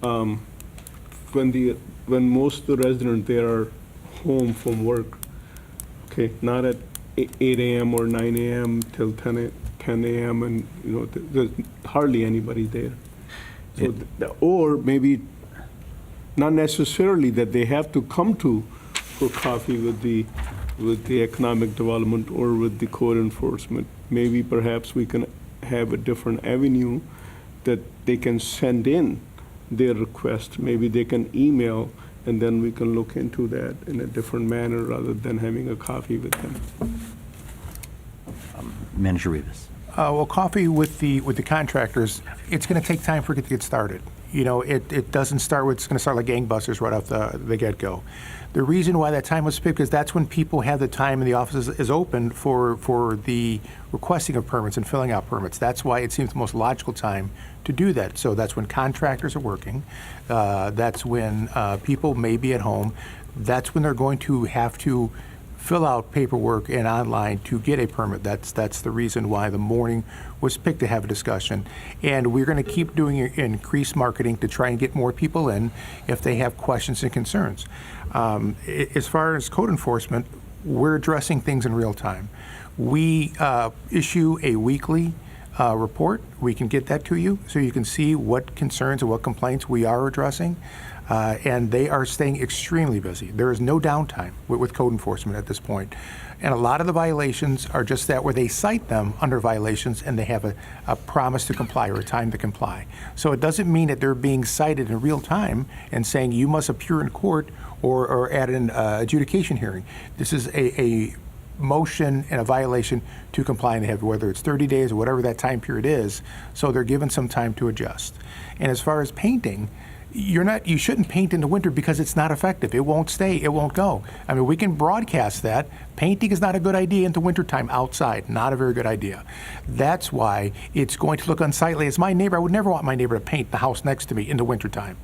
[SPEAKER 22] when most of the residents they are home from work. Okay, not at 8 a.m. or 9 a.m. till 10 a.m. and there's hardly anybody there. So or maybe not necessarily that they have to come for coffee with the economic development or with the code enforcement. Maybe perhaps we can have a different avenue that they can send in their request. Maybe they can email, and then we can look into that in a different manner rather than having a coffee with them.
[SPEAKER 4] Manager Rivas.
[SPEAKER 19] Well, coffee with the contractors, it's going to take time for it to get started. it doesn't start with, it's going to start like gangbusters right off the get-go. The reason why that time was picked is that's when people have the time and the office is open for the requesting of permits and filling out permits. That's why it seems the most logical time to do that. So that's when contractors are working. That's when people may be at home. That's when they're going to have to fill out paperwork and online to get a permit. That's the reason why the morning was picked to have a discussion. And we're going to keep doing increased marketing to try and get more people in if they have questions and concerns. As far as code enforcement, we're addressing things in real time. We issue a weekly report. We can get that to you so you can see what concerns and what complaints we are addressing. And they are staying extremely busy. There is no downtime with code enforcement at this point. And a lot of the violations are just that, where they cite them under violations and they have a promise to comply or a time to comply. So it doesn't mean that they're being cited in real time and saying you must appear in court or at an adjudication hearing. This is a motion and a violation to comply, and they have, whether it's 30 days or whatever that time period is, so they're given some time to adjust. And as far as painting, you shouldn't paint in the winter because it's not effective. It won't stay, it won't go. I mean, we can broadcast that. Painting is not a good idea into wintertime outside, not a very good idea. That's why it's going to look unsightly. As my neighbor, I would never want my neighbor to paint the house next to me in the wintertime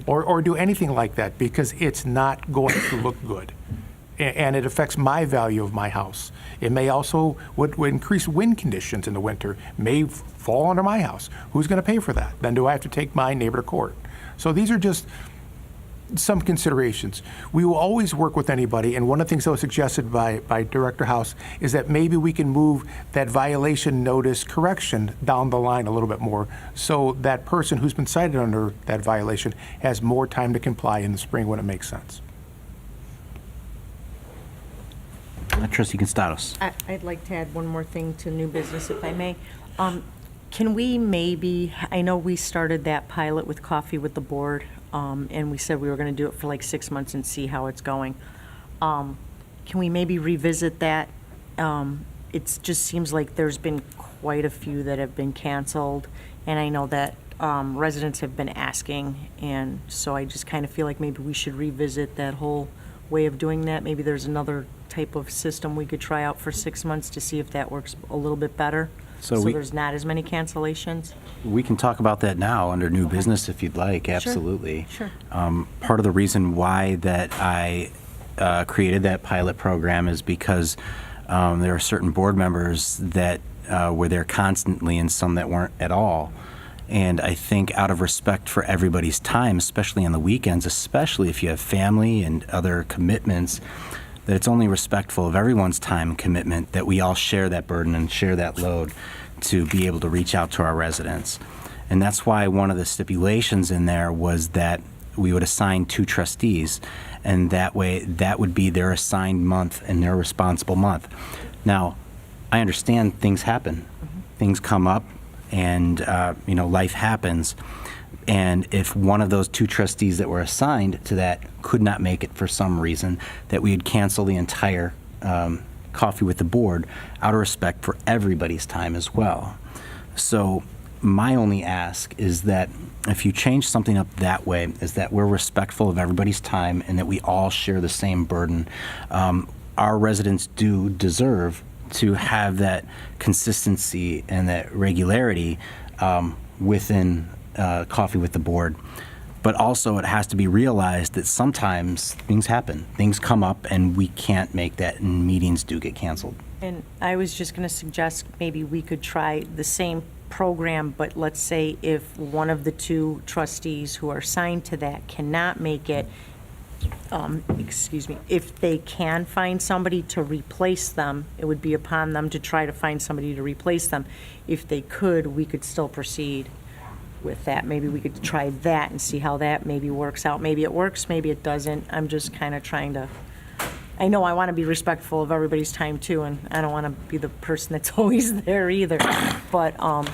[SPEAKER 19] or do anything like that, because it's not going to look good. And it affects my value of my house. It may also, would increase wind conditions in the winter, may fall under my house. Who's going to pay for that? Then do I have to take my neighbor to court? So these are just some considerations. We will always work with anybody, and one of the things that was suggested by Director House is that maybe we can move that violation notice correction down the line a little bit more, so that person who's been cited under that violation has more time to comply in the spring when it makes sense.
[SPEAKER 4] Trustee Constados.
[SPEAKER 15] I'd like to add one more thing to new business, if I may. Can we maybe, I know we started that pilot with Coffee with the Board, and we said we were going to do it for like 6 months and see how it's going. Can we maybe revisit that? It just seems like there's been quite a few that have been canceled, and I know that residents have been asking, and so I just kind of feel like maybe we should revisit that whole way of doing that. Maybe there's another type of system we could try out for 6 months to see if that works a little bit better. So there's not as many cancellations?
[SPEAKER 4] We can talk about that now under new business if you'd like, absolutely.
[SPEAKER 15] Sure.
[SPEAKER 4] Part of the reason why that I created that pilot program is because there are certain board members that were there constantly and some that weren't at all. And I think out of respect for everybody's time, especially on the weekends, especially if you have family and other commitments, that it's only respectful of everyone's time and commitment that we all share that burden and share that load to be able to reach out to our residents. And that's why one of the stipulations in there was that we would assign 2 trustees, and that way that would be their assigned month and their responsible month. Now, I understand things happen. Things come up, and life happens. And if one of those 2 trustees that were assigned to that could not make it for some reason, that we would cancel the entire Coffee with the Board out of respect for everybody's time as well. So my only ask is that if you change something up that way, is that we're respectful of everybody's time and that we all share the same burden. Our residents do deserve to have that consistency and that regularity within Coffee with the Board. But also it has to be realized that sometimes things happen. Things come up and we can't make that, and meetings do get canceled.
[SPEAKER 15] And I was just going to suggest maybe we could try the same program, but let's say if one of the 2 trustees who are assigned to that cannot make it, if they can find somebody to replace them, it would be upon them to try to find somebody to replace them. If they could, we could still proceed with that. Maybe we could try that and see how that maybe works out. Maybe it works, maybe it doesn't. I'm just kind of trying to, I know I want to be respectful of everybody's time too, and I don't want to be the person that's always there either. But I'm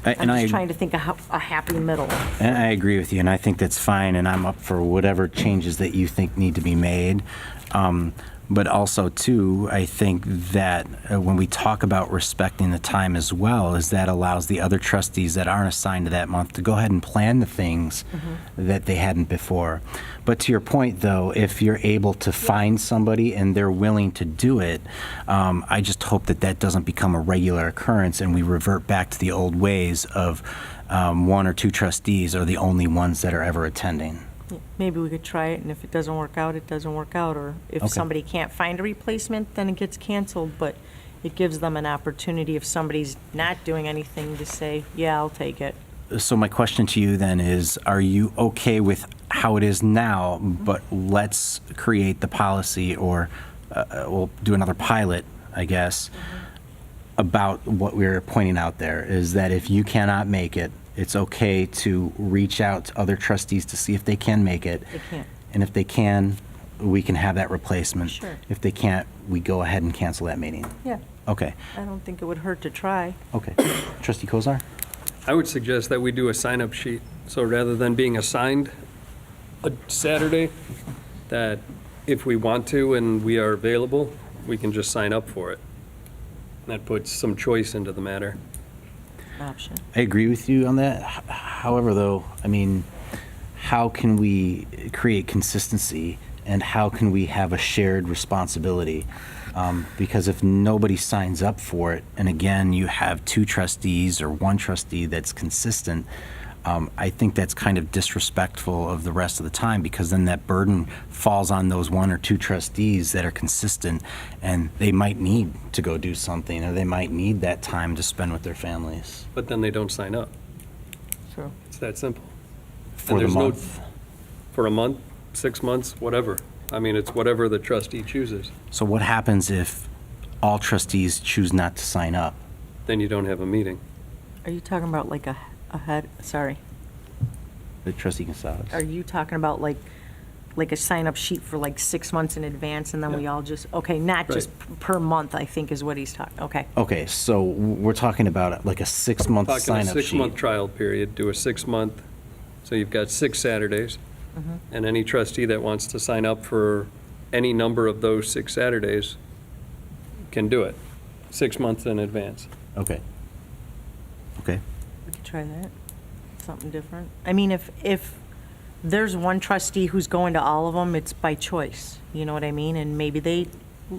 [SPEAKER 15] just trying to think of a happy middle.
[SPEAKER 4] And I agree with you, and I think that's fine, and I'm up for whatever changes that you think need to be made. But also, too, I think that when we talk about respecting the time as well, is that allows the other trustees that aren't assigned to that month to go ahead and plan the things that they hadn't before. But to your point, though, if you're able to find somebody and they're willing to do it, I just hope that that doesn't become a regular occurrence and we revert back to the old ways of one or two trustees are the only ones that are ever attending.
[SPEAKER 15] Maybe we could try it, and if it doesn't work out, it doesn't work out. Or if
[SPEAKER 4] Okay.
[SPEAKER 15] somebody can't find a replacement, then it gets canceled. But it gives them an opportunity, if somebody's not doing anything, to say, yeah, I'll take it.
[SPEAKER 4] So my question to you then is, are you okay with how it is now, but let's create the policy, or we'll do another pilot, I guess, about what we're pointing out there, is that if you cannot make it, it's okay to reach out to other trustees to see if they can make it.
[SPEAKER 15] They can't.
[SPEAKER 4] And if they can, we can have that replacement.
[SPEAKER 15] Sure.
[SPEAKER 4] If they can't, we go ahead and cancel that meeting.
[SPEAKER 15] Yeah.
[SPEAKER 4] Okay,
[SPEAKER 15] I don't think it would hurt to try.
[SPEAKER 4] okay. Trustee Kozar?
[SPEAKER 5] I would suggest that we do a sign-up sheet. So rather than being assigned a Saturday, that if we want to and we are available, we can just sign up for it. That puts some choice into the matter.
[SPEAKER 15] Option.
[SPEAKER 4] I agree with you on that. However, though, I mean, how can we create consistency and how can we have a shared responsibility? Because if nobody signs up for it, and again, you have two trustees or one trustee that's consistent, I think that's kind of disrespectful of the rest of the time, because then that burden falls on those one or two trustees that are consistent, and they might need to go do something, or they might need that time to spend with their families.
[SPEAKER 5] But then they don't sign up.
[SPEAKER 15] True.
[SPEAKER 5] It's that simple.
[SPEAKER 4] For
[SPEAKER 5] And
[SPEAKER 4] the
[SPEAKER 5] there's no-
[SPEAKER 4] month.
[SPEAKER 5] For a month, 6 months, whatever. I mean, it's whatever the trustee chooses.
[SPEAKER 4] So what happens if all trustees choose not to sign up?
[SPEAKER 5] Then you don't have a meeting.
[SPEAKER 15] Are you talking about like a head, sorry,
[SPEAKER 4] The trustee Constados?
[SPEAKER 15] are you talking about like a sign-up sheet for like 6 months in advance, and then we all just, okay, not just per month, I think is what he's talking, okay.
[SPEAKER 4] Okay, so we're talking about like a 6-month
[SPEAKER 5] Talking a
[SPEAKER 4] sign-up sheet.
[SPEAKER 5] 6-month trial period, do a 6-month, so you've got 6 Saturdays. And any trustee that wants to sign up for any number of those 6 Saturdays can do it, 6 months in advance.
[SPEAKER 4] Okay. Okay.
[SPEAKER 15] We could try that, something different. I mean, if there's one trustee who's going to all of them, it's by choice, you know what I mean? And maybe they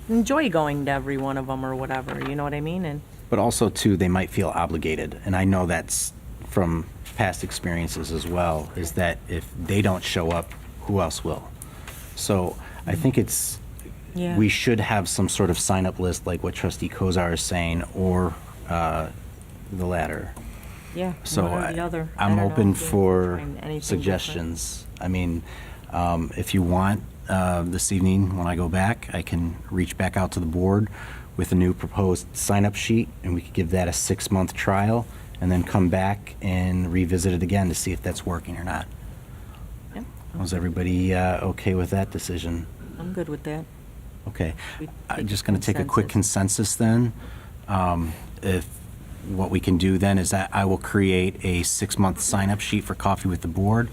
[SPEAKER 15] enjoy going to every one of them or whatever, you know what I mean? And
[SPEAKER 4] But also, too, they might feel obligated, and I know that's from past experiences as well, is that if they don't show up, who else will? So I think it's,
[SPEAKER 15] Yeah.
[SPEAKER 4] we should have some sort of sign-up list, like what trustee Kozar is saying, or the latter.
[SPEAKER 15] yeah,
[SPEAKER 4] So
[SPEAKER 15] one or the other. I
[SPEAKER 4] I'm
[SPEAKER 15] don't know
[SPEAKER 4] open
[SPEAKER 15] if they're
[SPEAKER 4] for
[SPEAKER 15] trying anything
[SPEAKER 4] suggestions. I mean, if you want, this evening, when I go back, I can reach back out to the board with a new proposed sign-up sheet, and we could give that a 6-month trial, and then come back and revisit it again to see if that's working or not.
[SPEAKER 15] Yep.
[SPEAKER 4] Was everybody okay with that decision?
[SPEAKER 15] different. I'm good with that.
[SPEAKER 4] Okay.
[SPEAKER 15] We
[SPEAKER 4] I'm
[SPEAKER 15] take
[SPEAKER 4] just going to take a quick consensus then. If what we can do then is that I will create a 6-month sign-up sheet for Coffee with the Board.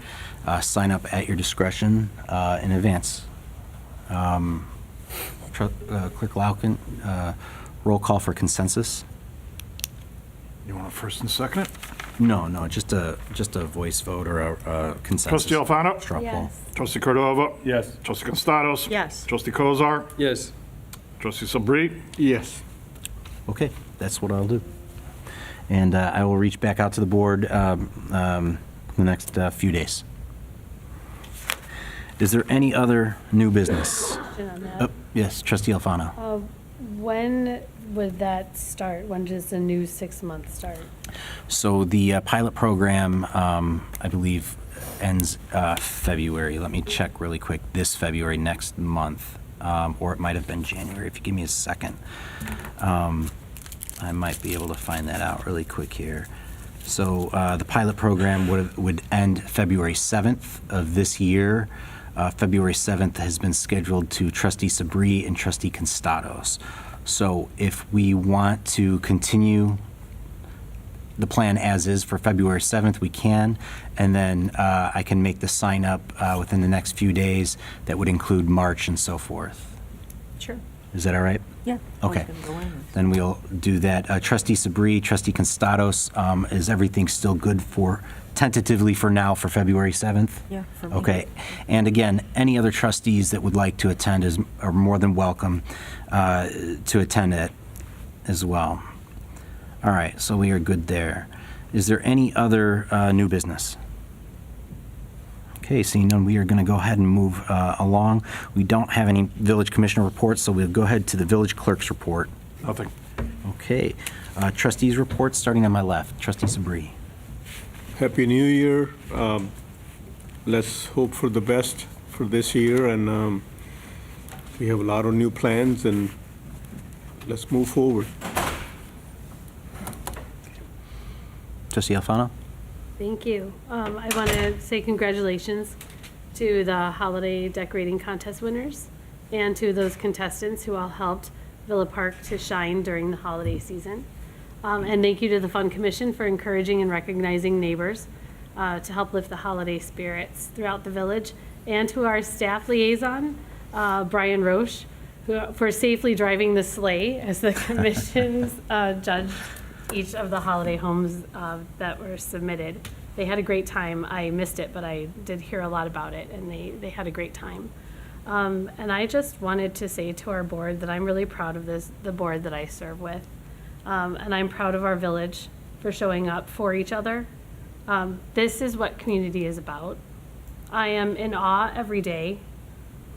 [SPEAKER 4] Sign up at your discretion in advance. Clerk Lauken, roll call for consensus.
[SPEAKER 2] You want a first and second it?
[SPEAKER 4] No, just a voice vote or a consensus.
[SPEAKER 2] Trustee Alfano?
[SPEAKER 4] Straw poll.
[SPEAKER 18] Yes.
[SPEAKER 2] Trustee Cordova?
[SPEAKER 3] Yes.
[SPEAKER 2] Trustee Constados?
[SPEAKER 15] Yes.
[SPEAKER 2] Trustee Kozar?
[SPEAKER 5] Yes,
[SPEAKER 2] Trustee Sabri?
[SPEAKER 22] Yes.
[SPEAKER 4] Okay, that's what I'll do. And I will reach back out to the board the next few days. Is there any other new business?
[SPEAKER 17] Question on that.
[SPEAKER 4] Oh, yes, trustee Alfano.
[SPEAKER 17] When would that start? When does the new 6-month start?
[SPEAKER 4] So the pilot program, I believe, ends February. Let me check really quick. This February, next month, or it might have been January. If you give me a second, I might be able to find that out really quick here. So the pilot program would end February 7th of this year. February 7th has been scheduled to Trustee Sabri and Trustee Constados. So if we want to continue the plan as is for February 7th, we can, and then I can make the sign up within the next few days that would include March and so forth.
[SPEAKER 15] Sure.
[SPEAKER 4] Is that all right?
[SPEAKER 15] Yeah.
[SPEAKER 4] Okay. Then we'll do that. Trustee Sabri, Trustee Constados, is everything still good for, tentatively for now, for February 7th?
[SPEAKER 15] Yeah, for me.
[SPEAKER 4] Okay. And again, any other trustees that would like to attend are more than welcome to attend it as well. All right, so we are good there. Is there any other new business? Okay, seeing none, we are going to go ahead and move along. We don't have any village commissioner reports, so we'll go ahead to the village clerk's report.
[SPEAKER 2] Nothing.
[SPEAKER 4] Okay, trustees' reports, starting on my left. Trustee Sabri.
[SPEAKER 22] Happy New Year. Let's hope for the best for this year, and we have a lot of new plans, and let's move forward.
[SPEAKER 4] Trustee Alfano.
[SPEAKER 17] Thank you. I want to say congratulations to the holiday decorating contest winners and to those contestants who all helped Villa Park to shine during the holiday season. And thank you to the Fun Commission for encouraging and recognizing neighbors to help lift the holiday spirits throughout the village, and to our staff liaison, Brian Roche, for safely driving the sleigh as the commission's judge each of the holiday homes that were submitted. They had a great time. I missed it, but I did hear a lot about it, and they had a great time. And I just wanted to say to our board that I'm really proud of the board that I serve with. And I'm proud of our village for showing up for each other. This is what community is about. I am in awe every day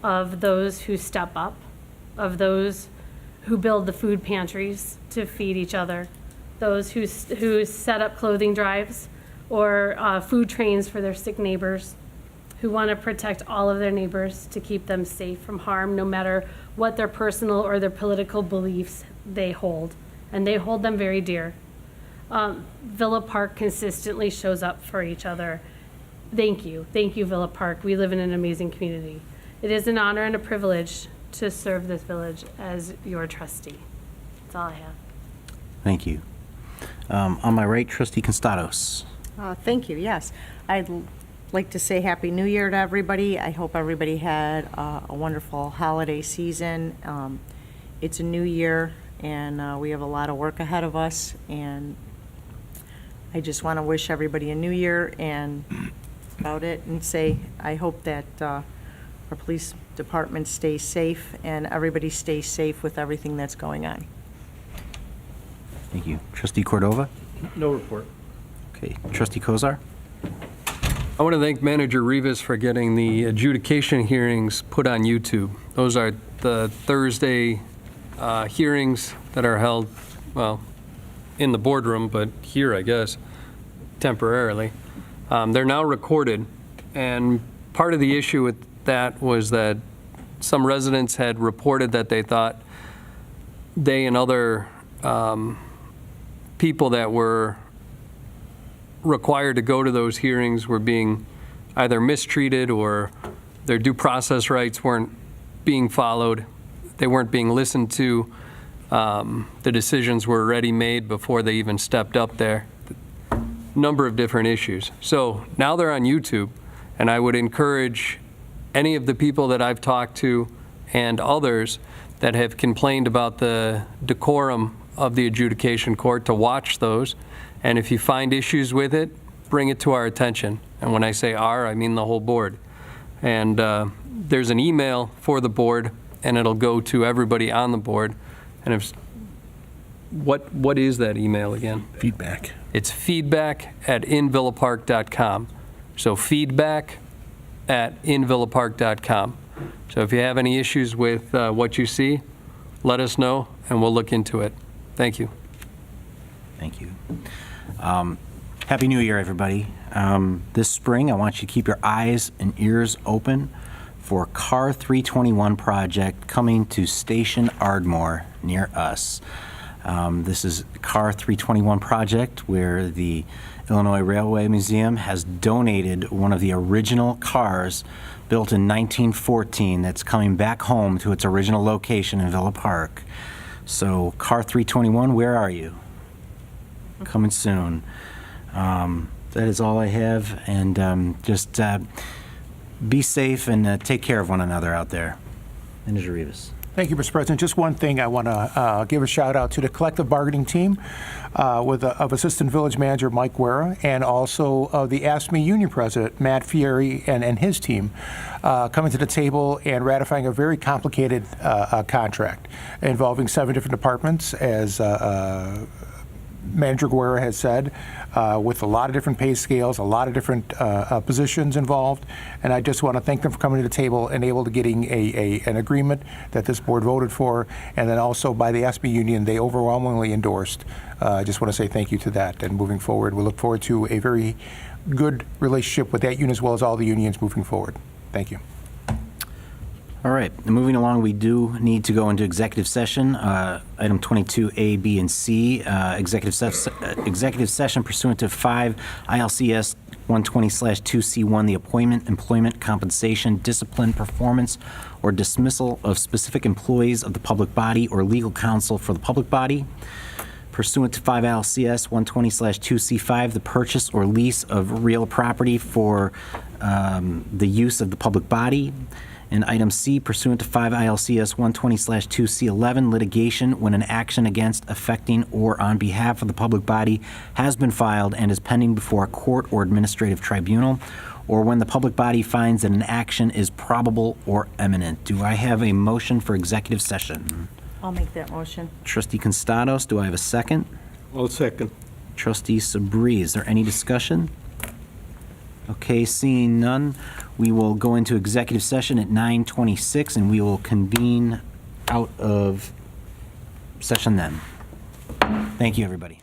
[SPEAKER 17] of those who step up, of those who build the food pantries to feed each other, those who set up clothing drives or food trains for their sick neighbors, who want to protect all of their neighbors to keep them safe from harm, no matter what their personal or their political beliefs they hold. And they hold them very dear. Villa Park consistently shows up for each other. Thank you, Villa Park. We live in an amazing community. It is an honor and a privilege to serve this village as your trustee. That's all I have.
[SPEAKER 4] Thank you. On my right, Trustee Constados.
[SPEAKER 15] Thank you, yes. I'd like to say Happy New Year to everybody. I hope everybody had a wonderful holiday season. It's a new year, and we have a lot of work ahead of us, and I just want to wish everybody a new year and about it, and say I hope that our police department stays safe and everybody stays safe with everything that's going on.
[SPEAKER 4] Thank you. Trustee Cordova?
[SPEAKER 5] No report.
[SPEAKER 4] Okay. Trustee Kozar?
[SPEAKER 5] I want to thank Manager Rivas for getting the adjudication hearings put on YouTube. Those are the Thursday hearings that are held, well, in the boardroom, but here, I guess, temporarily. They're now recorded, and part of the issue with that was that some residents had reported that they thought they and other people that were required to go to those hearings were being either mistreated, or their due process rights weren't being followed. They weren't being listened to. The decisions were already made before they even stepped up there. Number of different issues. So now they're on YouTube, and I would encourage any of the people that I've talked to and others that have complained about the decorum of the adjudication court to watch those. And if you find issues with it, bring it to our attention. And when I say our, I mean the whole board. And there's an email for the board, and it'll go to everybody on the board. And if what is that email again?
[SPEAKER 21] Feedback.
[SPEAKER 5] It's feedback@invillapark.com. So feedback@invillapark.com. So if you have any issues with what you see, let us know, and we'll look into it. Thank you.
[SPEAKER 4] Thank you. Happy New Year, everybody. This spring, I want you to keep your eyes and ears open for Car 321 project coming to Station Ardmore near us. This is Car 321 project where the Illinois Railway Museum has donated one of the original cars built in 1914 that's coming back home to its original location in Villa Park. So Car 321, where are you? Coming soon. That is all I have, and just be safe and take care of one another out there. Manager Rivas.
[SPEAKER 19] Thank you, Mr. President. Just one thing I want to give a shout out to the collective bargaining team of Assistant Village Manager Mike Guerra and also of the ASME Union President Matt Fieri and his team coming to the table and ratifying a very complicated contract involving 7 different departments, as Manager Guerra has said, with a lot of different pay scales, a lot of different positions involved, and I just want to thank them for coming to the table and able to getting an agreement that this board voted for, and then also by the ASME union, they overwhelmingly endorsed. I just want to say thank you to that, and moving forward, we look forward to a very good relationship with that union as well as all the unions moving forward. Thank you.
[SPEAKER 4] All right, and moving along, we do need to go into executive session. Item 22A, B, and C, executive session pursuant to 5 ILCS 120/2C1, the appointment, employment, compensation, discipline, performance, or dismissal of specific employees of the public body or legal counsel for the public body. Pursuant to 5 ILCS 120/2C5, the purchase or lease of real property for the use of the public body. And item C, pursuant to 5 ILCS 120/2C11, litigation when an action against, affecting, or on behalf of the public body has been filed and is pending before a court or administrative tribunal, or when the public body finds that an action is probable or imminent. Do I have a motion for executive session?
[SPEAKER 15] I'll make that motion.
[SPEAKER 4] Trustee Constados, do I have a second?
[SPEAKER 22] I'll second.
[SPEAKER 4] Trustee Sabri, is there any discussion? Okay, seeing none, we will go into executive session at 9:26, and we will convene out of session then. Thank you, everybody.